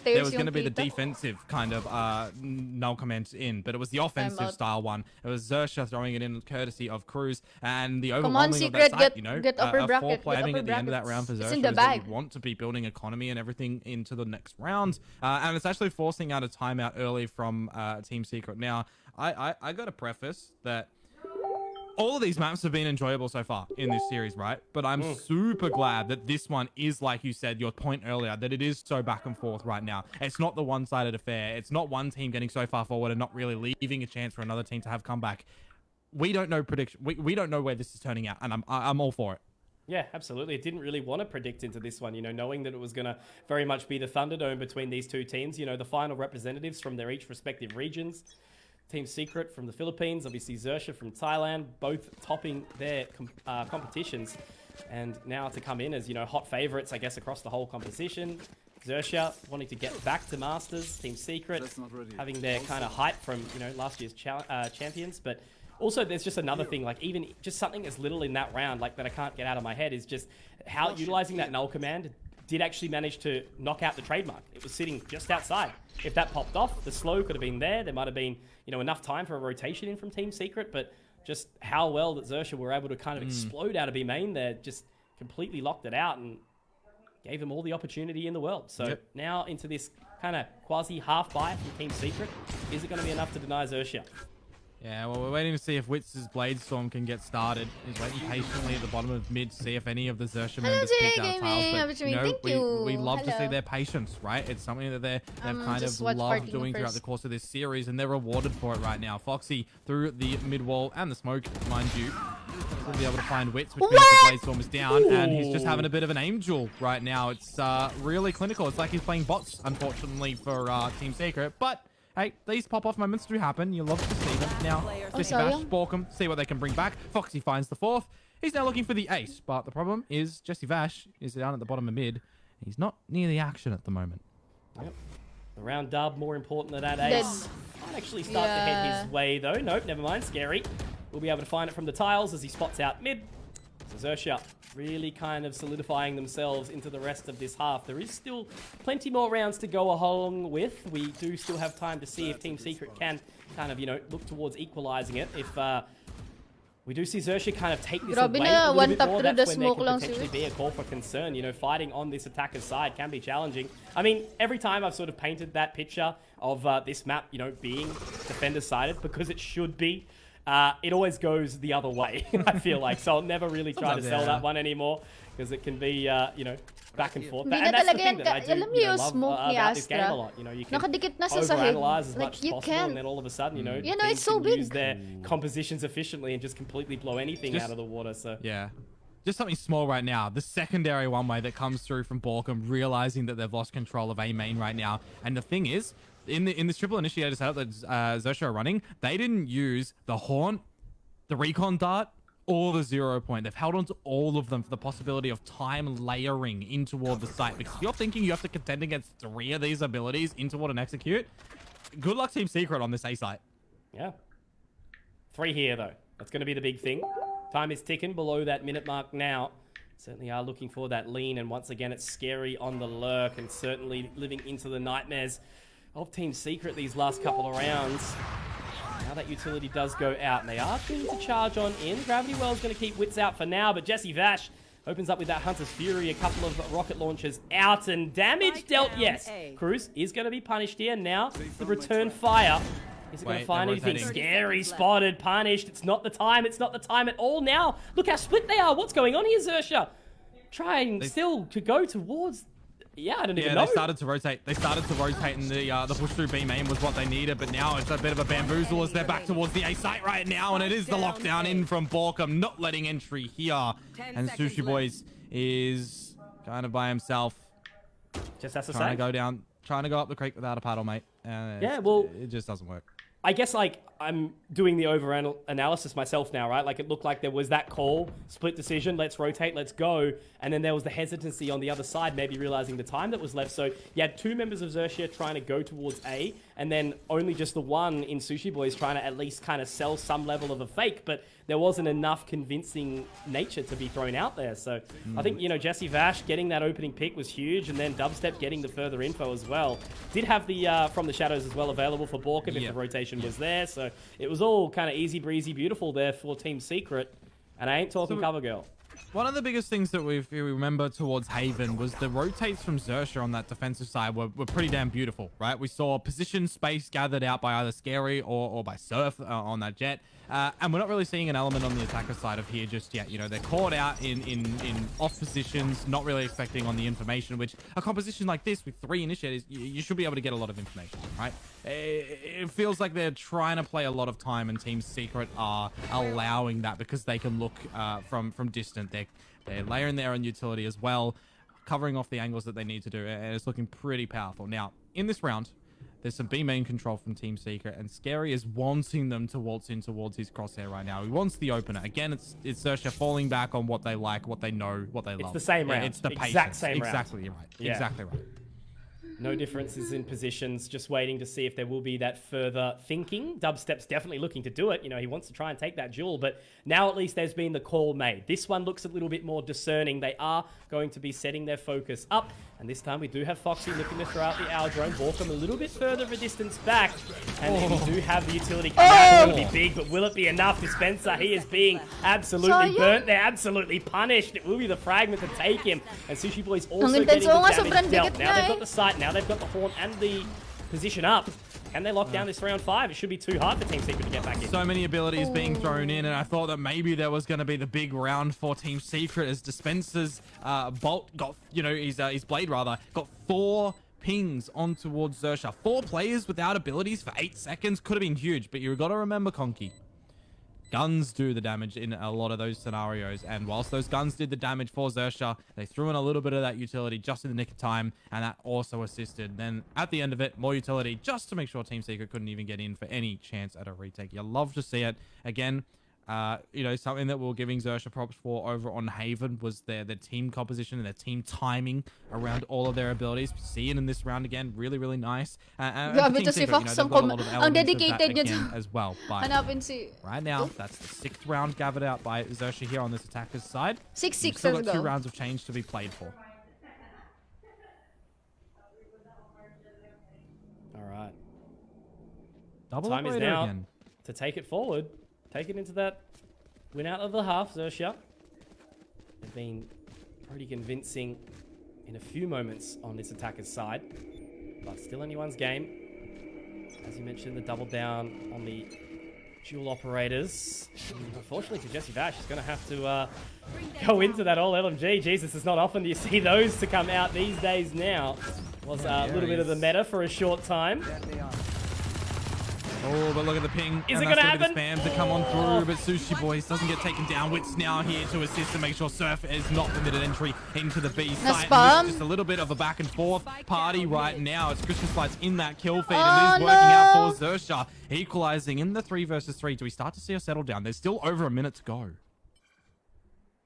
there was going to be the defensive kind of null command in, but it was the offensive style one. It was Xerxia throwing it in courtesy of Cruz, and the overwhelming of that site, you know, a 4-play having at the end of that round for Xerxia is that you want to be building economy and everything into the next round, and it's actually forcing out a timeout early from Team Secret. Now, I got to preface that all of these maps have been enjoyable so far in this series, right? But I'm super glad that this one is, like you said, your point earlier, that it is so back and forth right now. It's not the one-sided affair. It's not one team getting so far forward and not really leaving a chance for another team to have comeback. We don't know we don't know where this is turning out, and I'm all for it. Yeah, absolutely. It didn't really want to predict into this one, you know, knowing that it was going to very much be the Thunderdome between these two teams. You know, the final representatives from their each respective regions. Team Secret from the Philippines, obviously Xerxia from Thailand, both topping their competitions. And now to come in as, you know, hot favorites, I guess, across the whole competition. Xerxia wanting to get back to Masters. Team Secret having their kind of hype from, you know, last year's champions. But also, there's just another thing, like even just something as little in that round, like that I can't get out of my head, is just how utilizing that null command did actually manage to knock out the trademark. It was sitting just outside. If that popped off, the slow could have been there. There might have been, you know, enough time for a rotation in from Team Secret, but just how well that Xerxia were able to kind of explode out of B main there, just completely locked it out and gave them all the opportunity in the world. So now into this kind of quasi half buy from Team Secret. Is it going to be enough to deny Xerxia? Yeah, well, we're waiting to see if Witz's Blade Storm can get started. He's waiting patiently at the bottom of mid to see if any of the Xerxia members pick out tiles. But, you know, we love to see their patience, right? It's something that they've kind of loved doing throughout the course of this series, and they're rewarded for it right now. Foxy through the mid wall and the smoke, mind you. He'll be able to find Wits, which means the Blade Storm is down, and he's just having a bit of an aim duel right now. It's really clinical. It's like he's playing bots, unfortunately, for Team Secret, but hey, these pop-off moments do happen. You love to see them. Now, Jesse Vash, Borkum, see what they can bring back. Foxy finds the fourth. He's now looking for the ace, but the problem is Jesse Vash is down at the bottom of mid. He's not near the action at the moment. Yep. The round dub, more important than that ace. Might actually start to head his way, though. Nope, never mind. Scary. We'll be able to find it from the tiles as he spots out mid. So Xerxia really kind of solidifying themselves into the rest of this half. There is still plenty more rounds to go along with. We do still have time to see if Team Secret can kind of, you know, look towards equalizing it. If we do see Xerxia kind of take this away a little bit more, that's when there can potentially be a call for concern. You know, fighting on this attacker's side can be challenging. I mean, every time I've sort of painted that picture of this map, you know, being defender-sided, because it should be, it always goes the other way, I feel like. So I'll never really try to sell that one anymore, because it can be, you know, back and forth. And that's the thing that I do, you know, love about this game a lot. You know, you can overanalyze as much as possible, and then all of a sudden, you know, teams can use their compositions efficiently and just completely blow anything out of the water. So yeah. Just something small right now. The secondary one-way that comes through from Borkum, realizing that they've lost control of A main right now. And the thing is, in this triple initiator setup that Xerxia are running, they didn't use the Haunt, the Recon Dart, or the 0 point. They've held on to all of them for the possibility of time layering in toward the site. Because if you're thinking you have to contend against 3 of these abilities in toward an execute, good luck Team Secret on this A site. Yeah. 3 here, though. That's going to be the big thing. Time is ticking below that minute mark now. Certainly are looking for that lean, and once again, it's Scary on the lurk, and certainly living into the nightmares of Team Secret these last couple of rounds. Now that utility does go out, and they are keen to charge on in. Gravity Well's going to keep Wits out for now, but Jesse Vash opens up with that Hunter's Fury, a couple of rocket launchers out, and damage dealt, yes. Cruz is going to be punished here. Now, the return fire. Is it going to find anything? Scary, spotted, punished. It's not the time. It's not the time at all now. Look how split they are. What's going on here, Xerxia? Trying still to go towards... Yeah, I don't even know. Yeah, they started to rotate. They started to rotate, and the push through B main was what they needed. But now it's a bit of a bamboozle as they're back towards the A site right now, and it is the lockdown in from Borkum, not letting entry here. And Sushi Boys is kind of by himself. Just has to trying to go up the creek without a paddle, mate. Yeah, well, it just doesn't work. I guess, like, I'm doing the over-analysis myself now, right? Like, it looked like there was that call, split decision, let's rotate, let's go. And then there was the hesitancy on the other side, maybe realizing the time that was left. So you had 2 members of Xerxia trying to go towards A, and then only just the one in Sushi Boys trying to at least kind of sell some level of a fake. But there wasn't enough convincing nature to be thrown out there. So I think, you know, Jesse Vash getting that opening pick was huge, and then Dubstep getting the further info as well. Did have the From the Shadows as well available for Borkum if the rotation was there. So it was all kind of easy breezy beautiful there for Team Secret. And I ain't talking cover girl. One of the biggest things that we remember towards Haven was the rotates from Xerxia on that defensive side were pretty damn beautiful, right? We saw position space gathered out by either Scary or by Surf on that jet. And we're not really seeing an element on the attacker side of here just yet. You know, they're caught out in off positions, not really expecting on the information, which a composition like this with 3 initiators, you should be able to get a lot of information, right? It feels like they're trying to play a lot of time, and Team Secret are allowing that because they can look from distant. They're layering their own utility as well, covering off the angles that they need to do, and it's looking pretty powerful. Now, in this round, there's some B main control from Team Secret, and Scary is wanting them to waltz in towards his crosshair right now. He wants the opener. Again, it's Xerxia falling back on what they like, what they know, what they love. It's the same round. It's the exact same round. Exactly right. Yeah. Exactly right. No differences in positions, just waiting to see if there will be that further thinking. Dubstep's definitely looking to do it. You know, he wants to try and take that jewel, but now at least there's been the call made. This one looks a little bit more discerning. They are going to be setting their focus up, and this time we do have Foxy looking to throw out the Owl Drone. Borkum a little bit further of a distance back, and then we do have the utility come out. It's going to be big, but will it be enough? Dispenser, he is being absolutely burnt. They're absolutely punished. It will be the fragment to take him, and Sushi Boy's also getting the damage dealt. Now they've got the sight, now they've got the horn and the position up. Can they lock down this round 5? It should be too hard for Team Secret to get back in. So many abilities being thrown in, and I thought that maybe there was going to be the big round for Team Secret as Dispenser's Bolt got, you know, his Blade rather, got 4 pings on towards Xerxia. 4 players without abilities for 8 seconds could have been huge, but you've got to remember, Conky, guns do the damage in a lot of those scenarios, and whilst those guns did the damage for Xerxia, they threw in a little bit of that utility just in the nick of time, and that also assisted. Then at the end of it, more utility just to make sure Team Secret couldn't even get in for any chance at a retake. You love to see it. Again, you know, something that we were giving Xerxia props for over on Haven was their team composition and their team timing around all of their abilities. See it in this round again, really, really nice. Grabe to si Fox, ang dedicated niya as well. But right now, that's the 6th round gathered out by Xerxia here on this attacker's side. 6-6, still got 2 rounds of change to be played for. All right. Double time is now again to take it forward. Take it into that win out of the half, Xerxia. They've been pretty convincing in a few moments on this attacker's side, but still anyone's game. As you mentioned, the double down on the dual operators. Unfortunately for Jesse Vash, he's going to have to go into that all LMG. Jesus, it's not often you see those to come out these days now. Was a little bit of the meta for a short time. Oh, but look at the ping. Is it going to happen? Spam to come on through, but Sushi Boys doesn't get taken down. Wits now here to assist and make sure Surf is not permitted entry into the B site. Just a little bit of a back and forth party right now. It's Christmas lights in that kill feed, and it is working out for Xerxia, equalizing in the 3 versus 3. Do we start to see her settle down? There's still over a minute to go.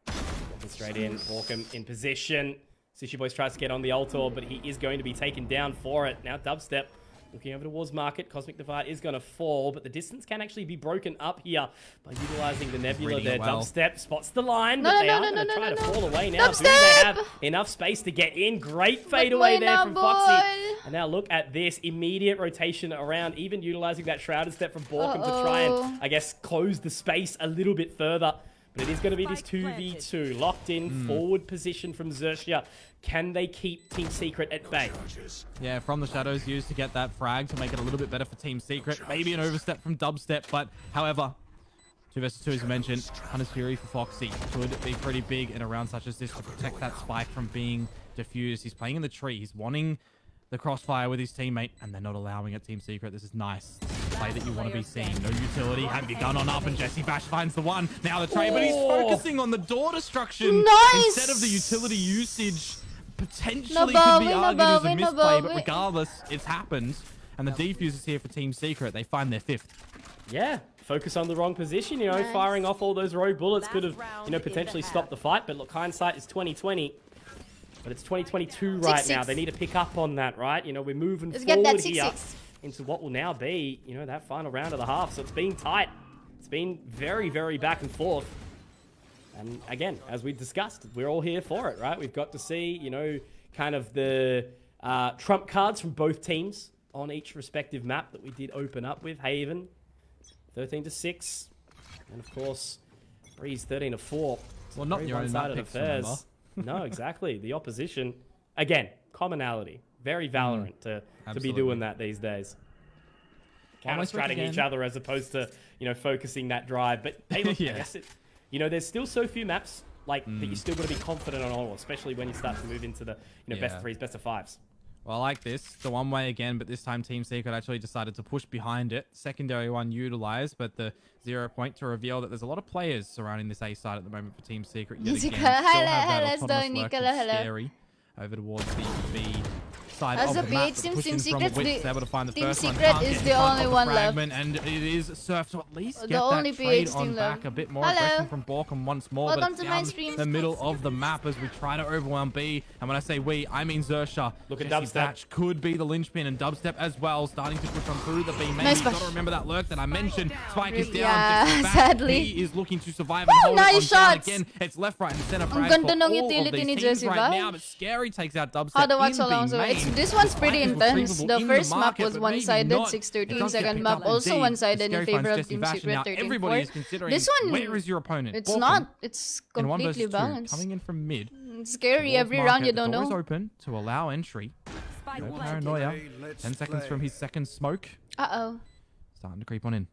Walking straight in, Borkum in position. Sushi Boys tries to get on the Altor, but he is going to be taken down for it. Now Dubstep looking over towards Market. Cosmic Divide is going to fall, but the distance can actually be broken up here by utilizing the Nebula there. Dubstep spots the line, but they are going to try to fall away now. Do they have enough space to get in? Great fade away there from Foxy. And now look at this. Immediate rotation around, even utilizing that Shrouded Step from Borkum to try and, I guess, close the space a little bit further. But it is going to be this 2v2. Locked in, forward position from Xerxia. Can they keep Team Secret at bay? Yeah, From the Shadows used to get that frag to make it a little bit better for Team Secret. Maybe an overstep from Dubstep, but however, 2 versus 2 as you mentioned, Hunter's Fury for Foxy could be pretty big in a round such as this to protect that spike from being diffused. He's playing in the tree. He's wanting the crossfire with his teammate, and they're not allowing it, Team Secret. This is nice. Play that you want to be seeing. No utility. Have your gun on up, and Jesse Bash finds the one. Now the trade, but he's focusing on the door destruction instead of the utility usage. Potentially could be argued as a misplay, but regardless, it's happened. And the defuse is here for Team Secret. They find their 5th. Yeah, focus on the wrong position, you know, firing off all those rogue bullets could have, you know, potentially stopped the fight. But look, hindsight is 2020. But it's 2022 right now. They need to pick up on that, right? You know, we're moving forward here into what will now be, you know, that final round of the half. So it's been tight. It's been very, very back and forth. And again, as we discussed, we're all here for it, right? We've got to see, you know, kind of the trump cards from both teams on each respective map that we did open up with. Haven, 13-6. And of course, Breeze, 13-4. Well, not your own map picks, remember. No, exactly. The opposition, again, commonality. Very Valorant to be doing that these days. Counter-stratting each other as opposed to, you know, focusing that drive. But hey, look, I guess you know, there's still so few maps like that you still got to be confident on all, especially when you start to move into the, you know, best of 3s, best of 5s. Well, I like this. The one way again, but this time Team Secret actually decided to push behind it. Secondary one utilized, but the 0 point to reveal that there's a lot of players surrounding this A side at the moment for Team Secret. Yet again, still have that autonomous work of Scary over towards the B side of the map. Team Secret able to find the first one. Is the only one left. And it is Surf to at least get that trade on back. A bit more aggression from Borkum once more. Welcome but to my stream. The middle of the map as we try to overwhelm B. And when I say we, I mean Xerxia. Look at Dubstep. Could be the linchpin, and Dubstep as well, starting to push on through the B. Maybe got to remember that lurk that I mentioned. Spike is down. Yeah, sadly. He is looking to survive and hold nice it on down again. It's left, right, and center for all of these teams right now. But Scary takes out Dubstep. How to watch along? So this one's pretty intense. The first map was one-sided, 6-13. Second map also one-sided in favor of Team Secret, 13-4. This one, where is your opponent? It's not. It's completely balanced. Coming in from mid. It's scary every round. You don't know. The door is open to allow entry. No paranoia. 10 seconds from his second smoke. Uh-oh. Starting to creep on in.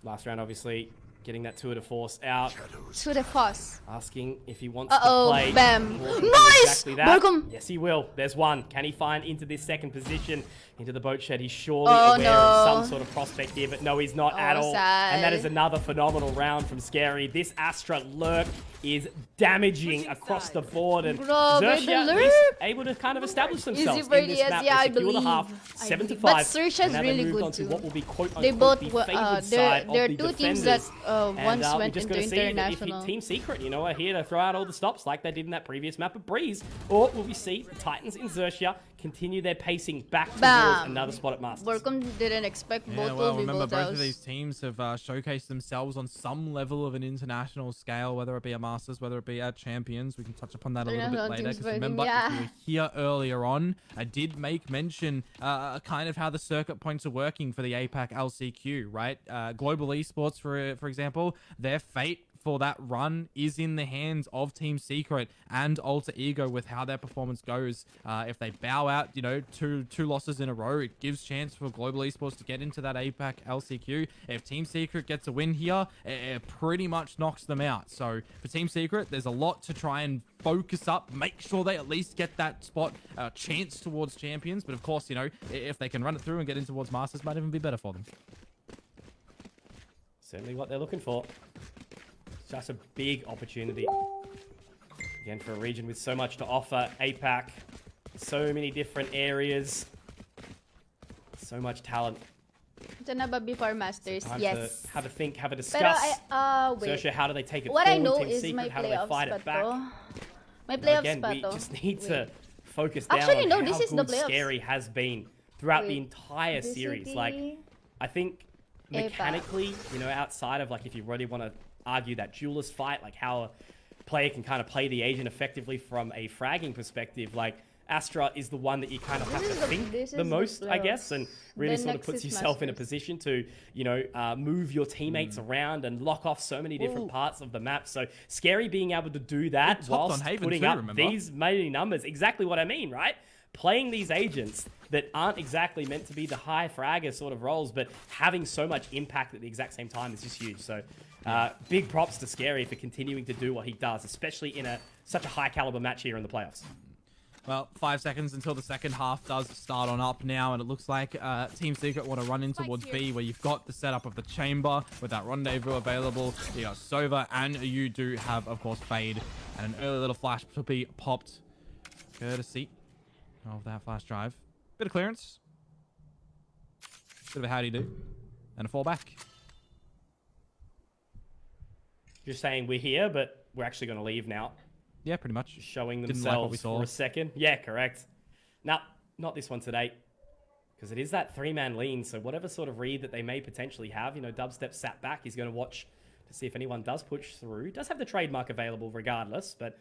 Last round, obviously, getting that tour de force out. Tour de force. Asking if he wants to play. Bam. Nice! Exactly that. Yes, he will. There's one. Can he find into this second position? Into the boat shed. He's surely aware of some sort of prospect here, but no, he's not at all. Sad. And that is another phenomenal round from Scary. This Astra lurk is damaging across the board, and Xerxia at least able to kind of establish themselves in this map. Yeah, I secure believe. the half, 7-5. But Xerxia's really good too. What will be quote they both the favored side there are of the two teams defenders. that once went just into international. If Team Secret, you know, are here to throw out all the stops like they did in that previous map of Breeze, or will we see the Titans in Xerxia continue their pacing back towards another spot at Masters? Borkum didn't expect both well, will be remember, both both of these teams have showcased themselves on some level of an international scale, whether it be at Masters, whether it be at Champions. We can touch upon that a little bit later. Because remember, if you were here earlier on, I did make mention kind of how the circuit points are working for the APAC LCQ, right? Global Esports, for example, their fate for that run is in the hands of Team Secret and Alter Ego with how their performance goes. If they bow out, you know, two losses in a row, it gives chance for Global Esports to get into that APAC LCQ. If Team Secret gets a win here, it pretty much knocks them out. So for Team Secret, there's a lot to try and focus up, make sure they at least get that spot chance towards Champions. But of course, you know, if they can run it through and get in towards Masters, might even be better for them. Certainly what they're looking for. Just a big opportunity. Again, for a region with so much to offer. APAC, so many different areas. So much talent. Ito na ba before Masters? Yes. Have a think, have a discuss. Pero wait. Xerxia, how do they take it what forward? I know Team is Secret, my how do they fight it back? My playoffs again, we just need to focus down Actually, on no, this how is the good playoffs. Scary has been throughout the entire series. Like, I think mechanically, you know, outside of like if you really want to argue that duelist fight, like how a player can kind of play the agent effectively from a fragging perspective, like Astra is the one that you kind of have to think the most, I guess, and really sort of puts yourself in a position to, you know, move your teammates around and lock off so many different parts of the map. So Scary being able to do that whilst putting up these many numbers, exactly what I mean, right? Playing these agents that aren't exactly meant to be the high fragger sort of roles, but having so much impact at the exact same time is just huge. So big props to Scary for continuing to do what he does, especially in such a high caliber match here in the playoffs. Well, 5 seconds until the second half does start on up now, and it looks like Team Secret want to run in towards B, where you've got the setup of the chamber with that rendezvous available. You got Sova, and you do have, of course, Fade, and an early little flash to be popped, courtesy of that flash drive. Bit of clearance. Bit of a howdy-do. and a fall back. Just saying we're here, but we're actually going to leave now. Yeah, pretty much. Just showing Didn't like what we themselves saw. for a second. Yeah, correct. Nah, not this one today. Because it is that 3-man lean, so whatever sort of read that they may potentially have, you know, Dubstep sat back. He's going to watch to see if anyone does push through. Does have the trademark available regardless, but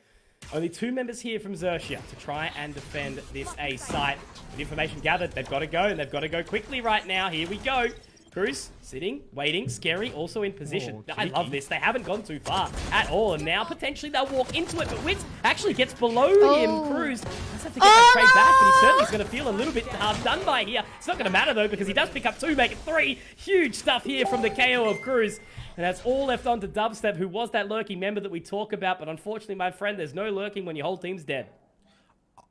only 2 members here from Xerxia to try and defend this A site. With information gathered, they've got to go, and they've got to go quickly right now. Here we go. Cruz sitting, waiting, Scary also in position. I love this. They haven't gone too far at all, and now potentially they'll walk into it, but Witz actually gets below him. Cruz does have to get that trade back, but he certainly is going to feel a little bit hard done by here. It's not going to matter though, because he does pick up 2, make it 3. Huge stuff here from the KO of Cruz. And that's all left on to Dubstep, who was that lurking member that we talk about, but unfortunately, my friend, there's no lurking when your whole team's dead.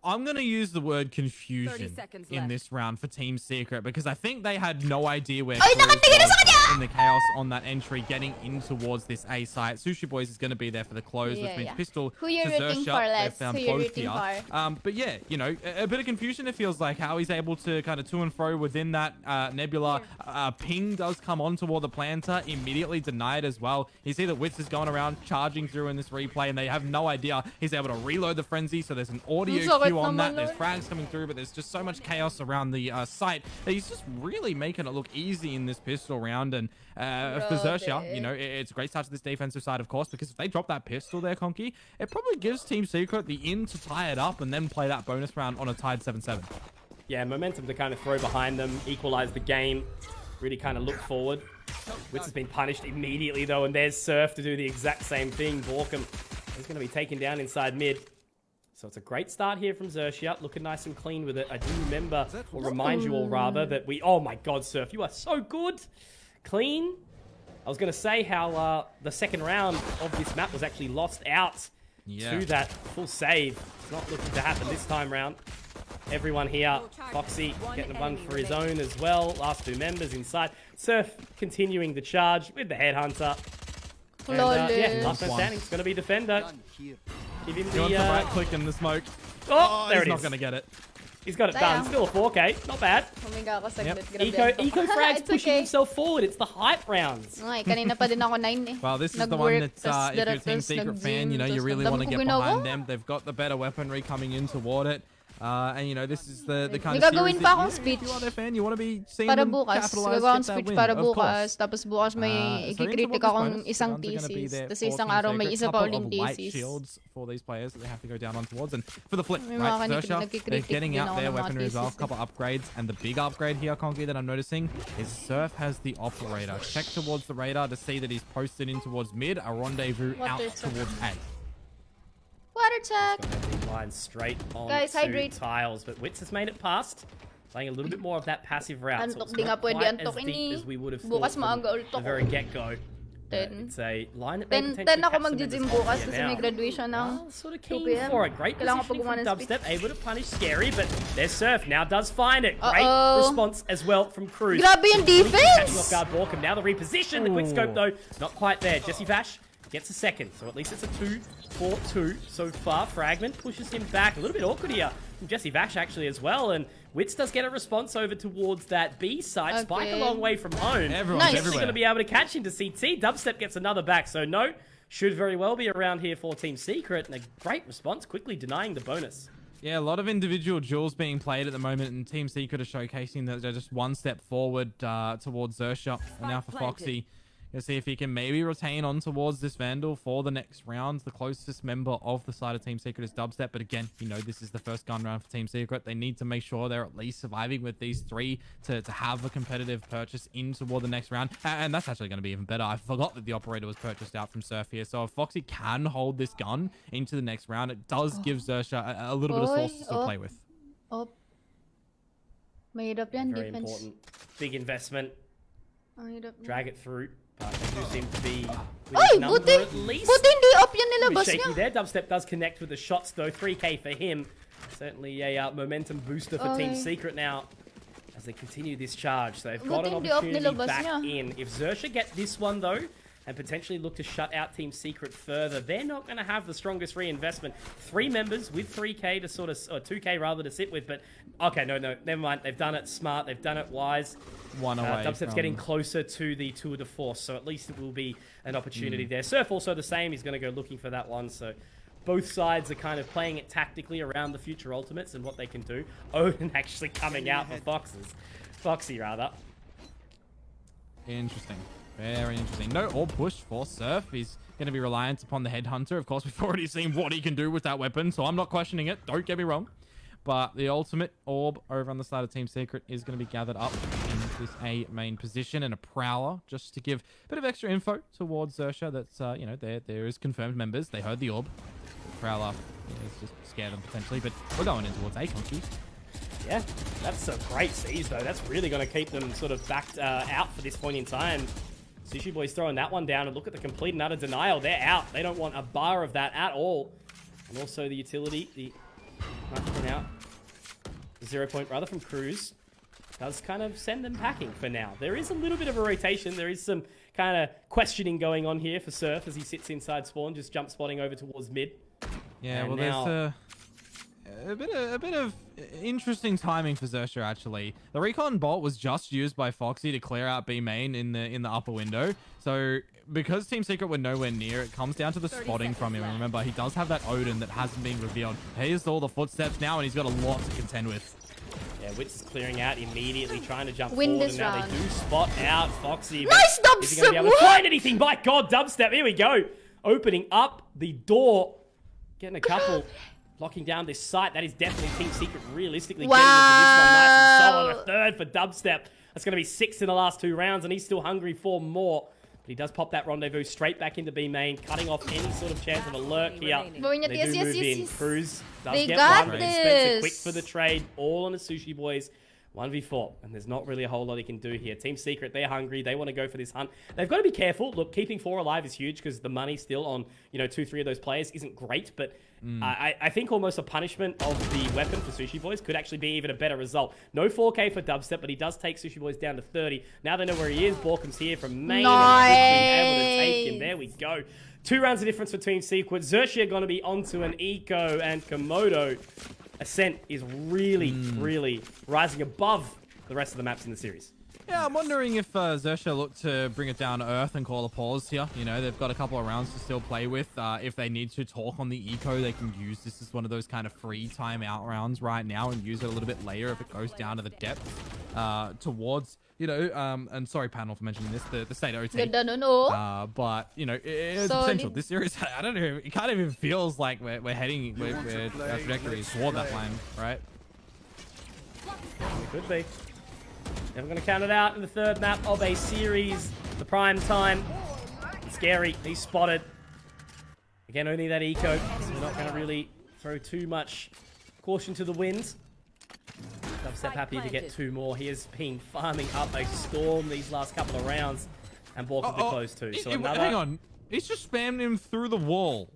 I'm going to use the word confusion in this round for Team Secret because I think they had no idea where Cruz was in the chaos on that entry getting in towards this A site. Sushi Boys is going to be there for the close, which means Pistol Who you're to rooting Xerxia, for, they Les? found Who you're both rooting here. for? But yeah, you know, a bit of confusion it feels like how he's able to kind of to and fro within that nebula. Ping does come on toward the planter, immediately denied as well. You see that Witz is going around charging through in this replay and they have no idea. He's able to reload the frenzy, so there's an audio cue on that. There's frags coming through, but there's just so much chaos around the site that he's just really making it look easy in this pistol round. And for Xerxia, you know, it's a great start to this defensive side, of course, because if they drop that pistol there, Conky, it probably gives Team Secret the in to tie it up and then play that bonus round on a tied 7-7. Yeah, momentum to kind of throw behind them, equalize the game, really kind of look forward. Witz has been punished immediately, though, and there's Surf to do the exact same thing. Borkham is going to be taken down inside mid. So it's a great start here from Xerxia, looking nice and clean with it. I do remember, or remind you all rather, that we... Oh my god, Surf, you are so good! Clean. I was going to say how the second round of this map was actually lost out to that full save. It's not looking to happen this time round. Everyone here, Foxy getting a run for his own as well. Last 2 members inside. Surf continuing the charge with the Headhunter. And, yeah, last man standing is going to be Defender. Give him the right click in the smoke. Oh, there it is. He's not going to get it. He's got it done. Still a 4K. Not bad. Eco Frag's pushing himself forward. It's the hype rounds. Kanina pa din ako 9 eh. Well, this is the one that if you're a Team Secret fan, you know, you really want to get behind them. They've got the better weaponry coming in toward it. And you know, this is the kind of series that if you are their fan, you want to be seeing them capitalize, get that win. Para bukas, tapos bukas may ikikritik akong isang thesis. Tapos isang araw may isa pa uling thesis. Shields for these players that they have to go down on towards. And for the flip, right, Xerxia, they're getting out their weaponry as well. A couple upgrades. And the big upgrade here, Conky, that I'm noticing is Surf has the operator. Check towards the radar to see that he's posted in towards mid, a rendezvous out towards A. Water check. Line straight on Guys, hydrate. Tiles, but Witz has made it past. Playing a little bit more of that passive route. So it's di nga not pwede quite as antokin deep eh. as we would have Bukas thought maaga from ulit the ako. very get-go. 10. It's a line that 10 ako mag-gym bukas kasi may graduation ng sort of 2 keen PM. for it. Great Kailangan positioning pa from gumawa ng Dubstep, able to punish Scary, but their Surf now does find it. Great response as well from Cruz. Grabe yung defense! Catching off guard Borkham. Now the reposition. The quick scope though, not quite there. Jesse Vash gets a second, so at least it's a 2-4-2 so far. Fragment pushes him back. A little bit awkward here from Jesse Vash actually as well, and Witz does get a response over towards that B site. Spike a long way from home. Everyone's He's going to be able to catch him to CT. Dubstep gets another back, so no, should very well be around here for Team Secret, and a great response, quickly denying the bonus. Yeah, a lot of individual duels being played at the moment, and Team Secret are showcasing that they're just one step forward towards Xerxia. And now for Foxy, you'll see if he can maybe retain on towards this Vandal for the next round. The closest member of the side of Team Secret is Dubstep, but again, you know, this is the first gun round for Team Secret. They need to make sure they're at least surviving with these 3 to have a competitive purchase in toward the next round. And that's actually going to be even better. I forgot that the operator was purchased out from Surf here. So if Foxy can hold this gun into the next round, it does give Xerxia a little bit of sources to play with. Mahirap yan, Very defense. important. Big investment. Mahirap yan. Drag it through. But they do seem to be Ay, buti hindi up yan nilabas shaky niya. there. Dubstep does connect with the shots though. 3K for him. Certainly a momentum booster for Team Secret now as they continue this charge. So they've got an opportunity back in. If Xerxia get this one though, and potentially look to shut out Team Secret further. They're not going to have the strongest reinvestment. 3 members with 3k to sort of, or 2k rather, to sit with, but okay, no, never mind. They've done it smart. They've done it wise. One away. Dubstep's getting closer to the Tour de Force, so at least it will be an opportunity there. Surf also the same. He's going to go looking for that one, so both sides are kind of playing it tactically around the future ultimates and what they can do. Odin actually coming out for Foxy, rather. Interesting. Very interesting. No orb push for Surf. He's going to be reliant upon the Headhunter. Of course, we've already seen what he can do with that weapon, so I'm not questioning it. Don't get me wrong. But the ultimate orb over on the side of Team Secret is going to be gathered up in this A main position, and a Prowler just to give a bit of extra info towards Xerxia. That's, you know, there is confirmed members. They heard the orb. The Prowler is just scare them potentially, but we're going in towards A, Conky. Yeah, that's a great seize, though. That's really going to keep them sort of backed out for this point in time. Sushi Boy's throwing that one down, and look at the complete and utter denial. They're out. They don't want a bar of that at all. And also the utility, the knocking out. The 0 point, rather, from Cruz does kind of send them packing for now. There is a little bit of a rotation. There is some kind of questioning going on here for Surf as he sits inside spawn, just jump spotting over towards mid. Yeah, and well, now... there's a bit of interesting timing for Xerxia, actually. The recon bolt was just used by Foxy to clear out B main in the upper window. So because Team Secret were nowhere near, it comes down to the spotting from him. And remember, he does have that Odin that hasn't been revealed. Here's all the footsteps now, and he's got a lot to contend with. Yeah, Witz is clearing out immediately, trying to jump Win forward, this and now round. they do spot out Foxy. Nice Dubstep! Is he going to be able to find anything? My God, Dubstep, here we go. Opening up the door, getting a couple, locking down this site. That is definitely Team Secret realistically getting into this one nice and solid. A third for Dubstep. That's going to be 6 in the last 2 rounds, and he's still hungry for more. But he does pop that rendezvous straight back into B main, cutting off any sort of chance of a lurk here. They do move in. Cruz does get one. Spencer quick for the trade, all on the Sushi Boys. 1v4, and there's not really a whole lot he can do here. Team Secret, they're hungry. They want to go for this hunt. They've got to be careful. Look, keeping 4 alive is huge because the money still on, 2-3 of those players isn't great, but I think almost a punishment of the weapon for Sushi Boys could actually be even a better result. No 4k for Dubstep, but he does take Sushi Boys down to 30. Now they know where he is. Borkham's here from main. Nice. And able to take him. There we go. 2 rounds of difference for Team Secret. Xerxia going to be onto an Eco, and Komodo. Ascent is really rising above the rest of the maps in the series. Yeah, I'm wondering if Xerxia look to bring it down to earth and call a pause here. They've got a couple of rounds to still play with. If they need to talk on the eco, they can use this as one of those kind of free timeout rounds right now and use it a little bit later if it goes down to the depth towards, and sorry, panel, for mentioning this, the state OT. But, it's potential. This series, I don't know, it kind of even feels like we're heading, our trajectory is toward that line, right? It could be. Never going to count it out in the 3rd map of a series. The prime time. Scary. He's spotted. Again, only that eco. So we're not going to really throw too much caution to the wind. Dubstep happy to get 2 more. He has been farming up a storm these last couple of rounds. And Bork a bit close too. So another... Hang on. He's just spammed him through the wall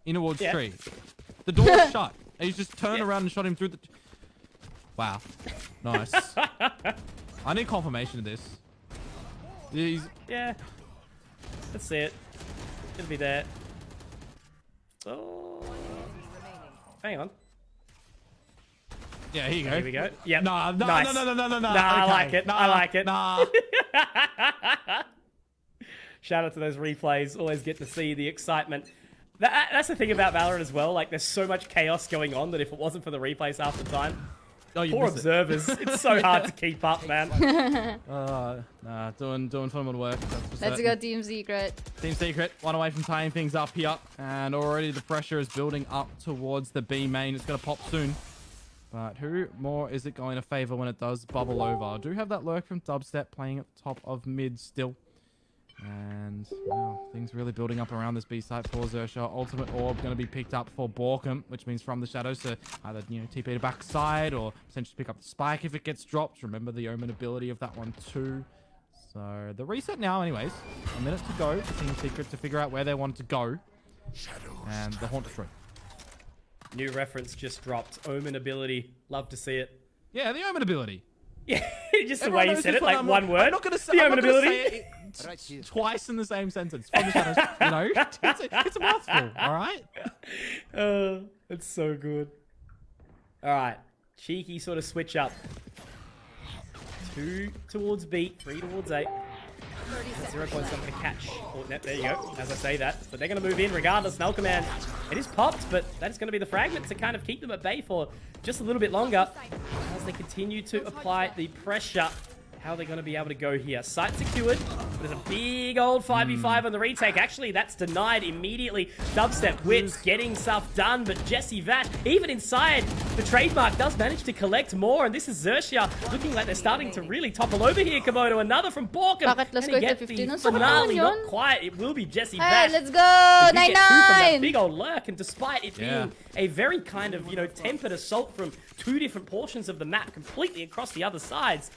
in towards tree. The door's shut. And he's just turned around and shot him through the... Wow. Nice. I need confirmation of this. Yeah. Let's see it. It'll be there. Oh. Hang on. Yeah, here you go. Here we go. Yep. No. Nice. No. Nah, I like it. I like it. Nah. Shout out to those replays. Always get to see the excitement. That's the thing about Valorant as well. Like, there's so much chaos going on that if it wasn't for the replays half the time, poor observers. It's so hard to keep up, man. Nah, doing phenomenal work. Let's go Team Secret. Team Secret, 1 away from tying things up here. And already the pressure is building up towards the B main. It's going to pop soon. But who more is it going to favor when it does bubble over? I do have that lurk from Dubstep playing at the top of mid still. And things really building up around this B site for Xerxia. Ultimate orb going to be picked up for Borkham, which means from the shadows to either TP to backside or potentially pick up the spike if it gets dropped. Remember the Omen ability of that one too. So the reset now, anyways. A minute to go. Team Secret to figure out where they want to go. And the Haunt Destroy. New reference just dropped. Omen ability. Love to see it. Yeah, the Omen ability. Yeah, Just the way you said it, like one word. I'm not going to say, the I'm not gonna ability. say it twice in the same sentence. From the shadows, you know, it's a mouthful. All right. It's so good. All right, cheeky sort of switch up. 2 towards B, 3 towards A. 0 points not going to catch. Oh, there you go, as I say that. But they're going to move in regardless. Null Command, it is popped, but that's going to be the fragment to kind of keep them at bay for just a little bit longer as they continue to apply the pressure. How are they going to be able to go here? Site secured. There's a big old 5v5 on the retake. Actually, that's denied immediately. Dubstep, Wits getting stuff done, but Jesse Vash, even inside the trademark, does manage to collect more. And this is Xerxia looking like they're starting to really topple over here, Komodo. Another from Borkum. Let's go to 15. Finale, not quite. It will be Jesse Vash. Hey, let's go! 9-9! Big old lurk, and despite it being a very kind of, you know, tempered assault from 2 different portions of the map, completely across the other sides,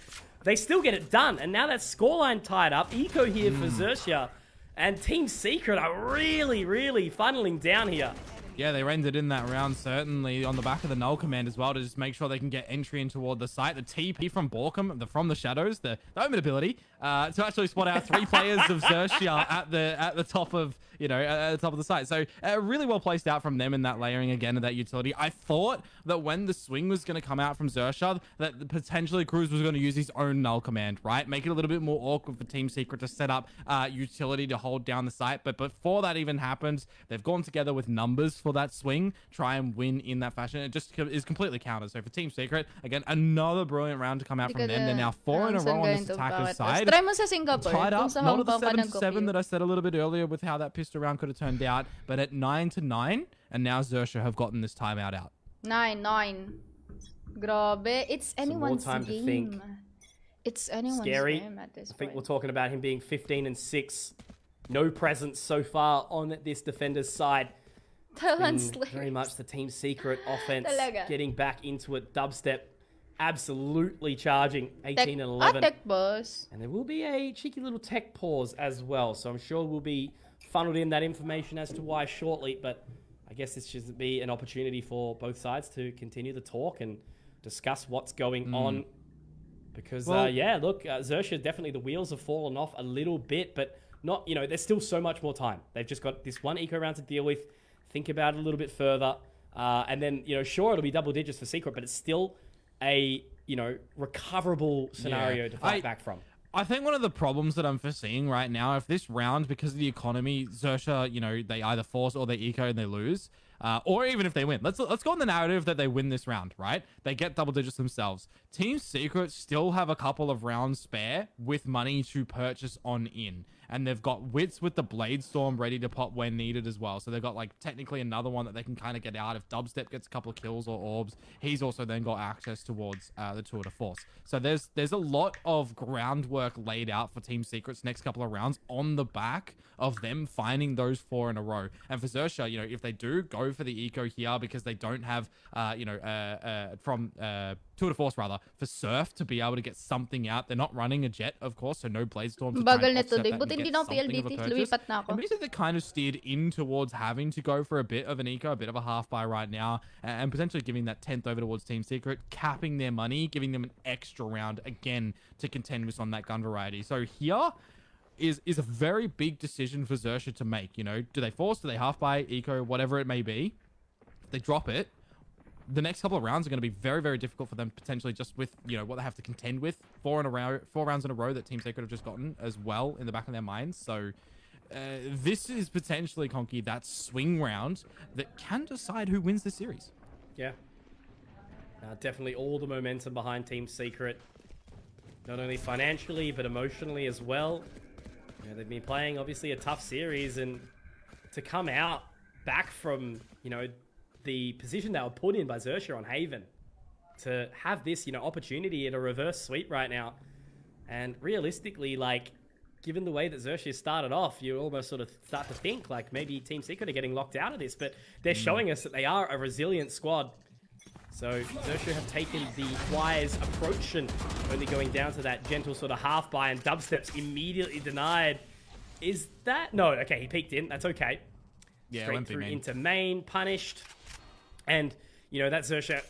they still get it done, and now that scoreline tied up. Eco here for Xerxia, and Team Secret are really, really funneling down here. Yeah, they rendered in that round, certainly, on the back of the Null Command as well, to just make sure they can get entry in toward the site. The TP from Borkum, from the Shadows, the omen ability, to actually spot out 3 players of Xerxia at the top of, you know, at the top of the site. So really well placed out from them in that layering again of that utility. I thought that when the swing was going to come out from Xerxia, that potentially Cruz was going to use his own Null Command, right? Make it a little bit more awkward for Team Secret to set up utility to hold down the site. But before that even happens, they've gone together with numbers for that swing, try and win in that fashion. It just is completely countered. So for Team Secret, again, another brilliant round to come out from them. They're now 4 in a row on this attacker's side. Try mo sa Singapore. Tied up, not at the Hong Kong 7-7 that I said a little bit earlier with how that pistol round could have turned out, but at 9-9, and now Xerxia have gotten this timeout out. 9-9. Grabe. It's anyone's time game. To think. It's anyone's Scary. game at this point. I think we're talking about him being 15-6. No presence so far on this defender's side. Very much the Team Secret offense getting back into it. Dubstep absolutely charging 18-11. Tech boss. And there will be a cheeky little tech pause as well. So I'm sure we'll be funneled in that information as to why shortly. But I guess this should be an opportunity for both sides to continue the talk and discuss what's going on. Because, yeah, look, Xerxia, definitely the wheels have fallen off a little bit. But not, you know, there's still so much more time. They've just got this one eco round to deal with. Think about it a little bit further. And then, you know, sure, it'll be double digits for Secret, but it's still a, you know, recoverable scenario to fight back from. I think one of the problems that I'm foreseeing right now, if this round, because of the economy, Xerxia, you know, they either force or they eco and they lose, or even if they win. Let's go on the narrative that they win this round, right? They get double digits themselves. Team Secret still have a couple of rounds spare with money to purchase on in. And they've got Wits with the Blade Storm ready to pop when needed as well. So they've got, like, technically another one that they can kind of get out. If Dubstep gets a couple of kills or orbs, he's also then got access towards the Tour de Force. So there's a lot of groundwork laid out for Team Secret's next couple of rounds on the back of them finding those 4 in a row. And for Xerxia, you know, if they do go for the eco here because they don't have, you know, from Tour de Force rather, for Surf to be able to get something out. They're not running a jet, of course, so no Blade Storm to try and offset that and get something of a purchase. It means that they're kind of steered in towards having to go for a bit of an eco, a bit of a half buy right now, and potentially giving that 10th over towards Team Secret, capping their money, giving them an extra round again to contend with on that gun variety. So here is a very big decision for Xerxia to make. You know, do they force, do they half buy, eco, whatever it may be? If they drop it, the next couple of rounds are going to be very, very difficult for them, potentially, just with, you know, what they have to contend with. 4 rounds in a row that Team Secret have just gotten as well in the back of their minds. So this is potentially, Conky, that swing round that can decide who wins the series. Yeah. Definitely all the momentum behind Team Secret. Not only financially, but emotionally as well. You know, they've been playing, obviously, a tough series. And to come out back from, you know, the position they were put in by Xerxia on Haven, to have this, you know, opportunity at a reverse sweep right now. And realistically, like, given the way that Xerxia started off, you almost sort of start to think, like, maybe Team Secret are getting locked out of this, but they're showing us that they are a resilient squad. So Xerxia have taken the wise approach and only going down to that gentle sort of half buy, and Dubstep's immediately denied. Is that... No, okay, he peeked in. That's okay. Yeah, Straight through into main, punished. And, you know, that Xerxia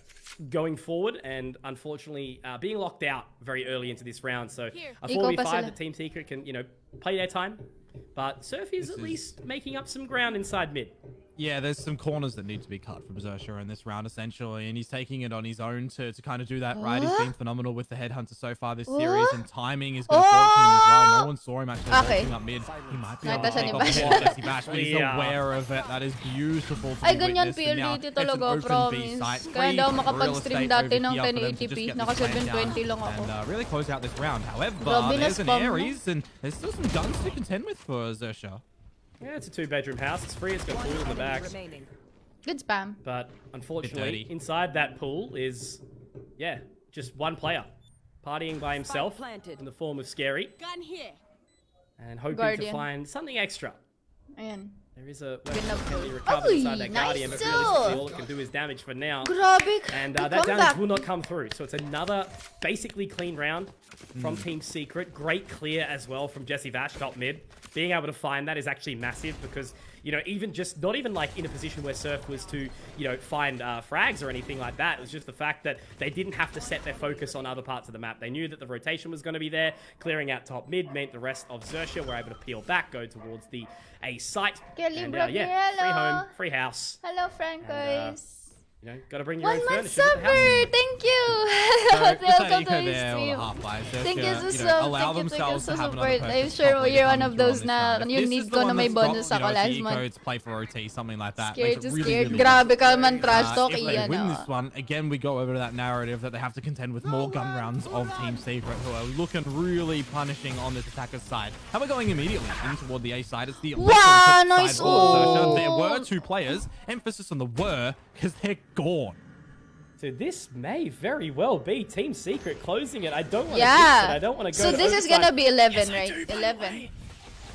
going forward, and unfortunately being locked out very early into this round. So a Ikaw pa 4v5 sila. that Team Secret can, play their time. But Surf is at least making up some ground inside mid. Yeah, there's some corners that need to be cut from Xerxia in this round, essentially, and he's taking it on his own to kind of do that, right? He's been phenomenal with the Headhunter so far this series, and timing is going to fortune him as well. No one saw him actually walking up mid. He might be able to take off the Jesse Bash, but he's aware of it. That is beautiful to Ay, be ganyan witnessed. And now PLDT it's an talaga, open B promise. site. Kaya Free daw real makapag-stream estate dati over ng here for them to 1080p. just get Naka this plan 720 lang down ako. and really close out this round. However, Grabe na there's an spam mo. Ares, and there's still some guns to contend with for Xerxia. Yeah, it's a 2-bedroom house. It's free. It's got pool in the back. Good spam. But unfortunately, inside that pool is, just one player partying by himself in the form of Scary. Gun here. And hoping to Guardian. find something extra. Ayan. There is a weapon recovered inside that Guardian, but realistically all it can do is damage for now. Grabe. And that damage will not come through. So it's another basically clean round from Team Secret. Great clear as well from Jesse Vash top mid. Being able to find that is actually massive because, even just not even like in a position where Surf was to, find frags or anything like that. It was just the fact that they didn't have to set their focus on other parts of the map. They knew that the rotation was going to be there. Clearing out top mid meant the rest of Xerxia were able to peel back, go towards the A site. Kelly And Brooklyn, free hello. home, free house. Hello, Francois. Got to bring your own 1 month furniture to the house. summer. Thank you. Welcome to the stream. Thank you so much. Thank you so support. I'm sure you're one of those na yung need ko na may bonus ako last month. Play for OT, something like that. Scared Makes it to really, scared. really Grabe ka man trash talk. If they win this one, again, we go over to that narrative that they have to contend with more gun rounds of Team Secret, who are looking really punishing on this attacker's side. And we're going immediately in toward the A side. It's the Wow, nice. There were 2 players. Emphasis on the were, because they're gone. So this may very well be Team Secret closing it. I don't want to Yeah. it. I don't want to go So to this is overtime. gonna be 11, Yes, I right? do, 11.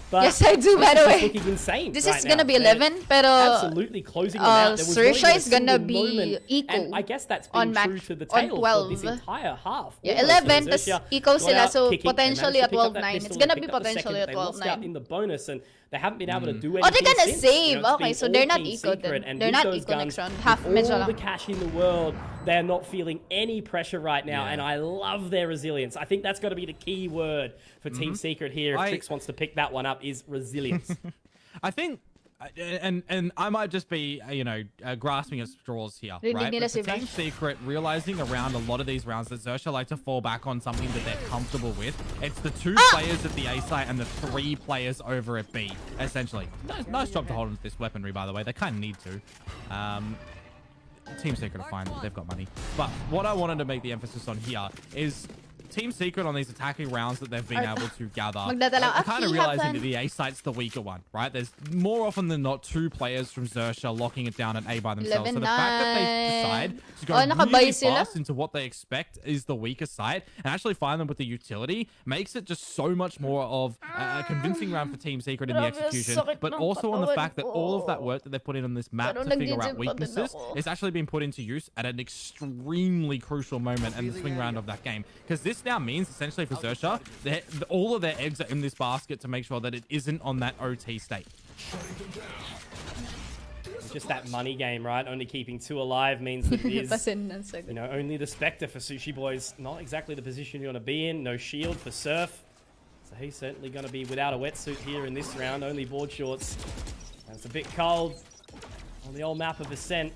But Yes, I do, by this the is way. looking insane This right is gonna now. be 11, pero absolutely closing them out. There was not Xerxia even a is gonna single be moment, equal and I guess that's on been max true to the on tail for 12. this entire half. Yeah, Almost. 11 So tas Xerxia equal got sila, out so kicking. They potentially managed to at pick up that 12-9. pistol It's and gonna be picked up the second potentially that at they lost out 12-9. in the bonus, and they haven't been able to do anything Oh, they're gonna since. save. It's Okay, been so all they're not Team equal Secret, then. and They're with not those equal guns, next round. Half with medyo all lang. the cash in the world, they're not feeling any pressure right now, and I love their resilience. I think that's got to be the key word for Team Secret here. If Trix wants to pick that one up, is resilience. I think, and I might just be, grasping at straws here, Rinig right? nila But si for Team Vash. Secret, realizing around a lot of these rounds that Xerxia like to fall back on something that they're comfortable with. It's the 2 players at the A site and the 3 players over at B, essentially. Nice job to hold on to this weaponry, by the way. They kind of need to. Team Secret are fine. They've got money. But what I wanted to make the emphasis on here is Team Secret on these attacking rounds that they've been able to gather. Magdadala. Kind of realizing that the A site's the weaker one, right? There's more often than not 2 players from Xerxia locking it down at A by themselves. So the fact that they decide to go really fast into what they expect is the weaker site and actually find them with the utility makes it just so much more of a convincing round for Team Secret in the execution, but also on the fact that all of that work that they've put in on this map to figure out weaknesses is actually being put into use at an extremely crucial moment in the swing round of that game. Because this now means essentially for Xerxia, all of their eggs are in this basket to make sure that it isn't on that OT state. It's just that money game, right? Only keeping 2 alive means that it is, only the Spectre for Sushi Boys. Not exactly the position you want to be in. No shield for Surf. So he's certainly going to be without a wetsuit here in this round. Only board shorts. And it's a bit cold on the old map of Ascent.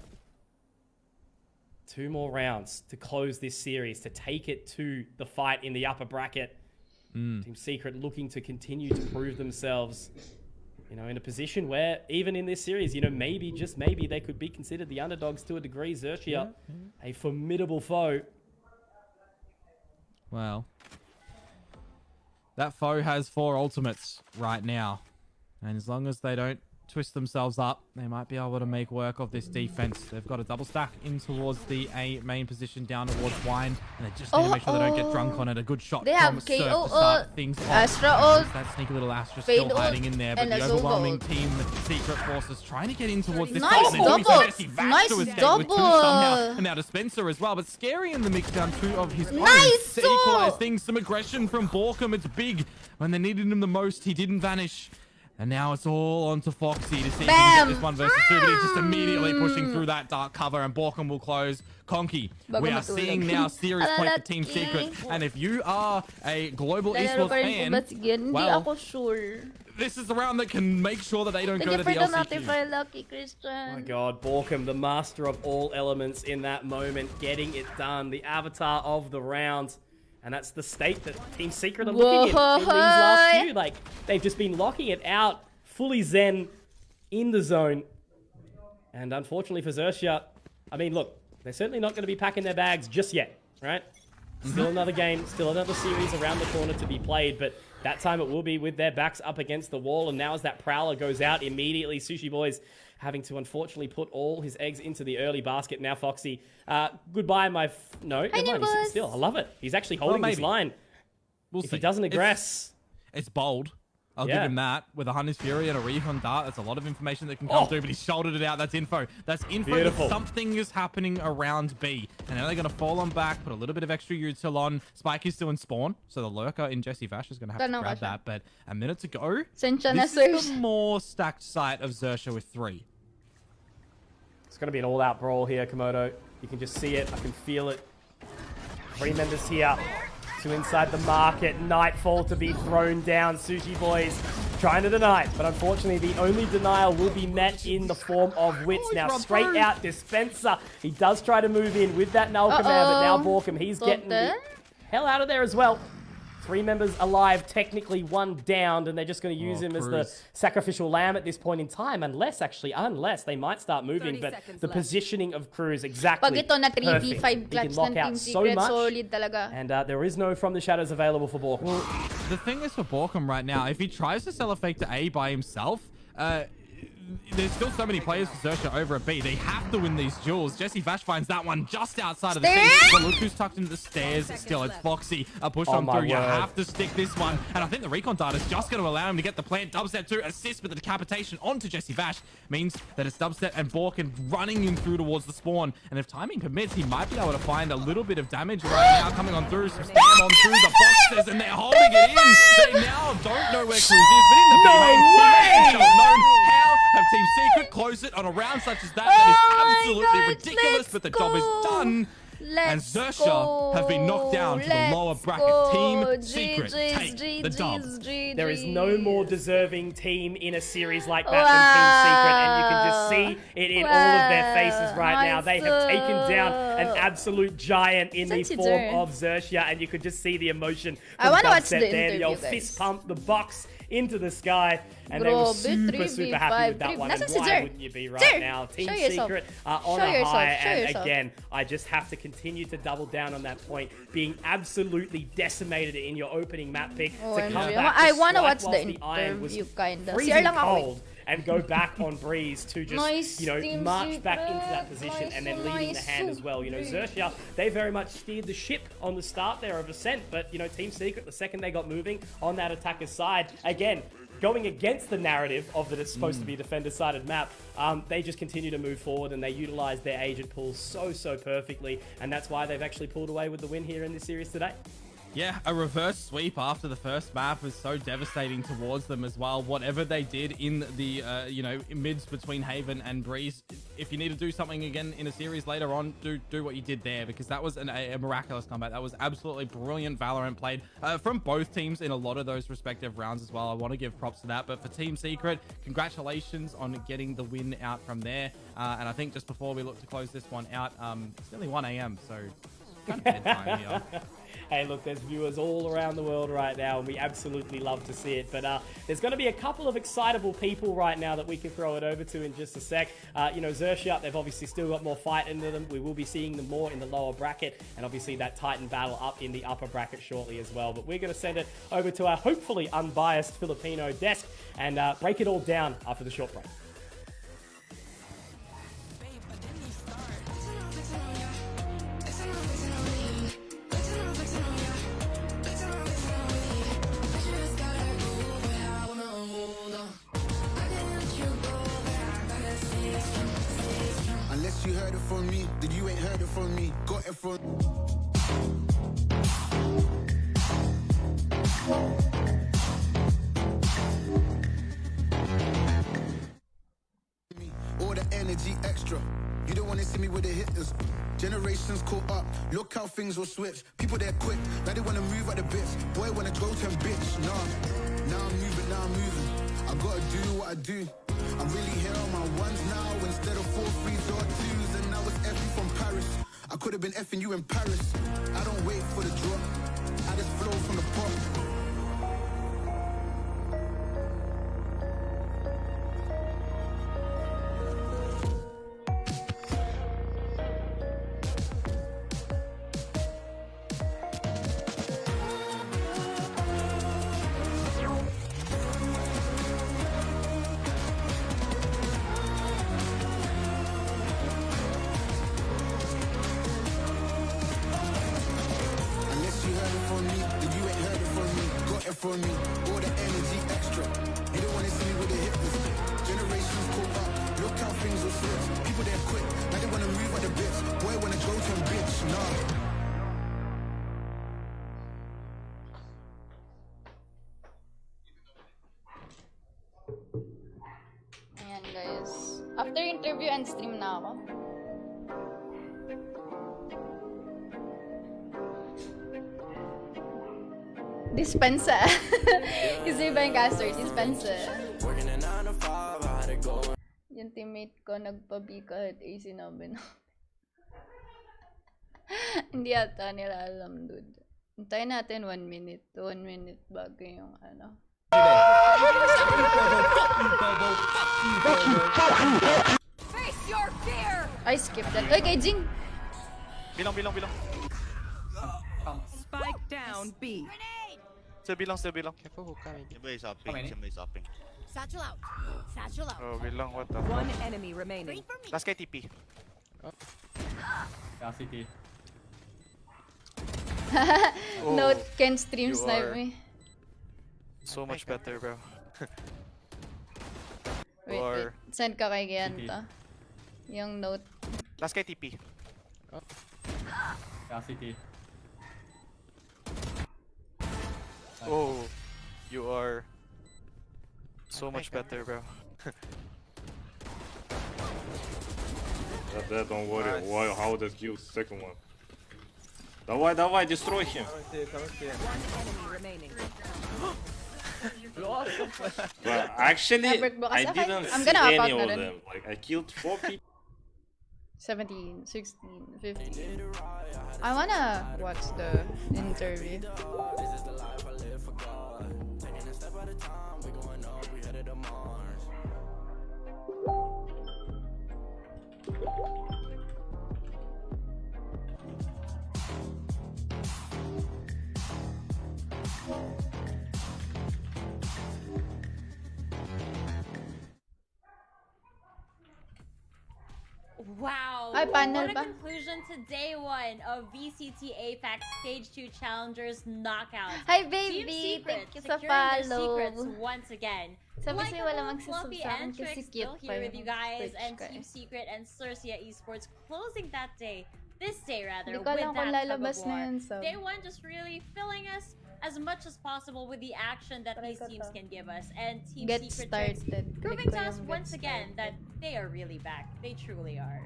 2 more rounds to close this series, to take it to the fight in the upper bracket. Team Secret looking to continue to prove themselves, in a position where even in this series, maybe, just maybe, they could be considered the underdogs to a degree. Xerxia, a formidable foe. Well, that foe has 4 ultimates right now. And as long as they don't twist themselves up, they might be able to make work of this defense. They've got a double stack in towards the A main position down towards Wine, and they just need to make sure they don't get drunk on it. A good shot They from have Surf to KO, start things off. Astra ult, That sneaky little Astra Fade still hiding ult, in there, but and the a Zova overwhelming ult. team, the Secret forces, trying to get in towards this Nice fight. And double. Jesse Vash Nice to escape double. with 2 somehow, and now Dispenser as well, but Scary in the mix down 2 of his own Nice to equalize things. Some aggression from Borkham. It's big. When they needed him the most, he didn't vanish. And now it's all on to Foxy to see if he can get this 1 versus 2, but he's just immediately pushing through that dark cover, and Borkum will close. Conky, we are seeing now serious point for Team Secret, and if you are a global esports fan, well, this is the round that can make sure that they don't go to the LCQ. Lucky Christian. Oh my God, Borkum, the master of all elements in that moment, getting it done. The avatar of the round. And that's the state that Team Secret are looking in these last few. Like, they've just been locking it out, fully zen in the zone. And unfortunately for Xerxia, I mean, look, they're certainly not going to be packing their bags just yet, right? Still another game, still another series around the corner to be played, but that time it will be with their backs up against the wall. And now as that Prowler goes out immediately, Sushi Boy's having to unfortunately put all his eggs into the early basket. Now Foxy, goodbye my... No, never mind, he's sitting still. I love it. He's actually holding this line. We'll if see. he doesn't aggress... It's bold. I'll give him that. With a Hunter's Fury and a Recon Dart, that's a lot of information that can come through, but he shouldered it out. That's info. That's info Beautiful. that something is happening around B. And now they're going to fall on back, put a little bit of extra util on. Spike is still in spawn, so the lurker in Jesse Vash is going to have to grab that. But a minute to go. This is the more stacked site of Xerxia with 3. It's going to be an all-out brawl here, Komodo. You can just see it. I can feel it. 3 members here to inside the market. Nightfall to be thrown down. Sushi Boys trying to deny it, but unfortunately the only denial will be met in the form of Wits. Now straight out Dispenser. He does try to move in with that null command, but now Borkum, he's getting the hell out of there as well. 3 members alive, technically 1 downed, and they're just going to use him as the sacrificial lamb at this point in time, unless they might start moving, but the positioning of Cruz exactly Pag ito na 3v5 clutch ng Team Secret, solid talaga. And there is no From the Shadows available for Borkum. Well, the thing is for Borkum right now, if he tries to sell a fake to A by himself, there's still so many players for Xerxia over at B. They have to win these duels. Jesse Vash finds that one just outside of the scene. But look who's tucked into the stairs still. It's Foxy. A push on through. You have to stick this one. And I think the recon data is just going to allow him to get the plant. Dubstep to assist with the decapitation onto Jesse Vash. Means that it's Dubstep and Borkum running in through towards the spawn. And if timing permits, he might be able to find a little bit of damage right now coming on through. Some spam on through the boxes, and they're holding it in. They now don't know where Cruz is, but in the B main, how have Team Secret close it on a round such as that? That is absolutely ridiculous, but the job is done. And Xerxia have been knocked down to the lower bracket. Team Secret take the dub. There is no more deserving team in a series like that than Team Secret, and you can just see it in all of their faces right now. They have taken down an absolute giant in the form of Xerxia, and you could just see the emotion from Dubstep there. The old fist pump, the box into the sky, and they were super happy with that one. And why wouldn't you be right now? Team Secret are on a high, and again, I just have to continue to double down on that point, being absolutely decimated in your opening map pick to come back. I want to watch the interview, kinda. Freezing cold, and go back on Breeze to just, march back into that position and then leading the hand as well. Xerxia, they very much steered the ship on the start there of Ascent, but, Team Secret, the second they got moving on that attacker's side, again, going against the narrative of that it's supposed to be a defender-sided map, they just continue to move forward and they utilize their agent pool so perfectly, and that's why they've actually pulled away with the win here in this series today. Yeah, a reverse sweep after the first map was so devastating towards them as well. Whatever they did in the, mids between Haven and Breeze, if you need to do something again in a series later on, do what you did there, because that was a miraculous comeback. That was absolutely brilliant Valorant played from both teams in a lot of those respective rounds as well. I want to give props to that. But for Team Secret, congratulations on getting the win out from there. And I think just before we look to close this one out, it's nearly 1 a.m., so kind of bedtime here. Hey, look, there's viewers all around the world right now, and we absolutely love to see it. But there's going to be a couple of excitable people right now that we can throw it over to in just a sec. Xerxia, they've obviously still got more fight into them. We will be seeing them more in the lower bracket, and obviously that Titan battle up in the upper bracket shortly as well. But we're going to send it over to our hopefully unbiased Filipino desk and break it all down after the short break. Unless you heard it from me, then you ain't heard it from me. Got it from... energy extra. You don't wanna see me with the hitters. Generations caught up, look how things will switch. People there quick, now they wanna move at the bits. Boy wanna go to bitch, nah. Now I'm moving. I gotta do what I do. I'm really here on my ones now instead of 4 3s or 2s. And now it's effing from Paris. I could have been effing you in Paris. I don't wait for the drop, I just flow from the pop. For me, all the energy extra. You don't wanna see me with the hitters. Generations caught up, look how things will switch. People there quick, now they wanna move at the bits. Boy wanna go to bitch, nah. Ayan guys. After interview and stream na ako. Dispensa. Kasi ba yung caster? Dispensa. Yung teammate ko nagpabi kahit AC namin. Hindi ata nila alam, dude. Hintayin natin 1 minute. 1 minute bago yung ano. Face your fear! I skipped that. Okay, Jing! Bilang. Spike down, B. Still bilang. Careful who coming. Somebody's upping. Satchel out. Oh, bilang, what the One enemy remaining. Last guy TP. CT. Note can stream snipe me. So much better, bro. Wait. Send ka kay Gianta. Yung note. Last guy TP. CT. Oh, you are so much better, bro. That don't worry. Why? How does kill second one? Давай, destroy him. One enemy remaining. But actually, I didn't see any of them. Like I killed 4 people. 17, 16, 15. I wanna watch the interview. Wow, Ay, panel what a ba? conclusion to day 1 of VCT APAC Stage 2 Challengers Knockout. Hi, Team baby! Secret Thank you sa securing their follow. secrets once again. Sabi sa'yo wala Fluffy magsusub sa akin and kasi Trick cute still pa here with you yung guys, Twitch and ko Team eh. Secret and Cercia Esports closing that day, this day rather, Hindi with ko alam kung that tug lalabas of na war. yun, sub. Day 1 just really filling us as much as possible with the action that these teams can give us, and Team Get Secret started. proving Click to ko us yung once get again that started. they are really back. They truly are.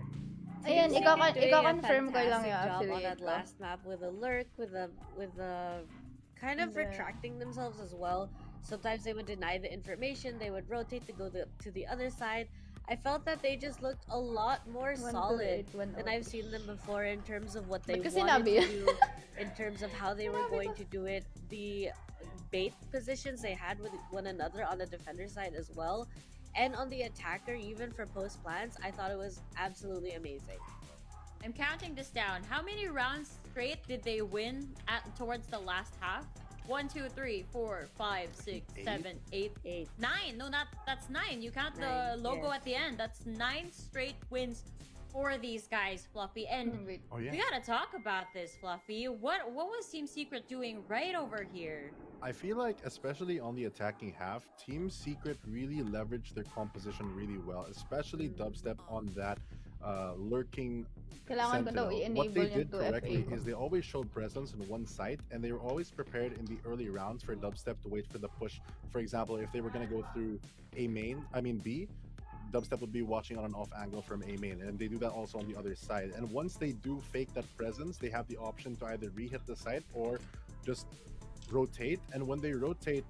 Ayan, Seems like they're doing a ika-confirm ko lang fantastic yung job on affiliate that ko. last map with a lurk, with a kind of Yeah. retracting themselves as well. Sometimes they would deny the information, they would rotate to go to the other side. I felt that they just looked a lot more 128, solid 108. than I've seen them before in terms of what they Ba't wanted kasi sinabi to yun? do, in terms of how they were going to do it, the bait positions they had with one another on the defender side as well, and on the attacker, even for post plants. I thought it was absolutely amazing. I'm counting this down. How many rounds straight did they win towards the last half? 1, 2, 3, 4, 5, 6, 7, 8, 9. No, that's 9. You count the logo at the end. That's 9 straight wins for these guys, Fluffy. And we gotta talk about this, Fluffy. What was Team Secret doing right over here? I feel like, especially on the attacking half, Team Secret really leveraged their composition really well, especially dubstep on that lurking Kailangan ko daw sentinel. What they i-enable yung did 2FA correctly ko. is they always showed presence in one site, and they were always prepared in the early rounds for dubstep to wait for the push. For example, if they were going to go through B, Dubstep would be watching on an off angle from A main, and they do that also on the other side. And once they do fake that presence, they have the option to either re-hit the site or just rotate. And when they rotate,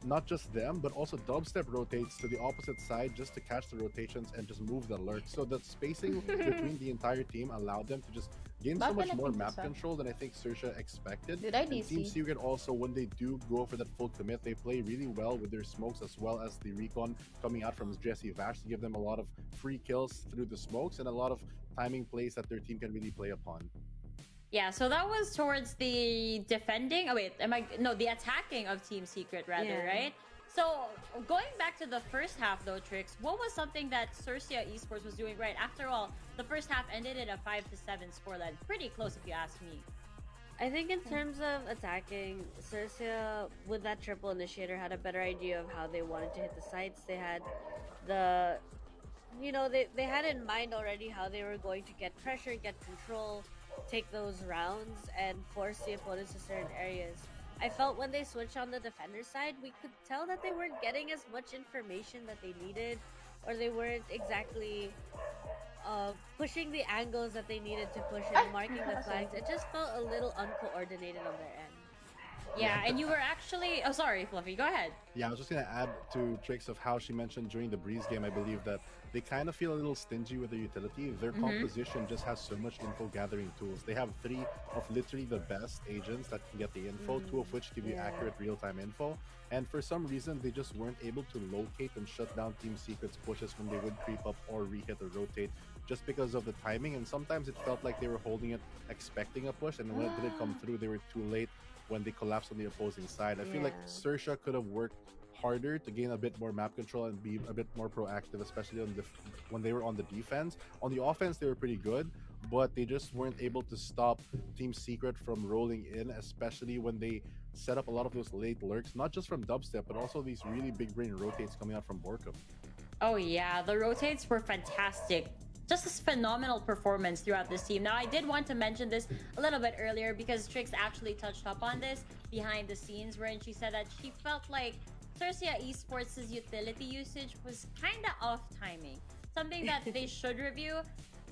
not just them, but also Dubstep rotates to the opposite side just to catch the rotations and just move the lurk. So the spacing between the entire team allowed them to just gain so much more map control than I think Sersha expected. And Team Secret also, when they do go for that full commit, they play really well with their smokes as well as the recon coming out from Jesse Vash to give them a lot of free kills through the smokes and a lot of timing plays that their team can really play upon. Yeah, so that was towards the defending. Oh wait, the attacking of Team Secret rather, right? So going back to the first half though, Trix, what was something that Cercia Esports was doing right? After all, the first half ended in a 5-7 scoreline. Pretty close if you ask me. I think in terms of attacking, Cercia with that triple initiator had a better idea of how they wanted to hit the sites. They had the they had in mind already how they were going to get pressure, get control, take those rounds and force the opponents to certain areas. I felt when they switched on the defender side, we could tell that they weren't getting as much information that they needed, or they weren't exactly pushing the angles that they needed to push and marking the flags. It just felt a little uncoordinated on their end. Yeah, and you were actually... Oh, sorry, Fluffy. Go ahead. Yeah, I was just going to add to Trix of how she mentioned during the Breeze game, I believe that they kind of feel a little stingy with their utility. Their composition just has so much info gathering tools. They have 3 of literally the best agents that can get the info, 2 of which give you accurate real-time info. And for some reason, they just weren't able to locate and shut down Team Secret's pushes when they would creep up or re-hit or rotate just because of the timing. And sometimes it felt like they were holding it, expecting a push, and when it didn't come through, they were too late when they collapsed on the opposing side. I feel like Sersha could have worked harder to gain a bit more map control and be a bit more proactive, especially on when they were on the defense. On the offense, they were pretty good, but they just weren't able to stop Team Secret from rolling in, especially when they set up a lot of those late lurks, not just from Dubstep, but also these really big brain rotates coming out from Borkum. Oh yeah, the rotates were fantastic. Just a phenomenal performance throughout this team. Now, I did want to mention this a little bit earlier because Trix actually touched up on this behind the scenes, wherein she said that she felt like Cercia Esports' utility usage was kind of off timing. Something that they should review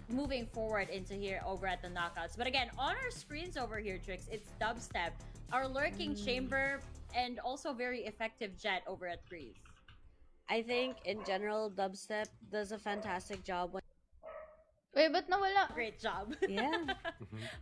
moving forward into here over at the knockouts. But again, on our screens over here, Trix, it's Dubstep, our lurking chamber, and also very effective Jet over at Breeze. I think in general, Dubstep does a fantastic job when Wait, but nawala. Great job. Yeah.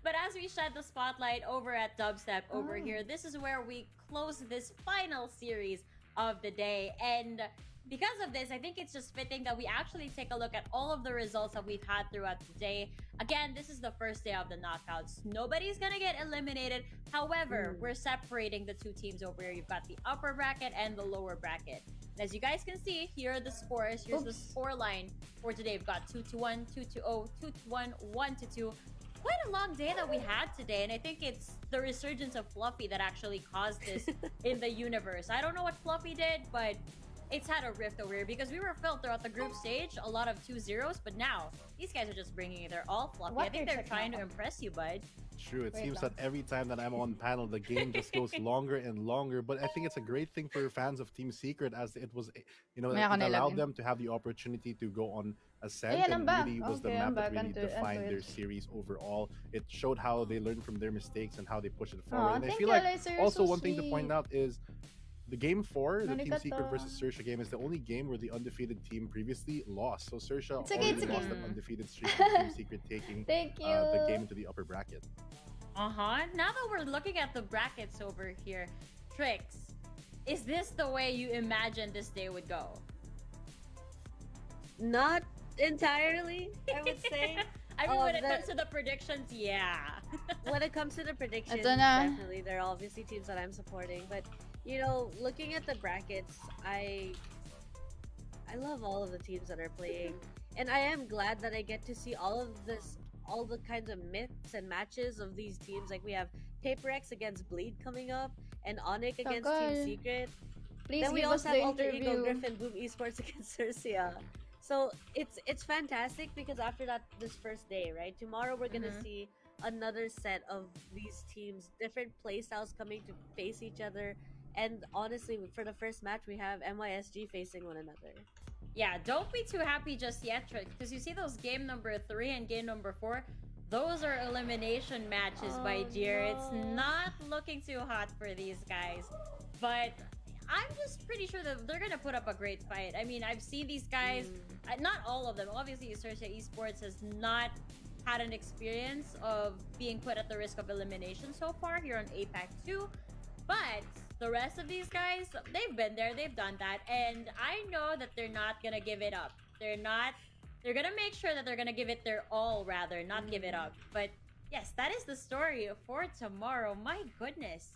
But as we shed the spotlight over at Dubstep over here, this is where we close this final series of the day. And because of this, I think it's just fitting that we actually take a look at all of the results that we've had throughout the day. Again, this is the first day of the knockouts. Nobody's gonna get eliminated. However, we're separating the 2 teams over here. You've got the upper bracket and the lower bracket. As you guys can see, here are the scores. Here's the score line for today. We've got 2-1, 2-0, 2-1, 1-2. Quite a long day that we had today, and I think it's the resurgence of Fluffy that actually caused this in the universe. I don't know what Fluffy did, but it's had a rift over here because we were filled throughout the group stage, a lot of 2-0s, but now these guys are just bringing it. They're all Fluffy. I think they're trying to impress you, bud. True, it seems that every time that I'm on panel, the game just goes longer and longer. But I think it's a great thing for fans of Team Secret, as it was, it allowed them to have the opportunity to go on ascent, and really was the map that really defined their series overall. It showed how they learned from their mistakes and how they push it forward. And I feel like also one thing to point out is the game 4, the Team Secret versus Sersha game, is the only game where the undefeated team previously lost. So Sersha already lost an undefeated streak with Team Secret taking the game into the upper bracket. Now that we're looking at the brackets over here, Trix, is this the way you imagined this day would go? Not entirely, I would say. I mean, when it comes to the predictions, yeah. When it comes to the predictions, definitely, there are obviously teams that I'm supporting. But, you know, looking at the brackets, I love all of the teams that are playing. And I am glad that I get to see all the kinds of myths and matches of these teams. Like, we have Paper X against Bleed coming up, and Onyx against Team Secret. Please then we give also us have the Alter Ego interview. Griffin Boom Esports against Cercia. So it's fantastic because after this first day, right? Tomorrow we're gonna see another set of these teams, different playstyles coming to face each other. And honestly, for the first match, we have MYSG facing one another. yeah, don't be too happy just yet, because you see those game number 3 and game number 4, those are elimination matches, my dear. no. It's not looking too hot for these guys. But I'm just pretty sure that they're gonna put up a great fight. I mean, I've seen these guys, not all of them. Obviously, Cersei Esports has not had an experience of being put at the risk of elimination so far here on APAC 2. But the rest of these guys, they've been there, they've done that, and I know that they're not gonna give it up. They're gonna make sure that they're gonna give it their all, rather, not give it up. But yes, that is the story for tomorrow. My goodness.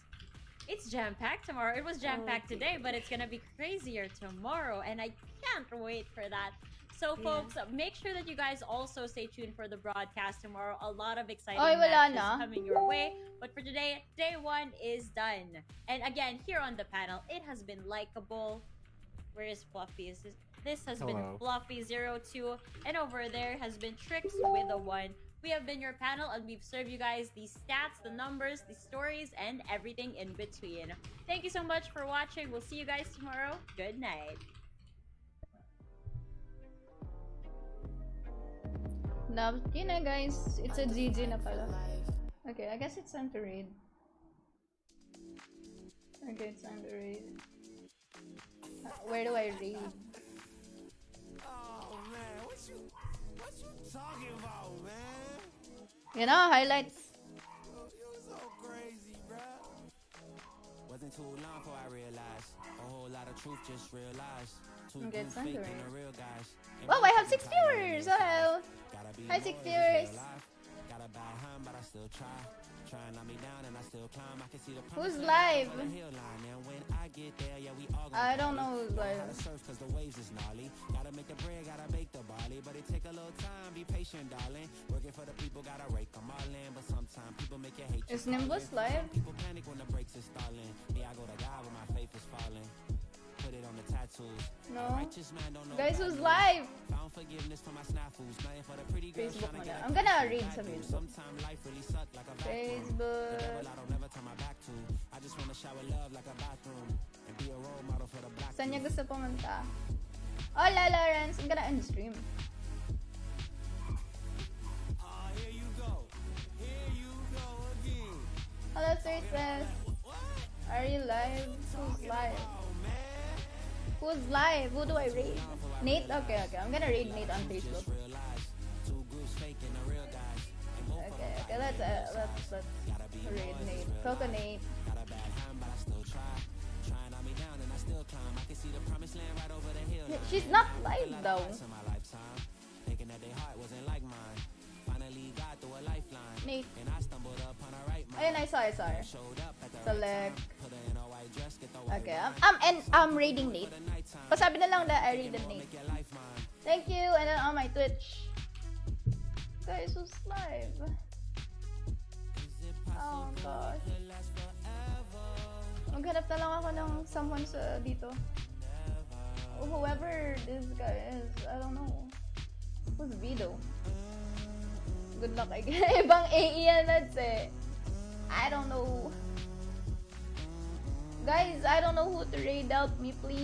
It's jam-packed tomorrow. It was jam-packed today, but it's gonna be crazier tomorrow, and I can't wait for that. So, folks, make sure that you guys also stay tuned for the broadcast tomorrow. A lot of exciting matches coming your way. But for today, day 1 is done. And again, here on the panel, it has been Likeable. Where is Fluffy? This has been Fluffy02. And over there has been Tricks with a 1. We have been your panel, and we've served you guys the stats, the numbers, the stories, and everything in between. Thank you so much for watching. We'll see you guys tomorrow. Good night. Yun na guys, it's a GG na pala. Okay, I guess it's time to raid. Okay, it's time to raid. Where do I raid? Oh man, what you talking about, man? You know, highlights. You're so crazy, bro. Wasn't too long before I realized a whole lot of truth just realized. Okay, it's time to raid. Wow, I have 6 viewers! Hello! Hi, 6 viewers! Who's live? I don't know who's live. Is Nimbus live? No. Guys, who's live? Facebook mo na. I'm gonna read some Facebook. Facebook. Saan niya gusto pumunta? Hola, Lawrence. I'm gonna end stream. Hello, Circes. Are you live? Who's live? Who's live? Who do I raid? Nate? Okay. I'm gonna raid Nate on Facebook. Okay. Let's raid Nate. Coco Nate. She's not live though. Nate. Ayun, I saw her. Select. Okay, I'm raiding Nate. Pasabi na lang that I raided Nate. Thank you, and then on my Twitch. Guys, who's live? Oh gosh. Maghanap na lang ako ng someone sa dito. Whoever this guy is, I don't know. Who's Vito? Good luck, I guess. Ibang AE yan, that's it. I don't know. Guys, I don't know who to raid out me, please.